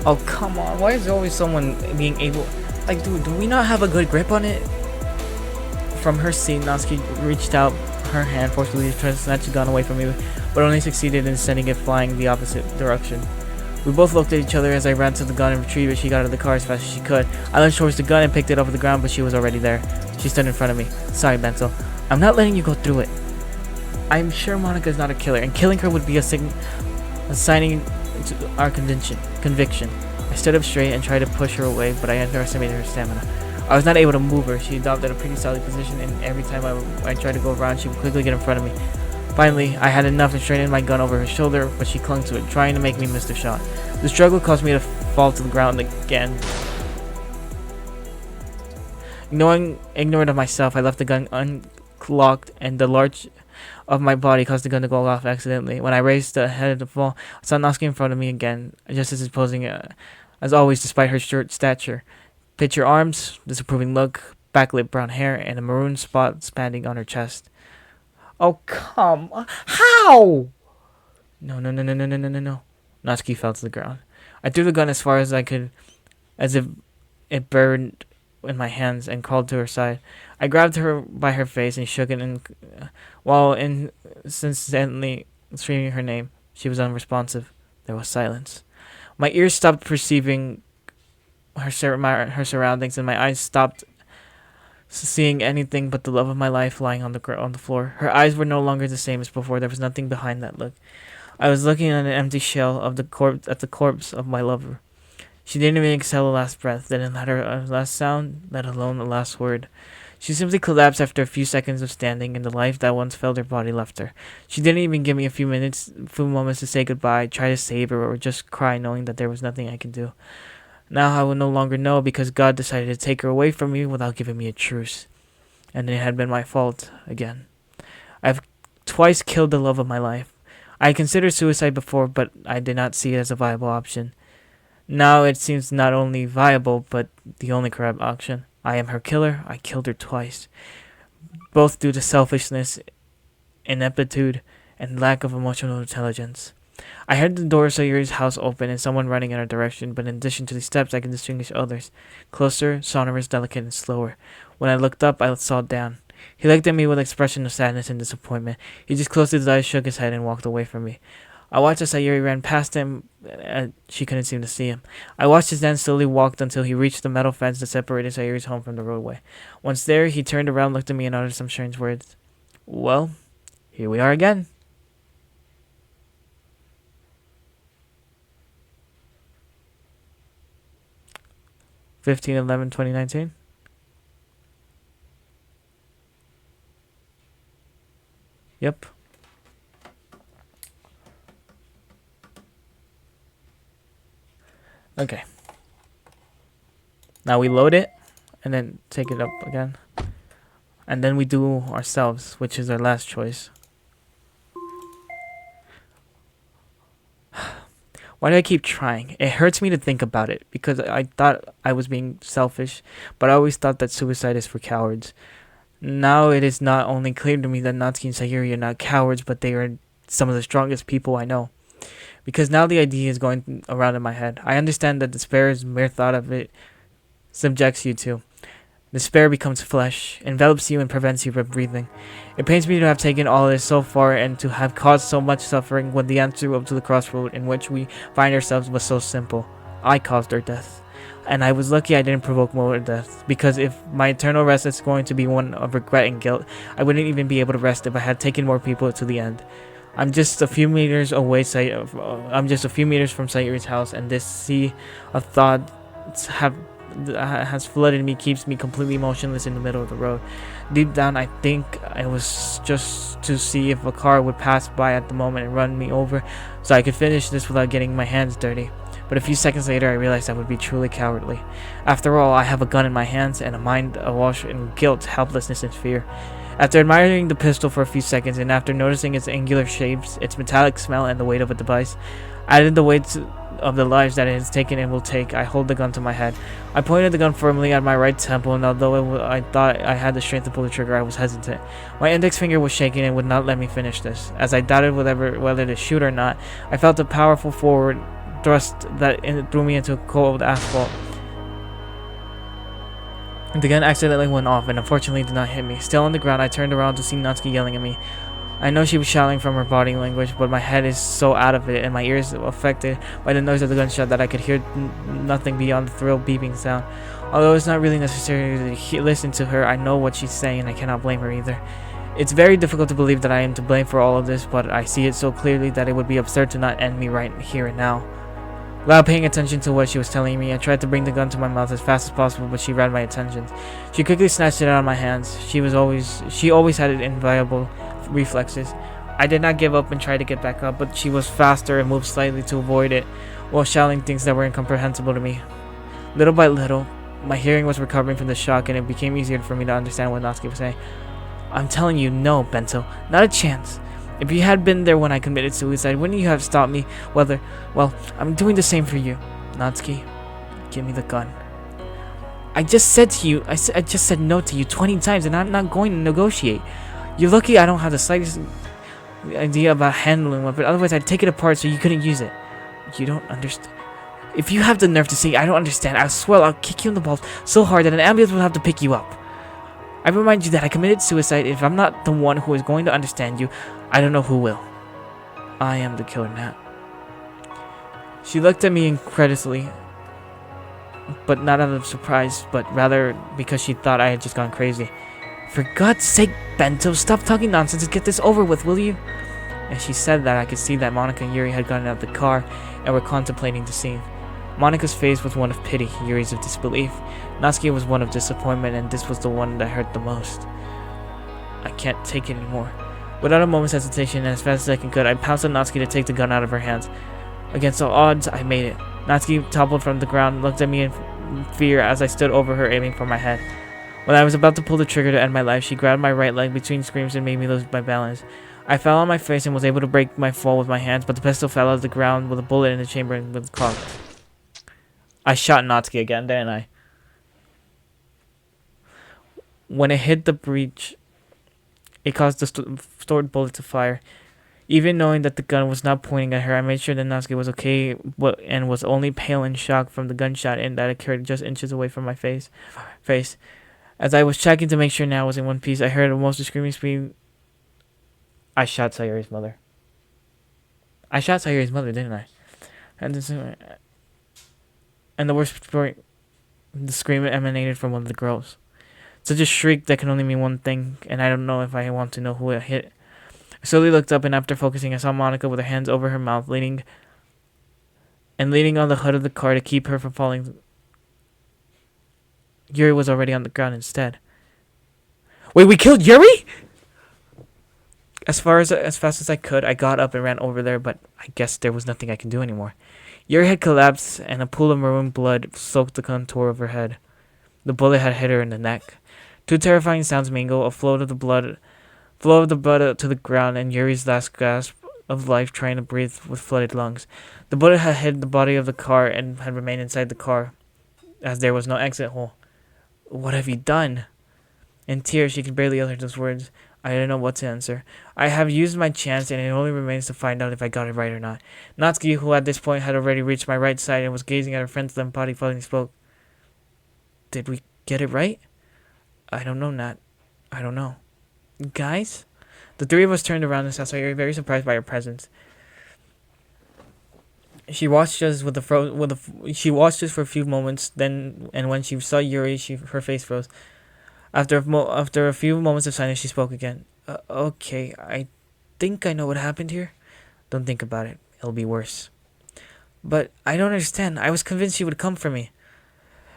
Oh, come on. Why is there always someone being able... Like, dude, do we not have a good grip on it? From her seat, Natsuki reached out her hand forcefully to try to snatch the gun away from me, but only succeeded in sending it flying the opposite direction. We both looked at each other as I ran to the gun and retrieved it. She got out of the car as fast as she could. I lunged towards the gun and picked it up off the ground, but she was already there. She stood in front of me. Sorry, Bento. I'm not letting you go through it. I'm sure Monica is not a killer, and killing her would be a signing to our conviction. I stood up straight and tried to push her away, but I underestimated her stamina. I was not able to move her. She adopted a pretty solid position, and every time I tried to go around, she would quickly get in front of me. Finally, I had enough and straightened my gun over her shoulder, but she clung to it, trying to make me miss the shot. The struggle caused me to fall to the ground again. Ignorant of myself, I left the gun unlocked, and the large of my body caused the gun to go off accidentally. When I raised the head of the fall, I saw Natsuki in front of me again, just as posing as always despite her short stature. Picture arms, disapproving look, backlit brown hair, and a maroon spot expanding on her chest. Oh, come on. How? No. Natsuki fell to the ground. I threw the gun as far as I could, as if it burned in my hands, and crawled to her side. I grabbed her by her face and shook it, while insistently screaming her name. She was unresponsive. There was silence. My ears stopped perceiving her surroundings, and my eyes stopped seeing anything but the love of my life lying on the floor. Her eyes were no longer the same as before. There was nothing behind that look. I was looking at an empty shell of the corpse of my lover. She didn't even exhale a last breath, didn't let her last sound, let alone a last word. She simply collapsed after a few seconds of standing, and the life that once filled her body left her. She didn't even give me a few moments to say goodbye, try to save her, or just cry, knowing that there was nothing I could do. Now I will no longer know, because God decided to take her away from me without giving me a truce. And it had been my fault again. I've twice killed the love of my life. I had considered suicide before, but I did not see it as a viable option. Now it seems not only viable, but the only correct option. I am her killer. I killed her twice, both due to selfishness, ineptitude, and lack of emotional intelligence. I heard the door of Sayuri's house open and someone running in our direction, but in addition to the steps, I could distinguish others. Closer, sonorous, delicate, and slower. When I looked up, I saw Dan. He looked at me with an expression of sadness and disappointment. He just closed his eyes, shook his head, and walked away from me. I watched as Sayuri ran past him. She couldn't seem to see him. I watched as Dan slowly walked until he reached the metal fence that separated Sayuri's home from the roadway. Once there, he turned around, looked at me, and uttered some strange words. Well, here we are again. (15/11/2019). Yep. Okay. Now we load it and then take it up again. And then we do ourselves, which is our last choice. Why do I keep trying? It hurts me to think about it because I thought I was being selfish, but I always thought that suicide is for cowards. Now it is not only clear to me that Natsuki and Sayuri are not cowards, but they are some of the strongest people I know. Because now the idea is going around in my head. I understand that despair is mere thought of it subjects you to. Despair becomes flesh, envelops you and prevents you from breathing. It pains me to have taken all this so far and to have caused so much suffering when the answer up to the crossroad in which we find ourselves was so simple. I caused her death. And I was lucky I didn't provoke more death, because if my eternal rest is going to be one of regret and guilt, I wouldn't even be able to rest if I had taken more people to the end. I'm just a few meters from Sayuri's house, and this sea of thoughts has flooded me, keeps me completely motionless in the middle of the road. Deep down, I think I was just to see if a car would pass by at the moment and run me over, so I could finish this without getting my hands dirty. But a few seconds later, I realized I would be truly cowardly. After all, I have a gun in my hands and a mind awash in guilt, helplessness, and fear. After admiring the pistol for a few seconds, and after noticing its angular shapes, its metallic smell, and the weight of a device, added the weight of the lives that it has taken and will take, I hold the gun to my head. I pointed the gun firmly at my right temple, and although I thought I had the strength to pull the trigger, I was hesitant. My index finger was shaking and would not let me finish this. As I doubted whether to shoot or not, I felt a powerful forward thrust that threw me into cold asphalt. The gun accidentally went off and unfortunately did not hit me. Still on the ground, I turned around to see Natsuki yelling at me. I know she was shouting from her body language, but my head is so out of it and my ears affected by the noise of the gunshot that I could hear nothing beyond the thrill beeping sound. Although it's not really necessary to listen to her, I know what she's saying and I cannot blame her either. It's very difficult to believe that I am to blame for all of this, but I see it so clearly that it would be absurd to not end me right here and now. Without paying attention to what she was telling me, I tried to bring the gun to my mouth as fast as possible, but she read my intentions. She quickly snatched it out of my hands. She always had inviolable reflexes. I did not give up and try to get back up, but she was faster and moved slightly to avoid it, while shouting things that were incomprehensible to me. Little by little, my hearing was recovering from the shock, and it became easier for me to understand what Natsuki was saying. I'm telling you, no, Bento, not a chance. If you had been there when I committed suicide, wouldn't you have stopped me? Well, I'm doing the same for you. Natsuki, give me the gun. I just said no to you 20 times, and I'm not going to negotiate. You're lucky I don't have the slightest idea about handling one, but otherwise I'd take it apart so you couldn't use it. You don't understand. If you have the nerve to say I don't understand, I swear I'll kick you in the balls so hard that an ambulance will have to pick you up. I remind you that I committed suicide. If I'm not the one who is going to understand you, I don't know who will. I am the killer, Nat. She looked at me incredulously, but not out of surprise, but rather because she thought I had just gone crazy. For God's sake, Bento, stop talking nonsense and get this over with, will you? As she said that, I could see that Monica and Yuri had gotten out of the car and were contemplating the scene. Monica's face was one of pity, Yuri's of disbelief. Natsuki was one of disappointment, and this was the one that hurt the most. I can't take it anymore. Without a moment's hesitation, and as fast as I could, I pounced on Natsuki to take the gun out of her hands. Against all odds, I made it. Natsuki toppled from the ground, looked at me in fear as I stood over her, aiming for my head. When I was about to pull the trigger to end my life, she grabbed my right leg between screams and made me lose my balance. I fell on my face and was able to break my fall with my hands, but the pistol fell out of the ground with a bullet in the chamber and was cocked. I shot Natsuki again, didn't I? When it hit the breech, it caused the stored bullet to fire. Even knowing that the gun was not pointing at her, I made sure that Natsuki was okay and was only pale in shock from the gunshot and that occurred just inches away from my face. As I was checking to make sure now was in one piece, I heard a monster scream. I shot Sayuri's mother. I shot Sayuri's mother, didn't I? And the worst part, the scream emanated from one of the girls. Such a shriek that can only mean one thing, and I don't know if I want to know who it hit. I slowly looked up, and after focusing, I saw Monica with her hands over her mouth, leaning on the hood of the car to keep her from falling. Yuri was already on the ground instead. Wait, we killed Yuri? As fast as I could, I got up and ran over there, but I guess there was nothing I can do anymore. Yuri had collapsed, and a pool of maroon blood soaked the contour of her head. The bullet had hit her in the neck. Two terrifying sounds mingle: a flow of the blood to the ground, and Yuri's last gasp of life trying to breathe with flooded lungs. The bullet had hit the body of the car and had remained inside the car, as there was no exit hole. What have you done? In tears, she could barely utter those words. I didn't know what to answer. I have used my chance, and it only remains to find out if I got it right or not. Natsuki, who at this point had already reached my right side and was gazing at her friend's limp body, finally spoke. Did we get it right? I don't know, Nat. I don't know. Guys? The three of us turned around and saw Sayuri, very surprised by our presence. She watched us she watched us for a few moments. Then, and when she saw Yuri, her face froze. After a few moments of silence, she spoke again. Okay, I think I know what happened here. Don't think about it. It'll be worse. But I don't understand. I was convinced she would come for me.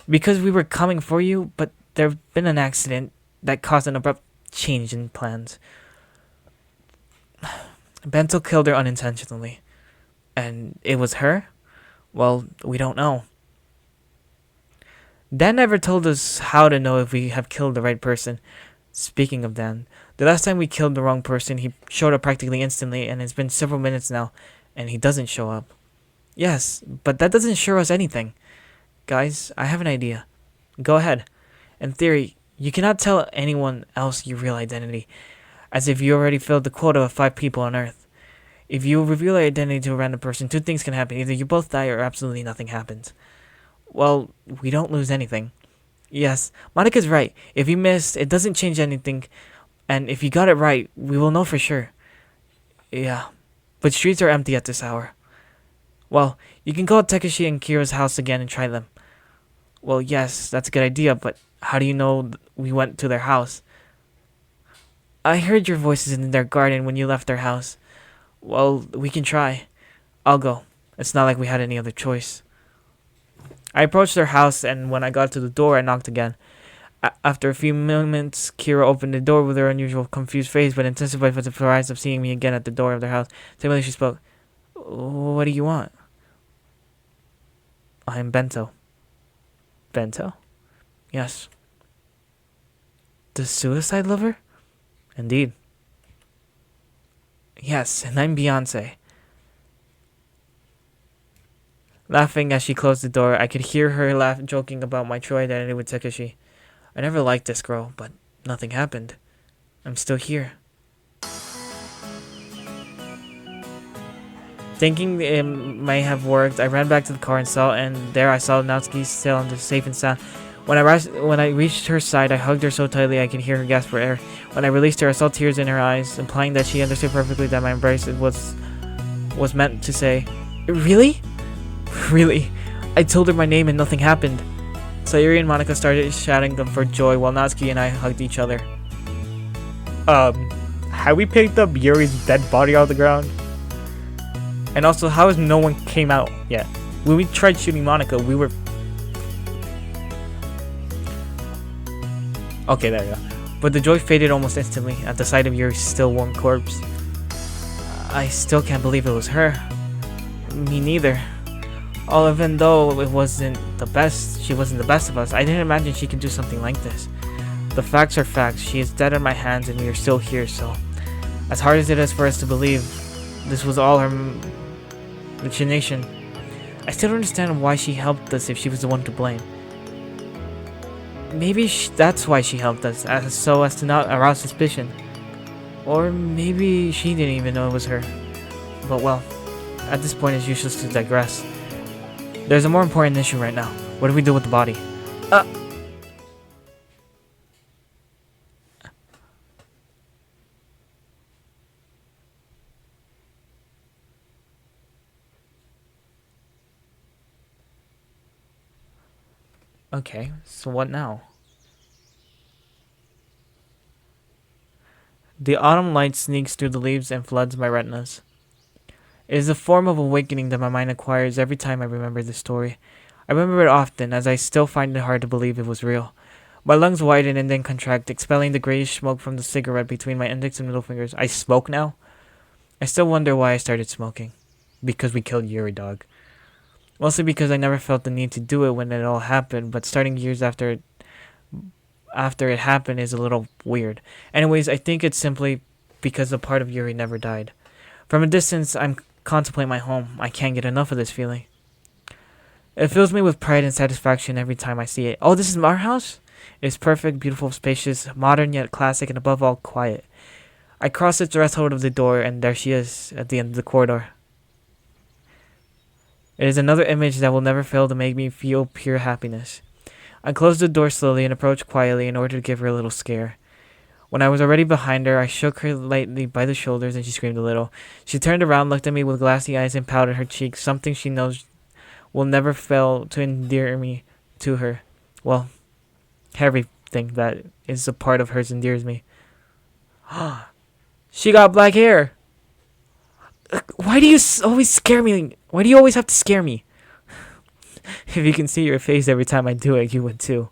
Because we were coming for you, but there's been an accident that caused an abrupt change in plans. Bento killed her unintentionally. And it was her? Well, we don't know. Dan never told us how to know if we have killed the right person. Speaking of Dan, the last time we killed the wrong person, he showed up practically instantly, and it's been several minutes now, and he doesn't show up. Yes, but that doesn't assure us anything. Guys, I have an idea. Go ahead. In theory, you cannot tell anyone else your real identity, as if you already filled the quota of 5 people on Earth. If you reveal your identity to a random person, 2 things can happen. Either you both die or absolutely nothing happens. Well, we don't lose anything. Yes, Monica's right. If you missed, it doesn't change anything. And if you got it right, we will know for sure. Yeah, but streets are empty at this hour. Well, you can call Takeshi and Kira's house again and try them. Well, yes, that's a good idea, but how do you know we went to their house? I heard your voices in their garden when you left their house. Well, we can try. I'll go. It's not like we had any other choice. I approached their house, and when I got to the door, I knocked again. After a few moments, Kira opened the door with her unusual confused face, but intensified with the surprise of seeing me again at the door of their house. Suddenly she spoke. What do you want? I'm Bento. Bento? Yes. The suicide lover? Indeed. Yes, and I'm Beyonce. Laughing as she closed the door, I could hear her laugh, joking about my true identity with Takeshi. I never liked this girl, but nothing happened. I'm still here. Thinking it may have worked, I ran back to the car and there I saw Natsuki still on the safe and sound. When I reached her side, I hugged her so tightly I could hear her gasp for air. When I released her, I saw tears in her eyes, implying that she understood perfectly that my embrace was meant to say, Really? Really? I told her my name and nothing happened. Sayuri and Monica started shouting them for joy while Natsuki and I hugged each other. Have we picked up Yuri's dead body out of the ground? And also, how has no one came out yet? When we tried shooting Monica, we were... Okay, there we go. But the joy faded almost instantly at the sight of Yuri's still warm corpse. I still can't believe it was her. Me neither. Even though it wasn't the best, she wasn't the best of us, I didn't imagine she could do something like this. The facts are facts. She is dead in my hands and we are still here, so... As hard as it is for us to believe, this was all her machination. I still don't understand why she helped us if she was the one to blame. Maybe that's why she helped us, so as to not arouse suspicion. Or maybe she didn't even know it was her. But well, at this point it's useless to digress. There's a more important issue right now. What do we do with the body? Okay, so what now? The autumn light sneaks through the leaves and floods my retinas. It is a form of awakening that my mind acquires every time I remember this story. I remember it often, as I still find it hard to believe it was real. My lungs widen and then contract, expelling the grayish smoke from the cigarette between my index and middle fingers. I smoke now? I still wonder why I started smoking. Because we killed Yuri, dog. Mostly because I never felt the need to do it when it all happened, but starting years after it happened is a little weird. Anyways, I think it's simply because a part of Yuri never died. From a distance, I'm contemplating my home. I can't get enough of this feeling. It fills me with pride and satisfaction every time I see it. Oh, this is our house? It is perfect, beautiful, spacious, modern yet classic, and above all, quiet. I cross the threshold of the door, and there she is at the end of the corridor. It is another image that will never fail to make me feel pure happiness. I closed the door slowly and approached quietly in order to give her a little scare. When I was already behind her, I shook her lightly by the shoulders and she screamed a little. She turned around, looked at me with glassy eyes, and pouted her cheeks, something she knows will never fail to endear me to her. Well, everything that is a part of hers endears me. She got black hair! Why do you always scare me? Why do you always have to scare me? If you can see your face every time I do it, you would too.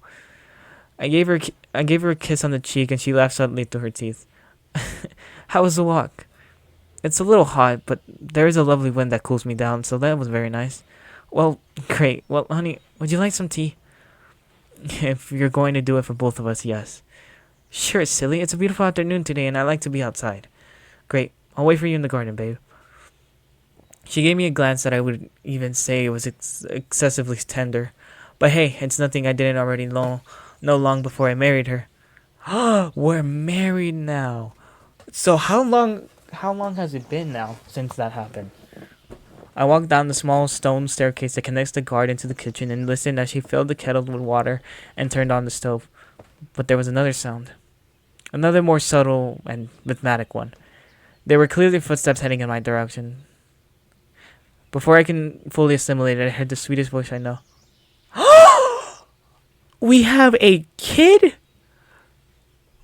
I gave her a kiss on the cheek and she laughed suddenly through her teeth. How was the walk? It's a little hot, but there is a lovely wind that cools me down, so that was very nice. Well, great. Well, honey, would you like some tea? If you're going to do it for both of us, yes. Sure, silly. It's a beautiful afternoon today and I like to be outside. Great. I'll wait for you in the garden, babe. She gave me a glance that I would even say was excessively tender. But hey, it's nothing I didn't already know long before I married her. We're married now. So how long has it been now since that happened? I walked down the small stone staircase that connects the garden to the kitchen and listened as she filled the kettle with water and turned on the stove. But there was another sound. Another more subtle and rhythmic one. There were clearly footsteps heading in my direction. Before I can fully assimilate it, I heard the sweetest voice I know. We have a kid?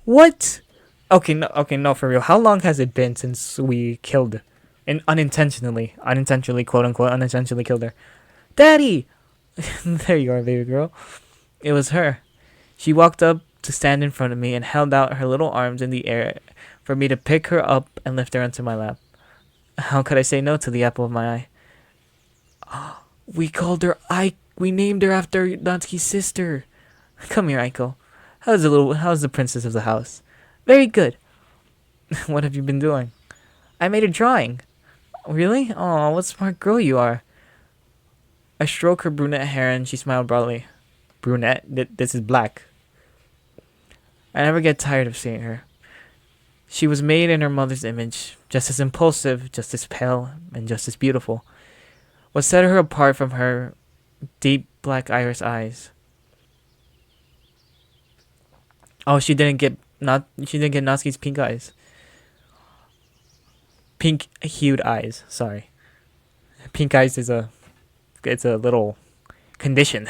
What? Okay, no, for real. How long has it been since we killed and unintentionally, quote unquote, unintentionally killed her? Daddy! There you are, baby girl. It was her. She walked up to stand in front of me and held out her little arms in the air for me to pick her up and lift her onto my lap. How could I say no to the apple of my eye? We named her after Natsuki's sister. Come here, Aiko. How's the princess of the house? Very good. What have you been doing? I made a drawing. Really? Oh, what smart girl you are. I stroked her brunette hair and she smiled broadly. Brunette? This is black. I never get tired of seeing her. She was made in her mother's image, just as impulsive, just as pale, and just as beautiful. What set her apart from her deep black iris eyes? Oh, she didn't get Natsuki's pink eyes. Pink hued eyes, sorry. Pink eyes is a little condition.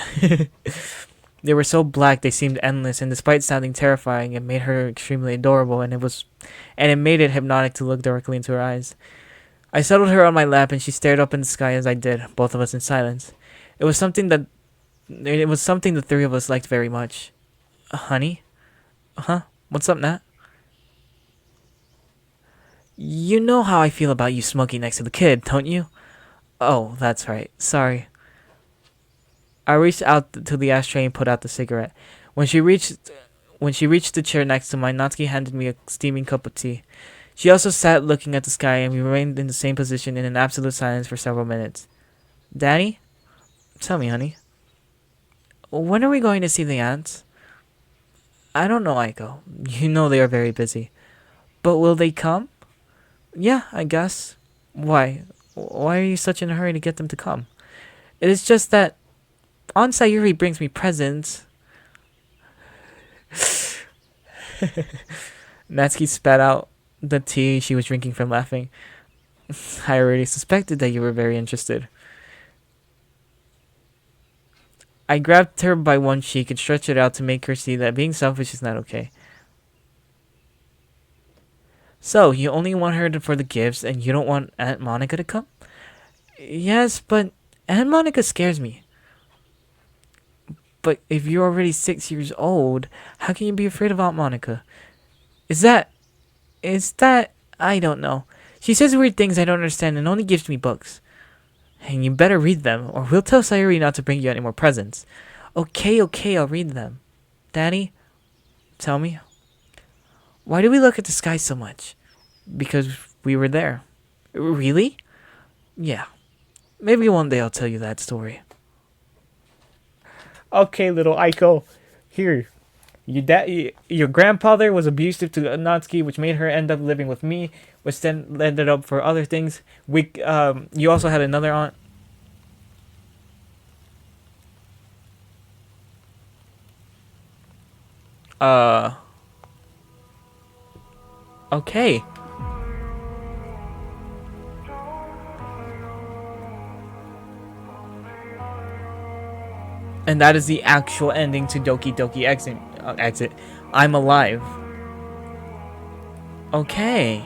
They were so black they seemed endless, and despite sounding terrifying, it made her extremely adorable, and it made it hypnotic to look directly into her eyes. I settled her on my lap and she stared up in the sky as I did, both of us in silence. It was something the three of us liked very much. Honey? Huh? What's up, Nat? You know how I feel about you smoking next to the kid, don't you? Oh, that's right. Sorry. I reached out to the ashtray and put out the cigarette. When she reached the chair next to mine, Natsuki handed me a steaming cup of tea. She also sat looking at the sky, and we remained in the same position in an absolute silence for several minutes. Daddy? Tell me, honey. When are we going to see the ants? I don't know, Aiko. You know they are very busy. But will they come? Yeah, I guess. Why? Why are you such in a hurry to get them to come? It is just that Aunt Sayuri brings me presents. Natsuki spat out the tea she was drinking from laughing. I already suspected that you were very interested. I grabbed her by one cheek and stretched it out to make her see that being selfish is not okay. So, you only want her for the gifts and you don't want Aunt Monica to come? Yes, but Aunt Monica scares me. But if you're already 6 years old, how can you be afraid of Aunt Monica? Is that... I don't know. She says weird things I don't understand and only gives me books. And you better read them, or we'll tell Sayuri not to bring you any more presents. Okay, I'll read them. Danny, tell me, why do we look at the sky so much? Because we were there. Really? Yeah. Maybe one day I'll tell you that story. Okay, little Aiko. Here. Your grandfather was abusive to Natsuki, which made her end up living with me, which then ended up for other things. You also had another aunt. Okay. And that is the actual ending to Doki Doki Exit. I'm alive. Okay.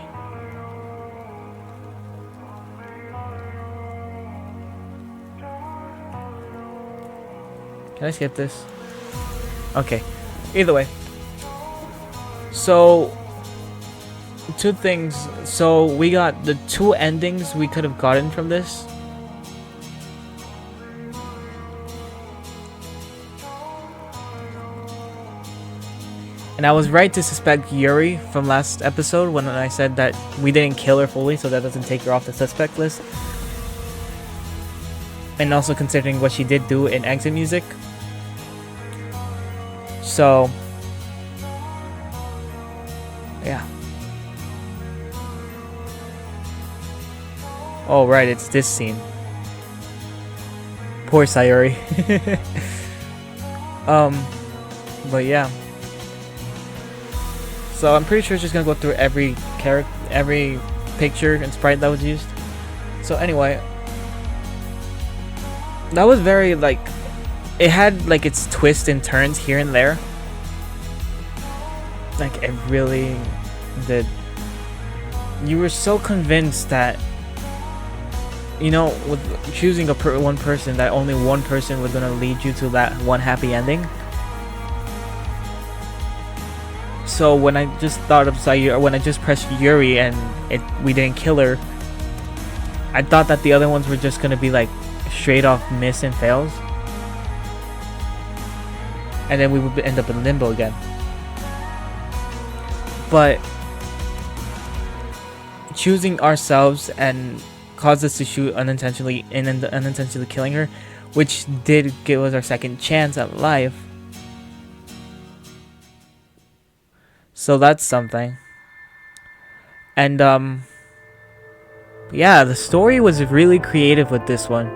Can I skip this? Okay. Either way. So, two things. So, we got the two endings we could have gotten from this. And I was right to suspect Yuri from last episode when I said that we didn't kill her fully, so that doesn't take her off the suspect list. And also considering what she did do in exit music. So, yeah. Oh, right, it's this scene. Poor Sayuri. But yeah. So I'm pretty sure it's just gonna go through every character, every picture and sprite that was used. So anyway, that was very like, it had like its twists and turns here and there. Like it really did. You were so convinced that, you know, with choosing one person, that only one person was gonna lead you to that one happy ending. So when I just thought of Sayuri, when I just pressed Yuri and we didn't kill her, I thought that the other ones were just gonna be like straight off miss and fails, and then we would end up in limbo again. But choosing ourselves and caused us to shoot unintentionally and unintentionally killing her, which did give us our second chance at life. So that's something. And yeah, the story was really creative with this one.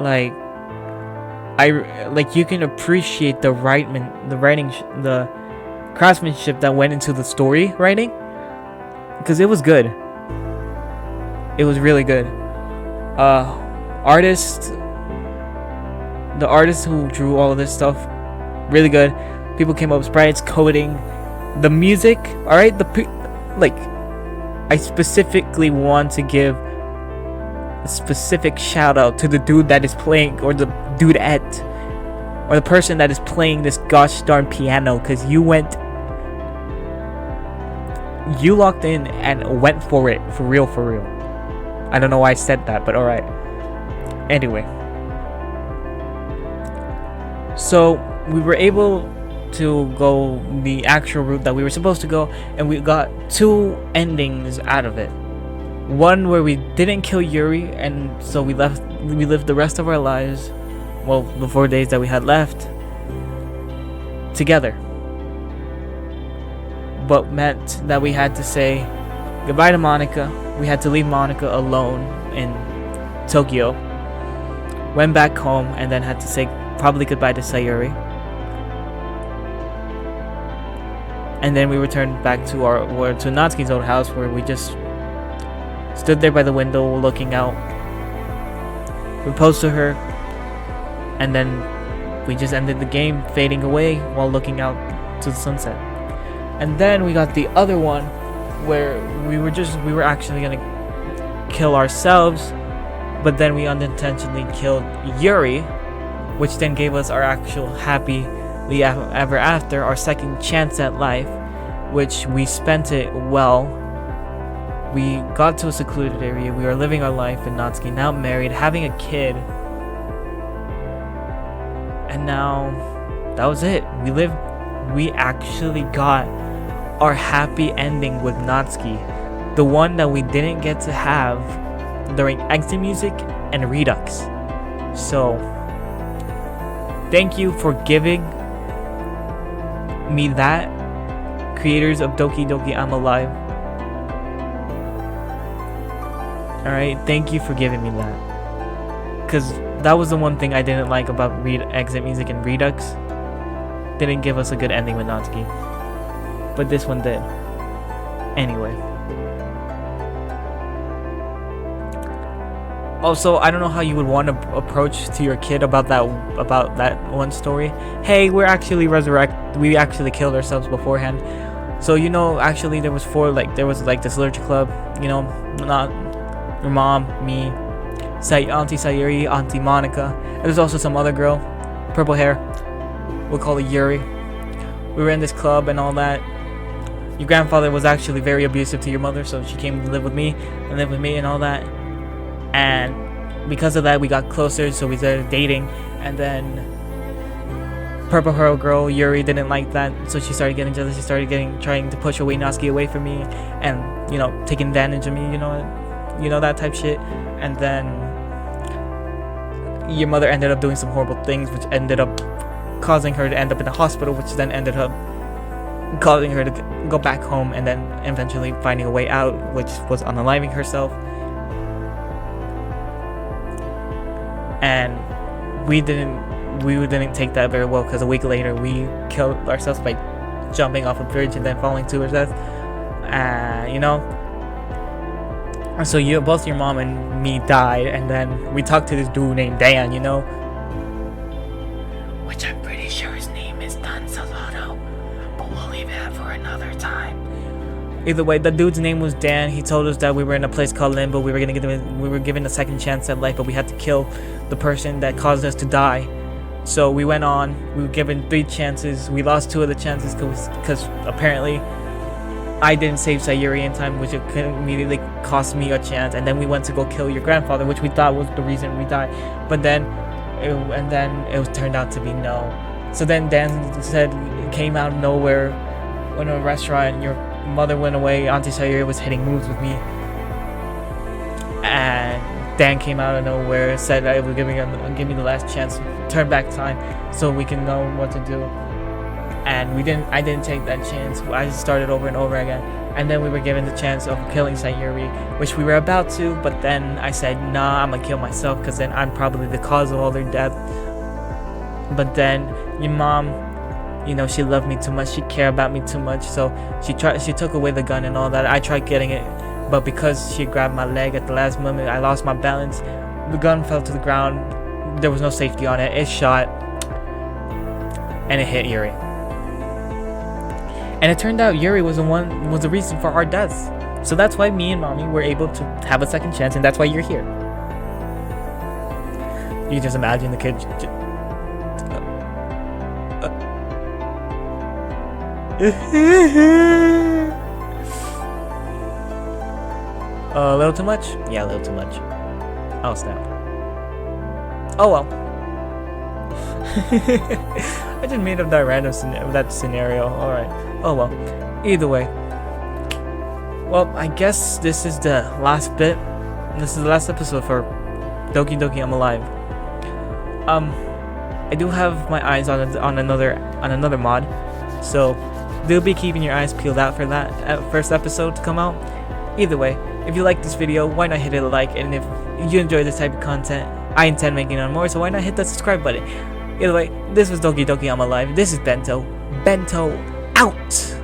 Like you can appreciate the the craftsmanship that went into the story writing, because it was good. It was really good. The artist who drew all of this stuff, really good. People came up with sprites, coding, the music. All right, I specifically want to give a specific shout out to the dude that is playing, or the dudette, or the person that is playing this gosh darn piano, because you locked in and went for it, for real. I don't know why I said that, but all right. Anyway. So we were able to go the actual route that we were supposed to go, and we got two endings out of it. One where we didn't kill Yuri, and so we lived the rest of our lives, well, the 4 days that we had left, together. But meant that we had to say goodbye to Monica. We had to leave Monica alone in Tokyo. Went back home and then had to say probably goodbye to Sayuri. And then we returned back to Natsuki's old house, where we just stood there by the window looking out. Proposed to her, and then we just ended the game fading away while looking out to the sunset. And then we got the other one where we were actually gonna kill ourselves, but then we unintentionally killed Yuri, which then gave us our actual happily ever after, our second chance at life. which we spent it well. We got to a secluded area. We were living our life in Natsuki, now married, having a kid. And now, that was it. We actually got our happy ending with Natsuki. The one that we didn't get to have during exit music and Redux. So, thank you for giving me that, creators of Doki Doki I'm Alive. Alright, thank you for giving me that. Because that was the one thing I didn't like about exit music and Redux. Didn't give us a good ending with Natsuki. But this one did. Anyway. Also, I don't know how you would want to approach to your kid about that one story. Hey, we actually killed ourselves beforehand. So actually there was this literature club, not your mom, me, Auntie Sayuri, Auntie Monica, and there's also some other girl, purple hair, we'll call it Yuri. We were in this club and all that. Your grandfather was actually very abusive to your mother, so she came to live with me and all that. And because of that, we got closer, so we started dating. And then purple hair girl Yuri didn't like that, so she started getting jealous. She started trying to push Natsuki away from me, and taking advantage of me, that type shit. And then your mother ended up doing some horrible things, which ended up causing her to end up in the hospital, which then ended up causing her to go back home, and then eventually finding a way out, which was unaliving herself. And we didn't take that very well, because a week later we killed ourselves by jumping off a bridge and then falling to our death. So both your mom and me died, and then we talked to this dude named Dan, which I'm pretty sure his name is Dan Salado, but we'll leave that for another time. Either way, the dude's name was Dan. He told us that we were in a place called Limbo. We were given a second chance at life, but we had to kill the person that caused us to die. So we went on. We were given 3 chances. We lost 2 of the chances because apparently I didn't save Sayuri in time, which it could immediately cost me a chance. And then we went to go kill your grandfather, which we thought was the reason we died. But then it was turned out to be no. So then Dan said it came out of nowhere in a restaurant. Your mother went away. Auntie Sayuri was hitting moves with me, and Dan came out of nowhere, said I was give me the last chance, turn back time, so we can know what to do. And I didn't take that chance. I just started over and over again. And then we were given the chance of killing Sayuri, which we were about to, but then I said, nah, I'm gonna kill myself, because then I'm probably the cause of all their death. But then your mom, she loved me too much, she cared about me too much, so she took away the gun and all that. I tried getting it, but because she grabbed my leg at the last moment, I lost my balance. The gun fell to the ground. There was no safety on it. It shot, and it hit Yuri. And it turned out Yuri was the reason for our deaths. So that's why me and mommy were able to have a second chance, and that's why you're here. You can just imagine the kid. A little too much? Yeah, a little too much. Oh snap. Oh well. I just made up that random scenario. Alright. Oh well. Either way. Well, I guess this is the last bit. This is the last episode for Doki Doki I'm Alive. I do have my eyes on another mod, so do be keeping your eyes peeled out for that first episode to come out. Either way, if you like this video, why not hit it a like, and if you enjoy this type of content, I intend making on more, so why not hit that subscribe button. Either way, this was Doki Doki I'm Alive. This is Bento. Bento out!